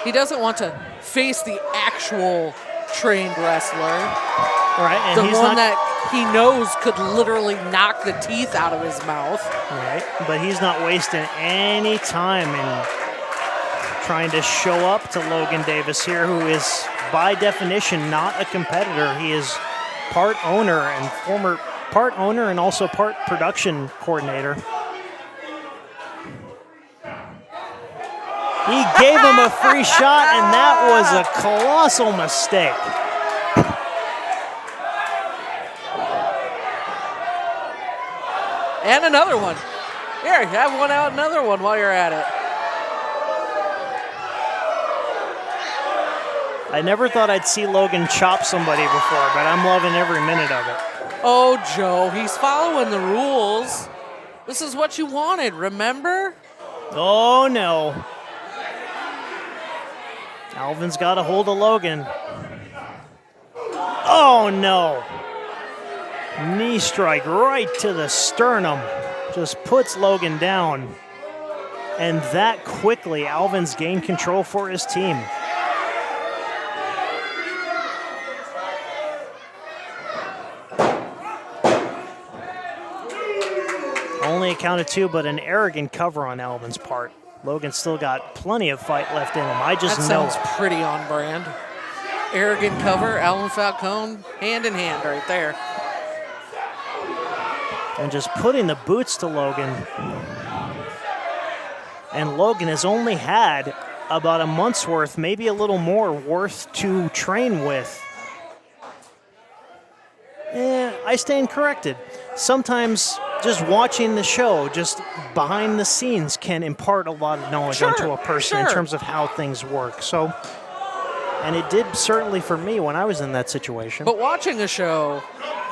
He doesn't want to face the actual trained wrestler. Right, and the he's one not, that he knows could literally knock the teeth out of his mouth. Right, but he's not wasting any time in trying to show up to Logan Davis here, who is, by definition, not a competitor. He is part owner and also part production coordinator. He gave him a free shot, and that was a colossal mistake. And another one. Here, have one out, another one while you're at it. I never thought I'd see Logan chop somebody before, but I'm loving every minute of it. Oh, Joe, he's following the rules. This is what you wanted, remember? Oh, no. Alvin's got a hold of Logan. Oh, no. Knee strike right to the sternum. Just puts Logan down. And that quickly, Alvin's gained control for his team. Only a count of 2, but an arrogant cover on Alvin's part. Logan's still got plenty of fight left in him. I just know. That sounds pretty on brand. Arrogant cover, Alvin Falcone, hand in hand right there. And just putting the boots to Logan. And Logan has only had about a month's worth, maybe a little more, worth to train with. I stand corrected. Sometimes just watching the show, just behind the scenes, can impart a lot of knowledge onto a person in terms of how things work. So, and it did certainly for me when I was in that situation. But watching a show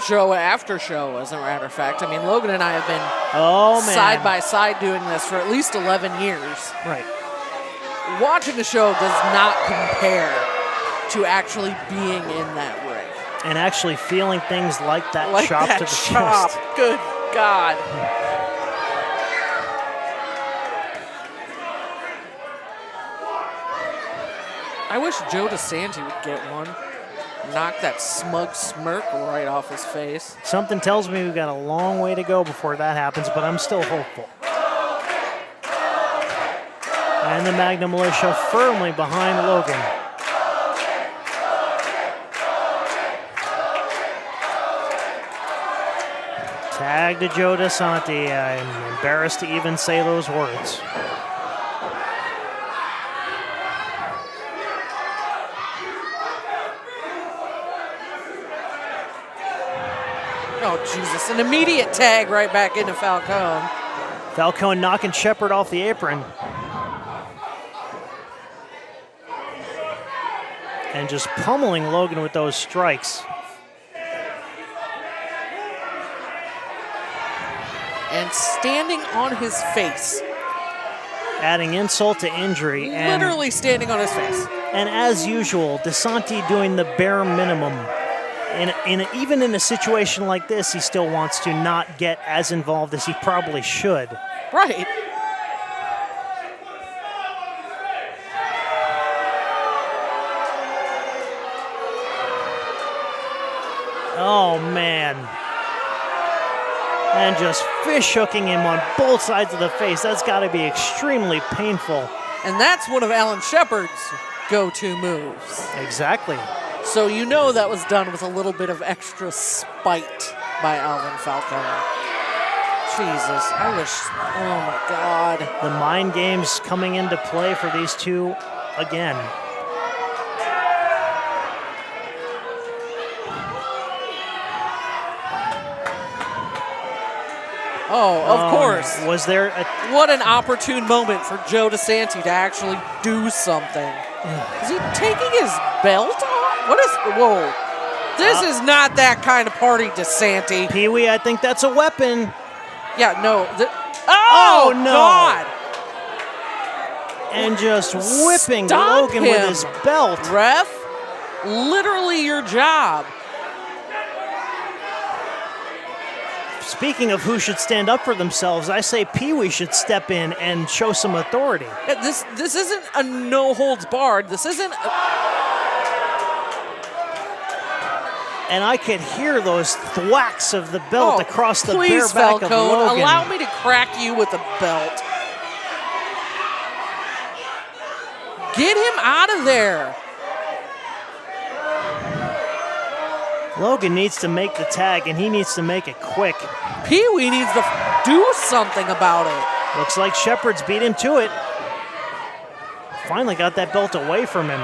after show, as a matter of fact, I mean, Logan and I have been side by side doing this for at least 11 years. Right. Watching a show does not compare to actually being in that ring. And actually feeling things like that like chop that to the chop. chest. Good God. I wish Joe DeSanti would get one. Knock that smug smirk right off his face. Something tells me we've got a long way to go before that happens, but I'm still hopeful. And the Magnum Militia firmly behind Logan. Tag to Joe DeSanti. I'm embarrassed to even say those words. Oh, Jesus. An immediate tag right back into Falcone. Falcone knocking Shepard off the apron. And just pummeling Logan with those strikes. And standing on his face. Adding insult to injury. And literally standing on his face. And as usual, DeSanti doing the bare minimum. Even in a situation like this, he still wants to not get as involved as he probably should. Right. Oh, man. And just fish hooking him on both sides of the face. That's got to be extremely painful. And that's one of Alan Shepard's go-to moves. Exactly. So you know that was done with a little bit of extra spite by Alvin Falcone. Jesus, I wish, oh my God. The mind games coming into play for these two again. Oh, of course. Was there a... What an opportune moment for Joe DeSanti to actually do something. Is he taking his belt off? What is... Whoa. This is not that kind of party, DeSanti. Pee-wee, I think that's a weapon. Yeah, no. Oh, no. God. And just whipping Stop Logan him, with his belt. Ref. literally your job. Speaking of who should stand up for themselves, I say Pee Wee should step in and show some authority. Yeah, this isn't a no holds barred. This isn't. And I could hear those thwacks of the belt across the bare back Falcone, of Logan. allow me to crack you with a belt. Get him out of there. Logan needs to make the tag, and he needs to make it quick. Pee Wee needs to do something about it. Looks like Shepard's beat him to it. Finally got that belt away from him.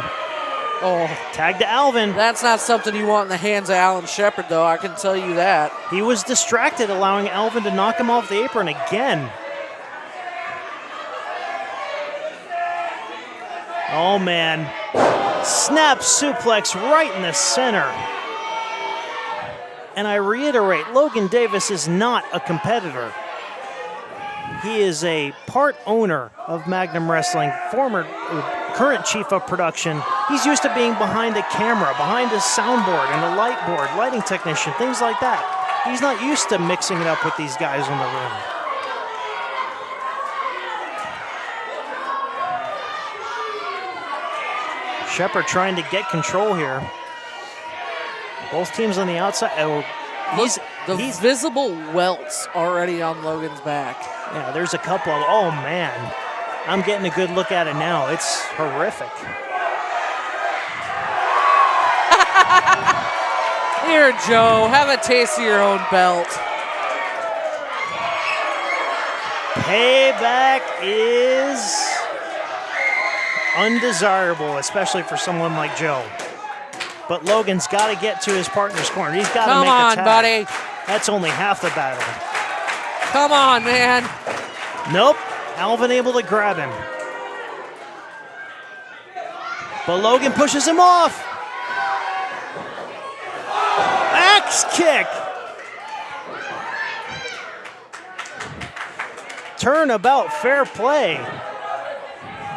Oh, tag to Alvin. That's not something you want in the hands of Alan Shepard, though. I can tell you that. He was distracted, allowing Alvin to knock him off the apron again. Oh, man. Snap suplex right in the center. And I reiterate, Logan Davis is not a competitor. He is a part owner of Magnum Wrestling, current chief of production. He's used to being behind a camera, behind a soundboard and a light board, lighting technician, things like that. He's not used to mixing it up with these guys in the ring. Shepard trying to get control here. Both teams on the outside. He's visible welts already on Logan's back. Yeah, there's a couple of, oh man. I'm getting a good look at it now. It's horrific. Here, Joe, have a taste of your own belt. Payback is undesirable, especially for someone like Joe. But Logan's got to get to his partner's corner. He's got to make a tag. Come on, buddy. That's only half the battle. Come on, man. Nope. Alvin able to grab him. But Logan pushes him off. Axe kick. Turnabout, fair play.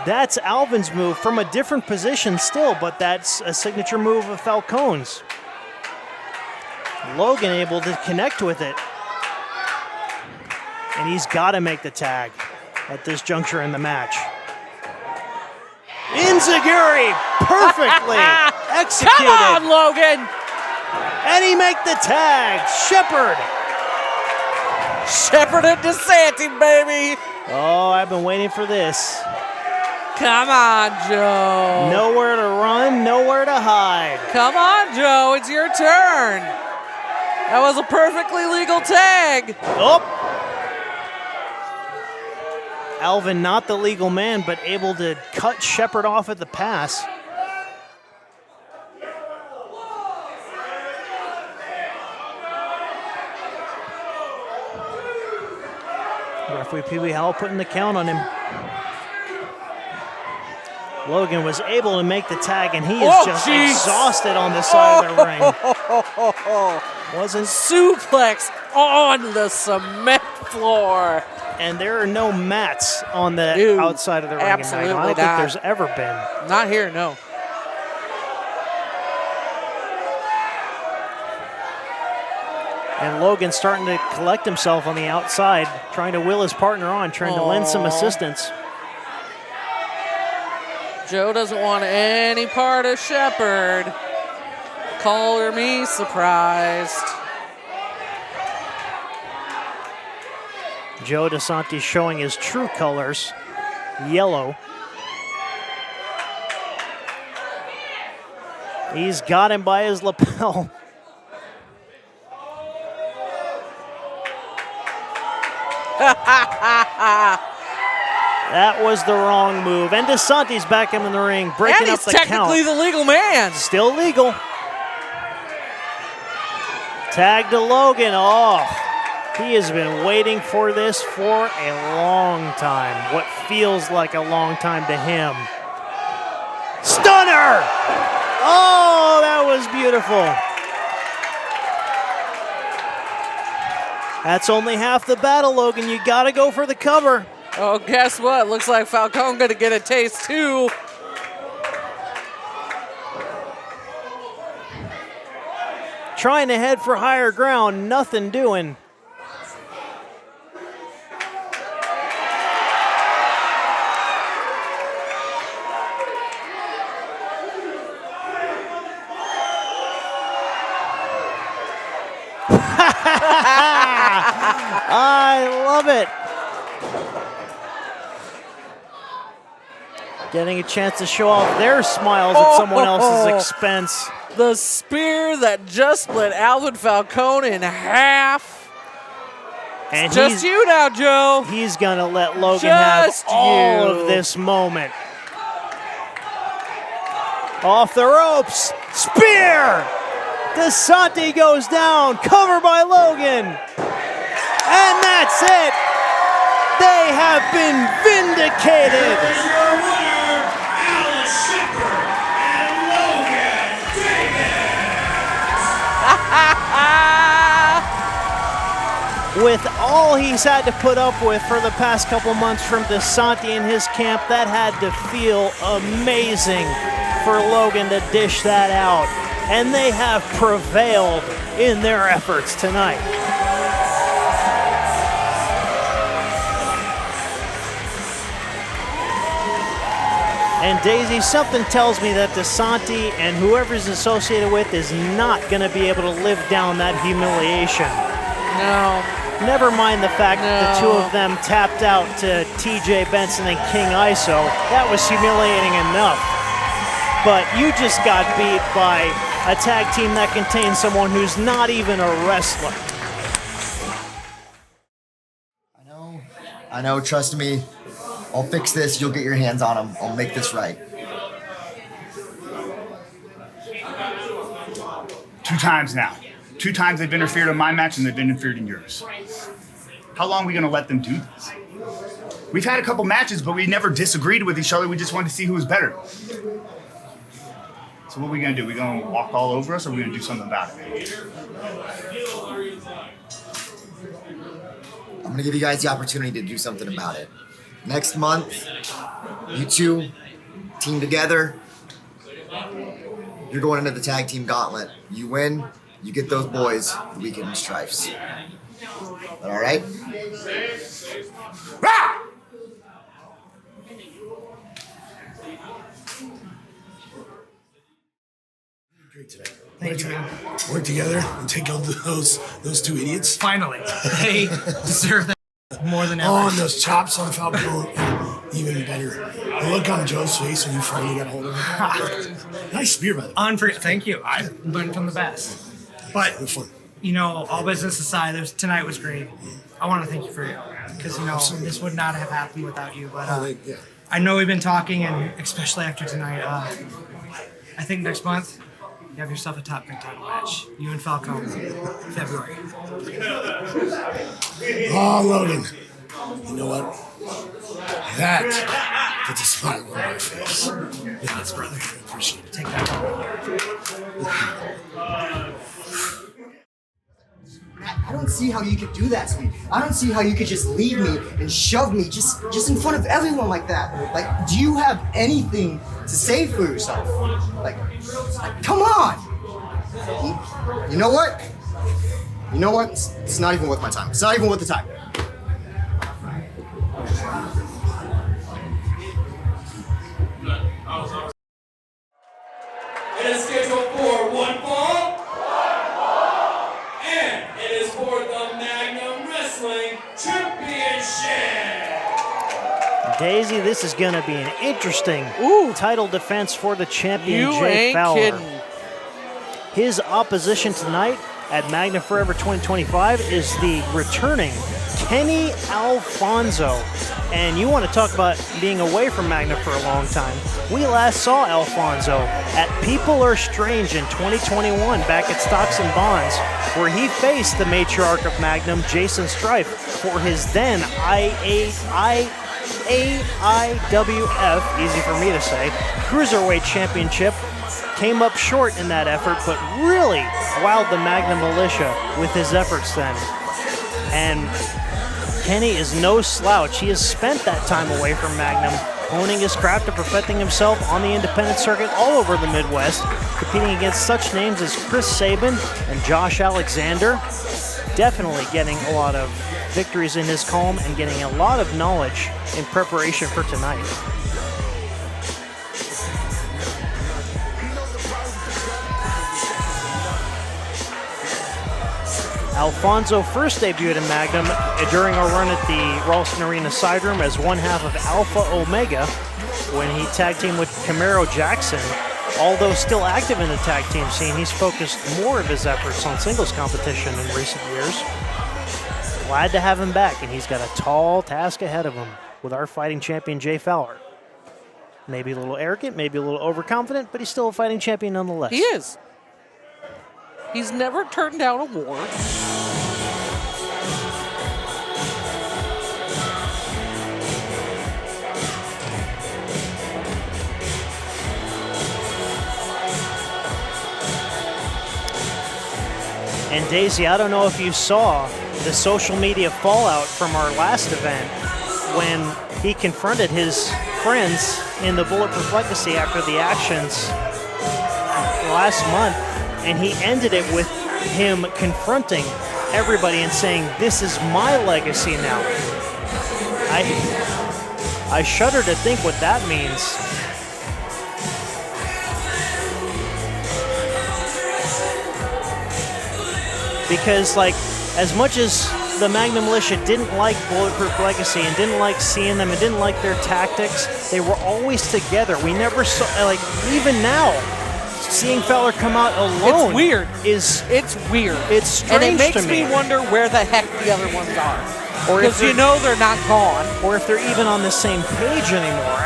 That's Alvin's move from a different position still, but that's a signature move of Falcone's. Logan able to connect with it. And he's got to make the tag at this juncture in the match. Enziguri perfectly executed. Come on, Logan. And he make the tag. Shepard. Shepard and DeSanti, baby. Oh, I've been waiting for this. Come on, Joe. Nowhere to run, nowhere to hide. Come on, Joe. It's your turn. That was a perfectly legal tag. Oh. Alvin, not the legal man, but able to cut Shepard off at the pass. Referee Pee Wee Howell putting the count on him. Logan was able to make the tag, and he is just exhausted on the side of the ring. Wasn't suplex on the cement floor. And there are no mats on the outside of the ring. Absolutely I don't think there's ever been. Not here, no. And Logan's starting to collect himself on the outside, trying to will his partner on, trying to lend some assistance. Joe doesn't want any part of Shepard. Color me surprised. Joe DeSanti showing his true colors, yellow. He's got him by his lapel. That was the wrong move. And DeSanti's back in the ring, breaking up the count. And he's technically the legal man. Still legal. Tag to Logan. Oh, he has been waiting for this for a long time. What feels like a long time to him. Stunner! Oh, that was beautiful. That's only half the battle, Logan. You got to go for the cover. Oh, guess what? Looks like Falcone going to get a taste, too. trying to head for higher ground, nothing doing. I love it. Getting a chance to show off their smiles at someone else's expense. The spear that just split Alvin Falcone in half. And it's just you now, Joe. He's going to let Logan just have all you. of this moment. Off the ropes. Spear! DeSanti goes down. Cover by Logan. And that's it. They have been vindicated. With all he's had to put up with for the past couple months from DeSanti and his camp, that had to feel amazing for Logan to dish that out. And they have prevailed in their efforts tonight. And Daisy, something tells me that DeSanti and whoever's associated with is not going to be able to live down that humiliation. No. Never mind the fact that the two of them tapped out to TJ Benson and King ISO. That was humiliating enough. But you just got beat by a tag team that contains someone who's not even a wrestler. I know, trust me. I'll fix this. You'll get your hands on him. I'll make this right. 2 times now. 2 times they've interfered in my match and they've interfered in yours. How long are we going to let them do this? We've had a couple matches, but we never disagreed with each other. We just wanted to see who was better. So what are we going to do? We going to walk all over us, or are we going to do something about it? I'm going to give you guys the opportunity to do something about it. Next month, you two team together. You're going into the tag team gauntlet. You win, you get those boys the weekend stripes. Is that all right? Ah! Great today. Thank you, man. Work together and take out those 2 idiots. Finally, they deserve that more than ever. Oh, and those chops on Falcone, even better. The look on Joe's face when you finally got hold of him. Nice spear, by the way. Thank you. I learned from the best. But, you know, all business aside, tonight was great. I want to thank you for it. Because, you know, this would not have happened without you. But I know we've been talking, and especially after tonight, I think next month, you have yourself a top rank title match. You and Falcone, February. Oh, Logan. You know what? That puts a smile on my face. Yes, brother. I appreciate it. Take that. I don't see how you could do that to me. I don't see how you could just leave me and shove me just in front of everyone like that. Like, do you have anything to say for yourself? Like come on! You know what? You know what? It's not even worth my time. It's not even worth the time. It is scheduled for 1 fall. And it is for the Magnum Wrestling Championship. Daisy, this is going to be an interesting title defense for the champion, You Jay ain't Fowler. kidding. His opposition tonight at Magnum Forever 2025 is the returning Kenny Alfonso. And you want to talk about being away from Magnum for a long time. We last saw Alfonso at People Are Strange in 2021 back at Stocks and Bonds, where he faced the matriarch of Magnum, Jason Strife, for his then AIWF, easy for me to say, Cruiserweight Championship. Came up short in that effort, but really wowed the Magnum militia with his efforts then. And Kenny is no slouch. He has spent that time away from Magnum honing his craft and perfecting himself on the independent circuit all over the Midwest, competing against such names as Chris Sabin and Josh Alexander. Definitely getting a lot of victories in his column and getting a lot of knowledge in preparation for tonight. Alfonso first debuted in Magnum during our run at the Ralston Arena Side Room as one half of Alpha Omega when he tag teamed with Camaro Jackson. Although still active in the tag team scene, he's focused more of his efforts on singles competition in recent years. Glad to have him back, and he's got a tall task ahead of him with our fighting champion Jay Fowler. Maybe a little arrogant, maybe a little overconfident, but he's still a fighting champion nonetheless. He is. He's never turned down a award. And Daisy, I don't know if you saw the social media fallout from our last event when he confronted his friends in the Bulletproof Legacy after the actions last month, and he ended it with him confronting everybody and saying, "This is my legacy now." I shudder to think what that means. Because, like, as much as the Magnum Militia didn't like Bulletproof Legacy and didn't like seeing them and didn't like their tactics, they were always together. We never saw, like, even now, seeing Fowler come out alone. It's weird. It's weird. It's strange and it makes to me. me wonder where the heck the other ones are. Or if because you know they're not gone. Or if they're even on the same page anymore.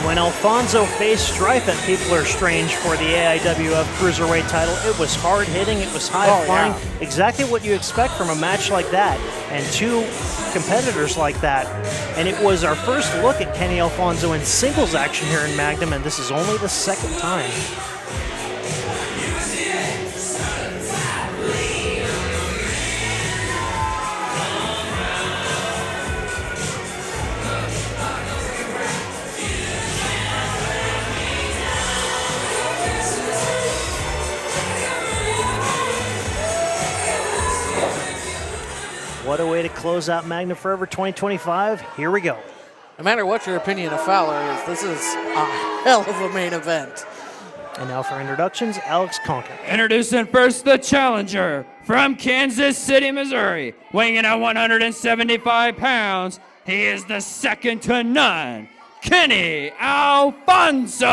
When Alfonso faced Strife at People Are Strange for the AIWF Cruiserweight title, it was hard-hitting, it was high-flying, exactly what you expect from a match like that, and two competitors like that. And it was our first look at Kenny Alfonso in singles action here in Magnum, and this is only the second time. What a way to close out Magnum Forever 2025. Here we go. No matter what your opinion of Fowler is, this is a hell of a main event. And now for introductions, Alex Conker. Introducing first the challenger from Kansas City, Missouri, weighing in at 175 pounds. He is the second to none, Kenny Alfonso.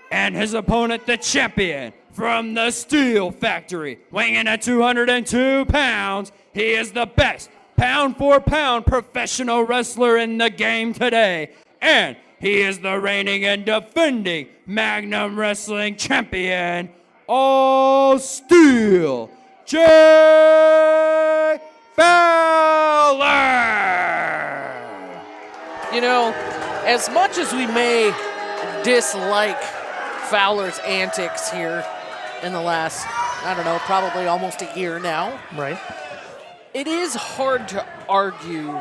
And his opponent, the champion from the Steel Factory, weighing in at 202 pounds. He is the best pound-for-pound professional wrestler in the game today. And he is the reigning and defending Magnum Wrestling champion, All Steel, Jay Fowler. You know, as much as we may dislike Fowler's antics here in the last, I don't know, probably almost a year now. Right. It is hard to argue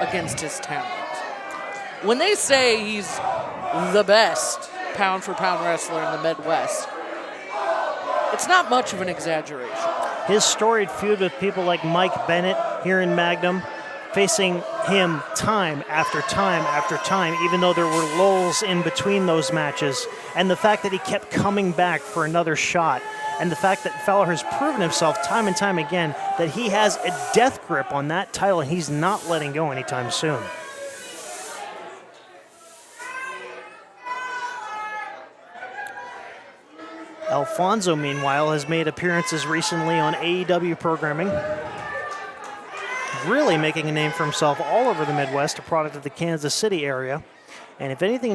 against his talent. When they say he's the best pound-for-pound wrestler in the Midwest, it's not much of an exaggeration. His storied feud with people like Mike Bennett here in Magnum, facing him time after time after time, even though there were lulls in between those matches, and the fact that he kept coming back for another shot, and the fact that Fowler has proven himself time and time again that he has a death grip on that title and he's not letting go anytime soon. Alfonso, meanwhile, has made appearances recently on AEW programming, really making a name for himself all over the Midwest, a product of the Kansas City area. And if anybody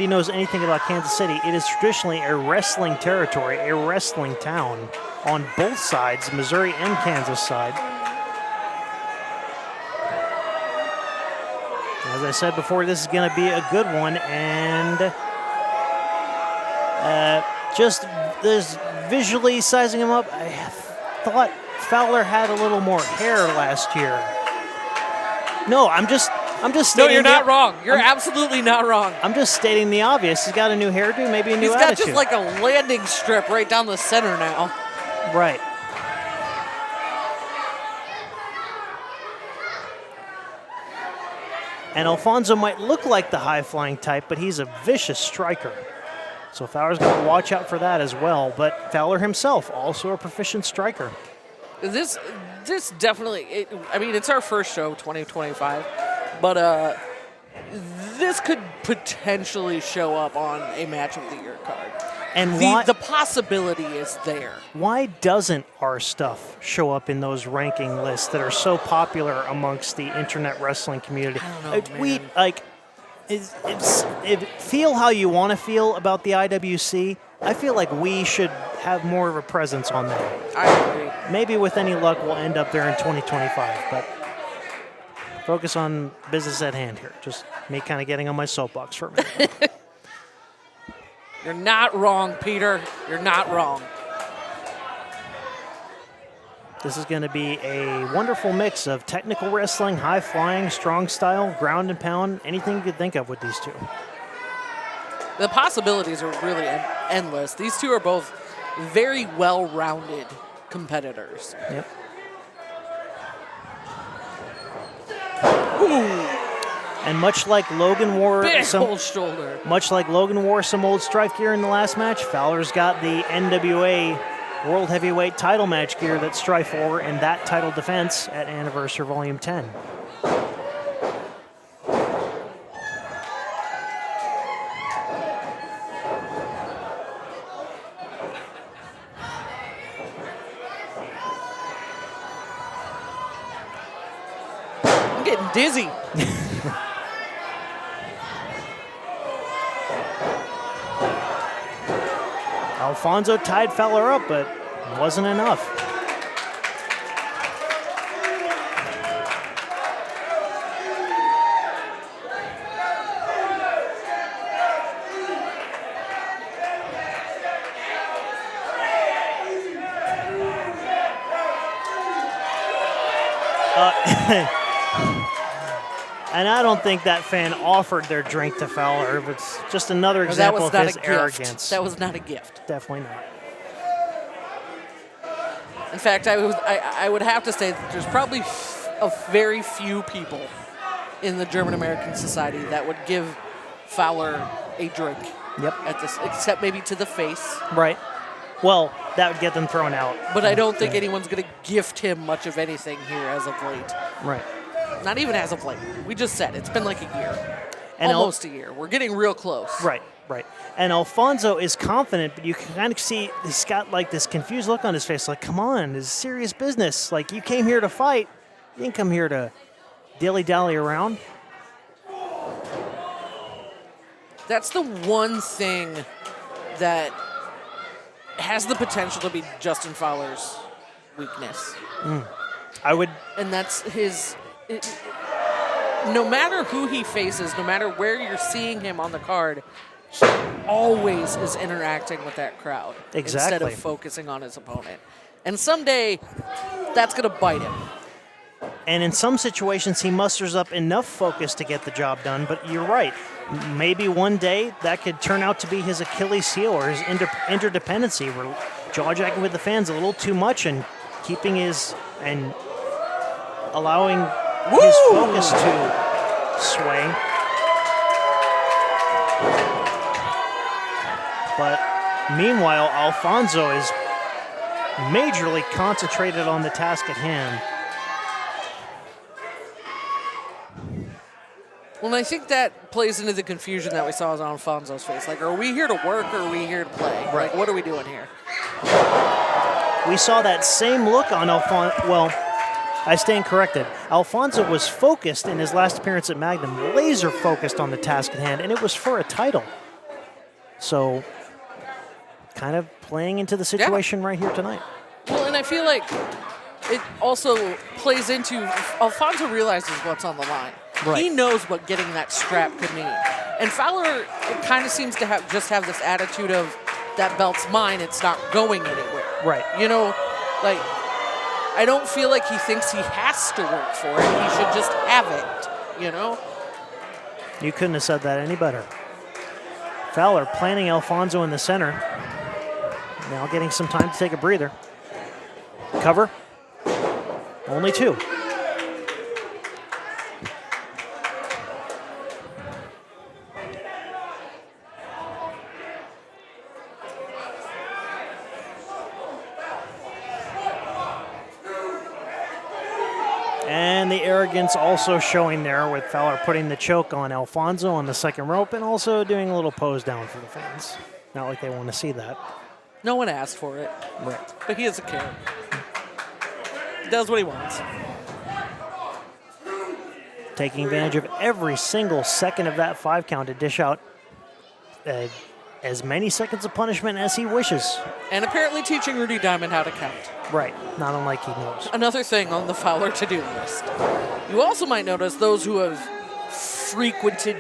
knows anything about Kansas City, it is traditionally a wrestling territory, a wrestling town on both sides, Missouri and Kansas side. As I said before, this is going to be a good one, and just visually sizing him up, I thought Fowler had a little more hair last year. No, I'm just stating. No, you're not wrong. You're absolutely not wrong. I'm just stating the obvious. He's got a new hairdo, maybe a new He's got attitude. just like a landing strip right down the center now. Right. And Alfonso might look like the high-flying type, but he's a vicious striker. So Fowler's got to watch out for that as well. But Fowler himself, also a proficient striker. This definitely, I mean, it's our first show, 2025, but this could potentially show up on a match of the year card. And the possibility is there. Why doesn't our stuff show up in those ranking lists that are so popular amongst the internet wrestling community? I don't know, man. Feel how you want to feel about the IWC. I feel like we should have more of a presence on there. I agree. Maybe with any luck, we'll end up there in 2025. But focus on business at hand here. Just me kind of getting on my soapbox for a minute. You're not wrong, Peter. You're not wrong. This is going to be a wonderful mix of technical wrestling, high flying, strong style, ground and pound, anything you could think of with these two. The possibilities are really endless. These two are both very well-rounded competitors. Yep. Ooh. And much like Logan wore old shoulder. Much like Logan wore some old Strife gear in the last match, Fowler's got the NWA World Heavyweight title match gear that Strife wore in that title defense at Anniversary Volume 10. I'm getting dizzy. Alfonso tied Fowler up, but it wasn't enough. And I don't think that fan offered their drink to Fowler. It's just another example of his arrogance. That was not a gift. Definitely not. In fact, I would have to say that there's probably a very few people in the German American Society that would give Fowler a drink. Yep. At this, except maybe to the face. Right. Well, that would get them thrown out. But I don't think anyone's going to gift him much of anything here as of late. Right. Not even as of late. We just said it's been like a year. And almost a year. We're getting real close. Right, right. And Alfonso is confident, but you can kind of see he's got like this confused look on his face. Like, come on, this is serious business. Like, you came here to fight. You didn't come here to dilly-dally around. That's the one thing that has the potential to be Justin Fowler's weakness. And that's his... no matter who he faces, no matter where you're seeing him on the card, he always is interacting with that crowd instead of focusing on his opponent. And someday, that's going to bite him. And in some situations, he musters up enough focus to get the job done. But you're right. Maybe one day that could turn out to be his Achilles heel or his interdependency, where jaw-jacking with the fans a little too much and keeping his and allowing his focus to sway. But meanwhile, Alfonso is majorly concentrated on the task at hand. Well, and I think that plays into the confusion that we saw on Alfonso's face. Like, are we here to work or are we here to play? Right. Like, what are we doing here? We saw that same look on Alfonso. Well, I stand corrected. Alfonso was focused in his last appearance at Magnum, laser focused on the task at hand, and it was for a title. So, kind of playing into the situation right here tonight. Well, and I feel like it also plays into Alfonso realizes what's on the line. Right. He knows what getting that strap could mean. And Fowler kind of seems to have this attitude of, that belt's mine, it's not going anywhere. Right. You know, like, I don't feel like he thinks he has to work for it. He should just have it, you know? You couldn't have said that any better. Fowler planting Alfonso in the center. Now getting some time to take a breather. Cover. Only 2. And the arrogance also showing there with Fowler putting the choke on Alfonso on the second rope and also doing a little pose down for the fans. Not like they want to see that. No one asked for it. Right. But he doesn't care. He does what he wants. Taking advantage of every single second of that 5 count to dish out as many seconds of punishment as he wishes. And apparently teaching Rudy Diamond how to count. Right, not unlike he knows. Another thing on the Fowler to-do list. You also might notice those who have frequently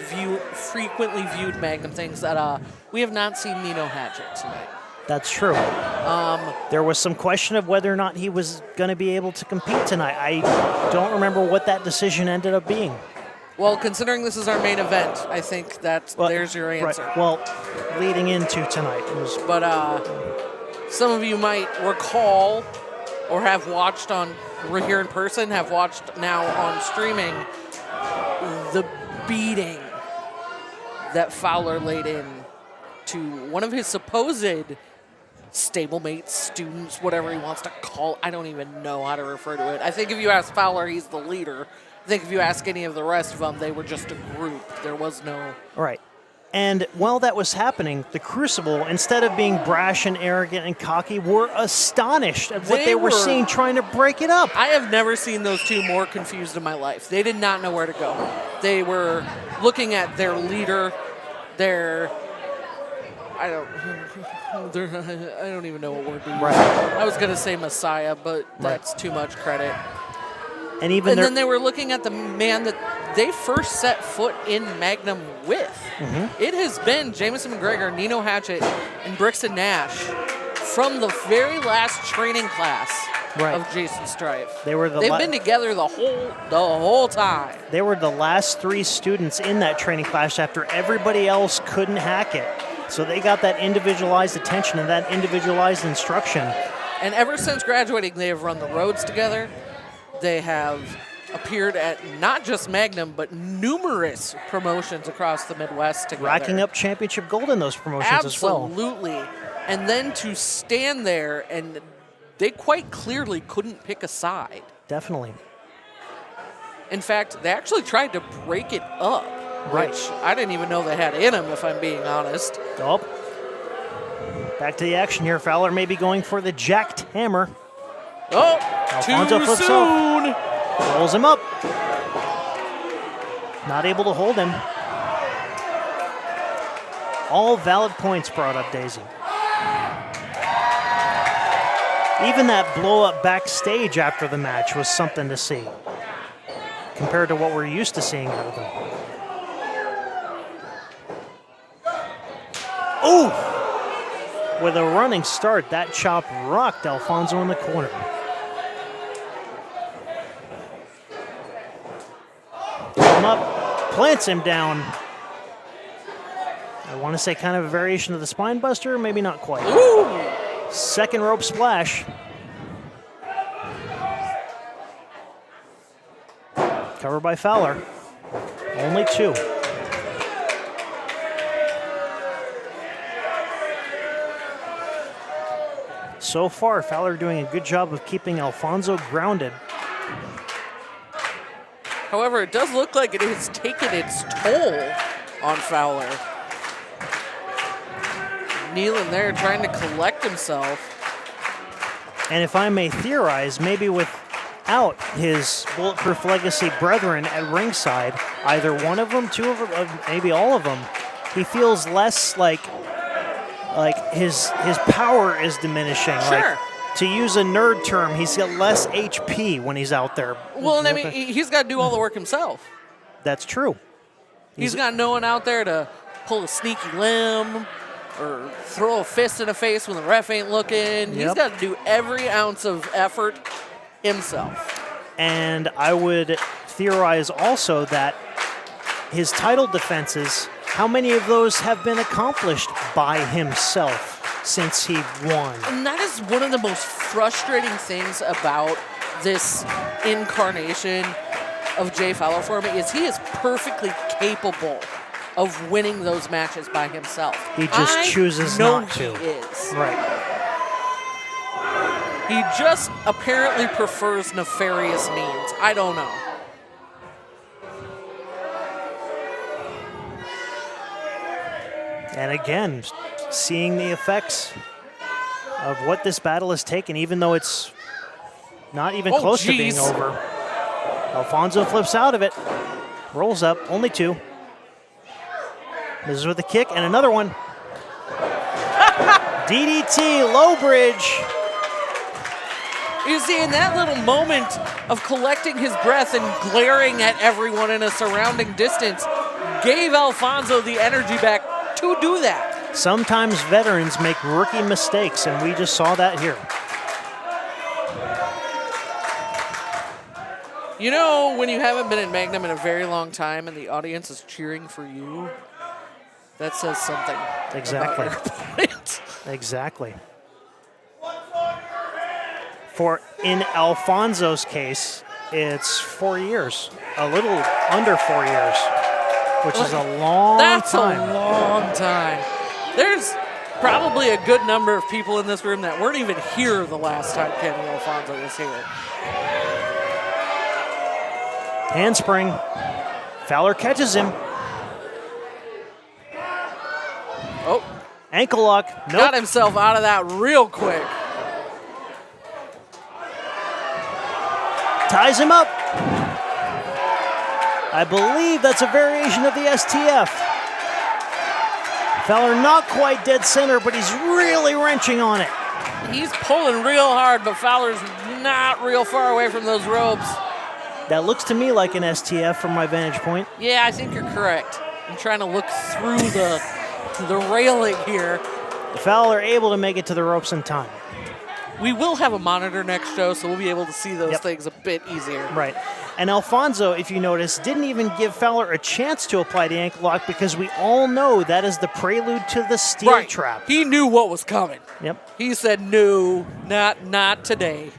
viewed Magnum things that we have not seen Nino Hatchet tonight. That's true. There was some question of whether or not he was going to be able to compete tonight. I don't remember what that decision ended up being. Well, considering this is our main event, I think there's your answer. Right. Well, leading into tonight. But some of you might recall or have watched we're here in person, have watched now on streaming, the beating that Fowler laid in to one of his supposed stablemates, students, whatever he wants to call. I don't even know how to refer to it. I think if you ask Fowler, he's the leader. I think if you ask any of the rest of them, they were just a group. There was no... Right. And while that was happening, the Crucible, instead of being brash and arrogant and cocky, were astonished at what they were seeing, trying to break it up. I have never seen those two more confused in my life. They did not know where to go. They were looking at their leader, I don't even know what word to use. Right. I was going to say Messiah, but that's too much credit. And then they were looking at the man that they first set foot in Magnum with. Mm-hmm. It has been Jameson McGregor, Nino Hatchet, and Brixton Nash from the very last training class of Jason Strife. They've been together the whole time. They were the last 3 students in that training class after everybody else couldn't hack it. So they got that individualized attention and that individualized instruction. And ever since graduating, they have run the roads together. They have appeared at not just Magnum, but numerous promotions across the Midwest together. Racking up championship gold in those promotions as well. Absolutely. And then to stand there, and they quite clearly couldn't pick a side. Definitely. In fact, they actually tried to break it up, which I didn't even know they had in them, if I'm being honest. Oh. Back to the action here. Fowler may be going for the jacked hammer. Oh, Alfonso too flips soon. Off. Rolls him up. Not able to hold him. All valid points brought up, Daisy. Even that blow up backstage after the match was something to see compared to what we're used to seeing out of them. Oh! With a running start, that chop rocked Alfonso in the corner. Him up, plants him down. I want to say kind of a variation of the spine buster, maybe not quite. Ooh. Second rope splash. Covered by Fowler. Only 2. So far, Fowler doing a good job of keeping Alfonso grounded. However, it does look like it has taken its toll on Fowler. Kneeling there, trying to collect himself. And if I may theorize, maybe with out his Bulletproof Legacy brethren at ringside, either one of them, two of them, maybe all of them, he feels less like his power is diminishing. Sure. Like, to use a nerd term, he's got less HP when he's out there. Well, and I mean, he's got to do all the work himself. That's true. He's got no one out there to pull a sneaky limb or throw a fist in the face when the ref ain't looking. He's got to do every ounce of effort himself. And I would theorize also that his title defenses, how many of those have been accomplished by himself since he won? And that is one of the most frustrating things about this incarnation of Jay Fowler for me, is he is perfectly capable of winning those matches by himself. He just chooses not to. He is. Right. He just apparently prefers nefarious means. I don't know. And again, seeing the effects of what this battle has taken, even though it's not even close to being over. Alfonso flips out of it, rolls up, only two. This is with a kick and another one. DDT, low bridge. You see, in that little moment of collecting his breath and glaring at everyone in a surrounding distance, gave Alfonso the energy back to do that. Sometimes veterans make rookie mistakes, and we just saw that here. You know, when you haven't been in Magnum in a very long time and the audience is cheering for you, that says something. Exactly. About your opponent. Exactly. For in Alfonso's case, it's 4 years, a little under 4 years, which is a long time. That's a long time. There's probably a good number of people in this room that weren't even here the last time Kenny Alfonso was here. Handspring. Fowler catches him. Oh. Ankle lock. Nope. Got himself out of that real quick. Ties him up. I believe that's a variation of the STF. Fowler not quite dead center, but he's really wrenching on it. He's pulling real hard, but Fowler's not real far away from those ropes. That looks to me like an STF from my vantage point. Yeah, I think you're correct. I'm trying to look through the railing here. Fowler able to make it to the ropes in time. We will have a monitor next show, so we'll be able to see those things a bit easier. Right. And Alfonso, if you notice, didn't even give Fowler a chance to apply the ankle lock because we all know that is the prelude to the steel trap. He knew what was coming. Yep. He said, no, not today.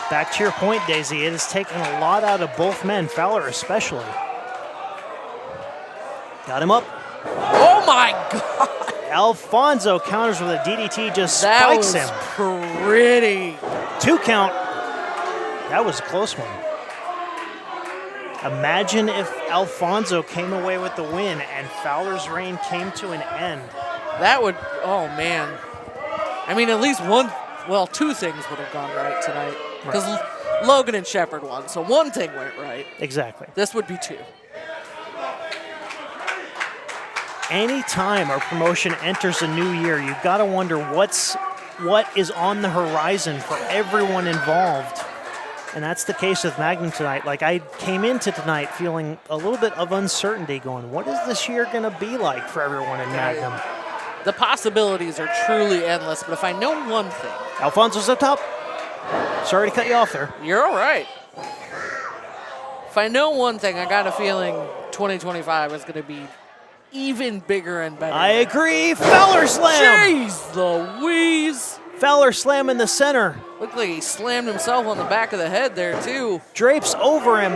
Back to your point, Daisy, it has taken a lot out of both men, Fowler especially. Got him up. Oh my God! Alfonso counters with a DDT, just spikes him. That was pretty. 2 count. That was a close one. Imagine if Alfonso came away with the win and Fowler's reign came to an end. That would, oh man. I mean, at least two things would have gone right tonight. Because Logan and Shepard won, so one thing went right. Exactly. This would be 2. Anytime our promotion enters a new year, you've got to wonder what is on the horizon for everyone involved. And that's the case with Magnum tonight. Like, I came into tonight feeling a little bit of uncertainty going, what is this year going to be like for everyone in Magnum? The possibilities are truly endless, but if I know one thing. Alfonso's up top. Sorry to cut you off there. You're all right. If I know one thing, I got a feeling 2025 is going to be even bigger and better. I agree. Fowler slam. Jeez Louise. Fowler slam in the center. Looked like he slammed himself on the back of the head there, too. Drapes over him.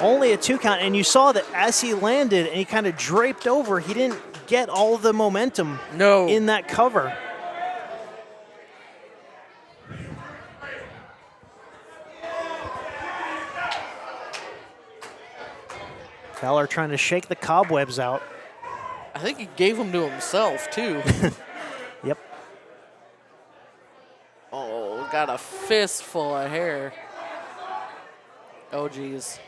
Only a 2 count. And you saw that as he landed and he kind of draped over, he didn't get all the momentum in that cover. Fowler trying to shake the cobwebs out. I think he gave them to himself, too. Yep. got a fistful of hair. Oh, geez.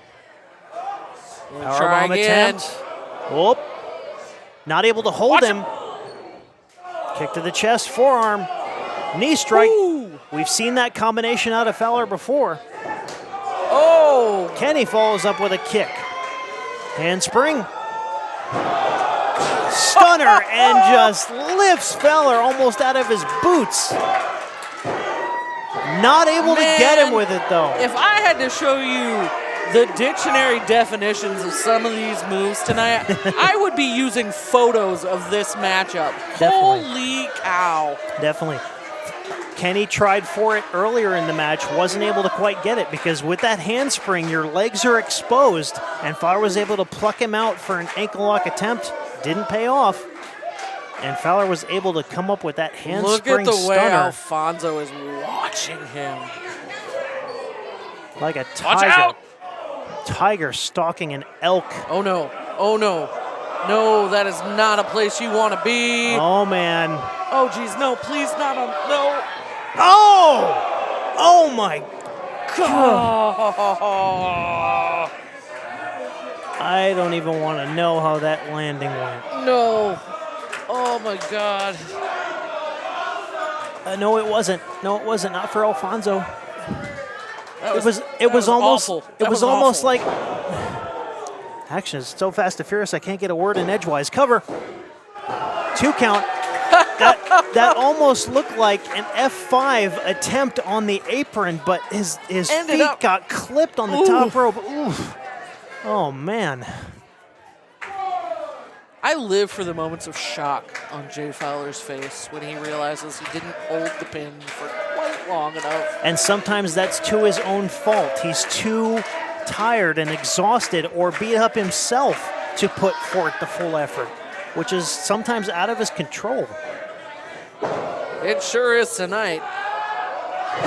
Try Powerbomb again. attempt. Oh, not able to hold him. Kick to the chest, forearm, knee strike. Ooh. We've seen that combination out of Fowler before. Oh! Kenny follows up with a kick. Handspring. Stunner and just lifts Fowler almost out of his boots. Not able to get him with it though. If I had to show you the dictionary definitions of some of these moves tonight, I would be using photos of this matchup. Definitely. Holy cow. Definitely. Kenny tried for it earlier in the match, wasn't able to quite get it because with that handspring, your legs are exposed, and Fowler was able to pluck him out for an ankle lock attempt. Didn't pay off. And Fowler was able to come up with that handspring Look at the way stunner. Alfonso is watching him. Like a Watch tiger. out! Tiger stalking an elk. Oh no, oh no. No, that is not a place you want to be. Oh man. Oh geez, no, please not on, no. Oh! Oh my God. I don't even want to know how that landing went. No. Oh my God. No, it wasn't. No, it wasn't. Not for Alfonso. That It was almost. awful. It That was was almost awful. like. Action is so fast and furious. I can't get a word in edgewise. Cover. 2 count. That almost looked like an F5 attempt on the apron, but his feet got clipped on the top rope. Oof. Oh man. I live for the moments of shock on Jay Fowler's face when he realizes he didn't hold the pin for quite long enough. And sometimes that's to his own fault. He's too tired and exhausted or beat up himself to put forth the full effort, which is sometimes out of his control. It sure is tonight.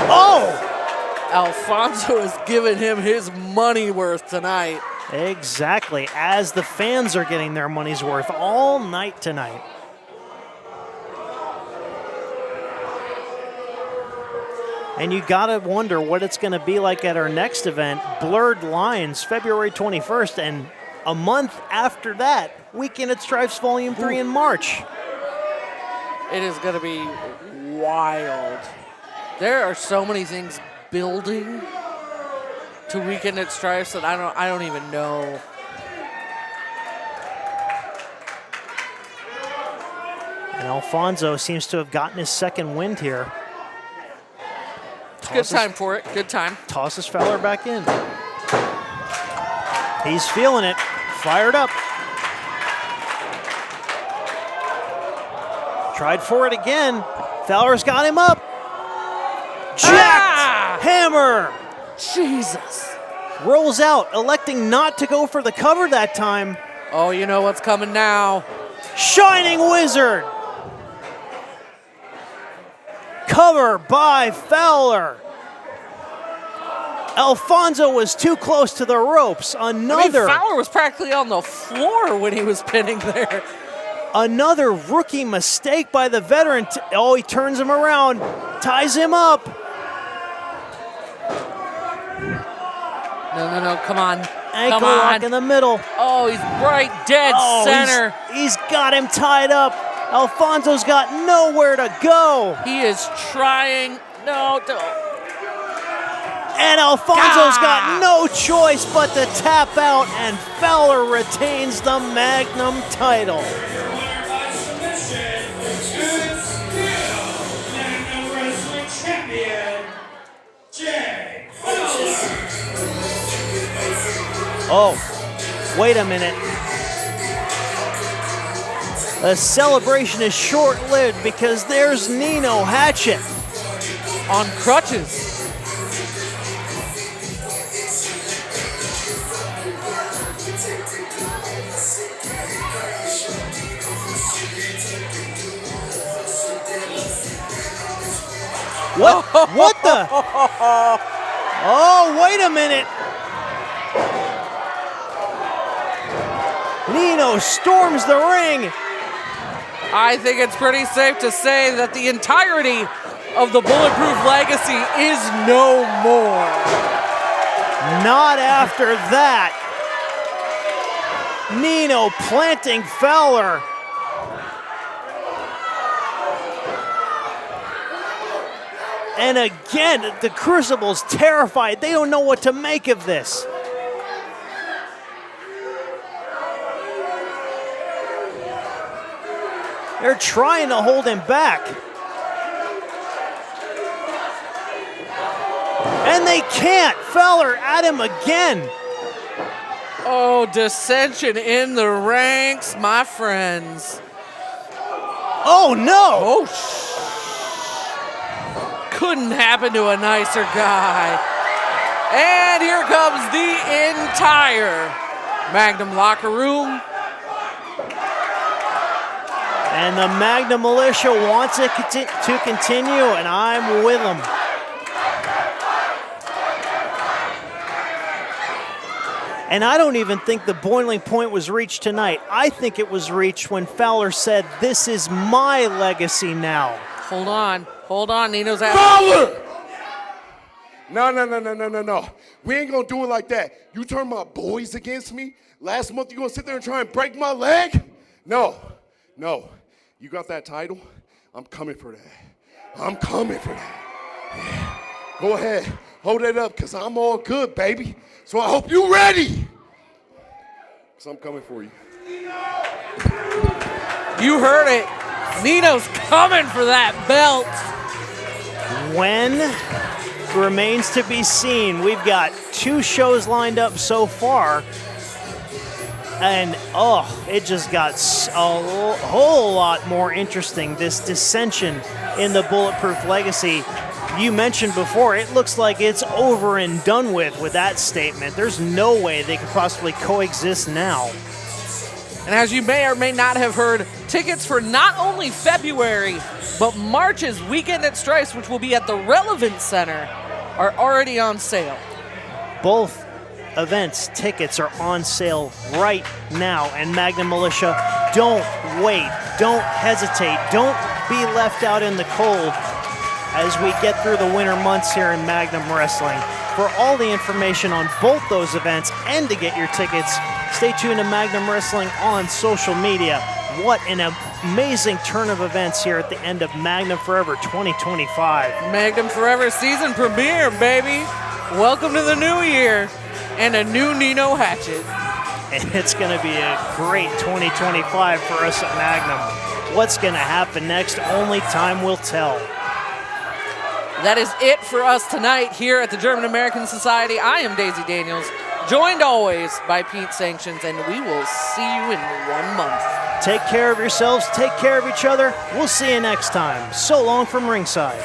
Oh! Alfonso has given him his money worth tonight. Exactly, as the fans are getting their money's worth all night tonight. And you gotta wonder what it's gonna be like at our next event, Blurred Lines, February 21st, and a month after that, Weekend at Stripes Volume 3 in March. It is gonna be wild. There are so many things building to Weekend at Stripes that I don't even know. And Alfonso seems to have gotten his second wind here. Good time for it. Good time. Tosses Fowler back in. He's feeling it. Fired up. Tried for it again. Fowler's got him up. Jacked! Hammer! Jesus. Rolls out, electing not to go for the cover that time. Oh, you know what's coming now. Shining Wizard! Cover by Fowler. Alfonso was too close to the ropes. Another. Fowler was practically on the floor when he was pinning there. Another rookie mistake by the veteran. Oh, he turns him around, ties him up. No, come on. Ankle Come on. lock in the middle. Oh, he's right dead center. He's got him tied up. Alfonso's got nowhere to go. He is trying. No. And Alfonso's got no choice but to tap out, and Fowler retains the Magnum title. Magnum Wrestling Champion, Jay. Oh, wait a minute. The celebration is short-lived because there's Nino Hatchet. On crutches. What? What the? Oh, wait a minute. Nino storms the ring. I think it's pretty safe to say that the entirety of the Bulletproof Legacy is no more. Not after that. Nino planting Fowler. And again, the Crucible's terrified. They don't know what to make of this. They're trying to hold him back. And they can't. Fowler at him again. Oh, dissension in the ranks, my friends. Oh, no. Oh, couldn't happen to a nicer guy. And here comes the entire Magnum locker room. And the Magnum Militia wants it to continue, and I'm with them. And I don't even think the boiling point was reached tonight. I think it was reached when Fowler said, "This is my legacy now." Hold on, Nino's out. Fowler! No. We ain't gonna do it like that. You turn my boys against me? Last month you gonna sit there and try and break my leg? No. You got that title? I'm coming for that. Yeah. Go ahead, hold it up, because I'm all good, baby. So I hope you're ready. Because I'm coming for you. You heard it. Nino's coming for that belt. When remains to be seen. We've got 2 shows lined up so far. And, it just got a whole lot more interesting, this dissension in the Bulletproof Legacy. You mentioned before, it looks like it's over and done with that statement. There's no way they could possibly coexist now. And as you may or may not have heard, tickets for not only February, but March's Weekend at Strife's, which will be at the Relevant Center, are already on sale. Both events, tickets are on sale right now. And Magnum Militia, don't wait, don't hesitate, don't be left out in the cold as we get through the winter months here in Magnum Wrestling. For all the information on both those events and to get your tickets, stay tuned to Magnum Wrestling on social media. What an amazing turn of events here at the end of Magnum Forever 2025. Magnum Forever season premiere, baby. Welcome to the new year and a new Nino Hatchet. And it's going to be a great 2025 for us at Magnum. What's going to happen next? Only time will tell. That is it for us tonight here at the German American Society. I am Daisy Daniels, joined always by Pete Sanctions, and we will see you in 1 month. Take care of yourselves, take care of each other. We'll see you next time. So long from ringside.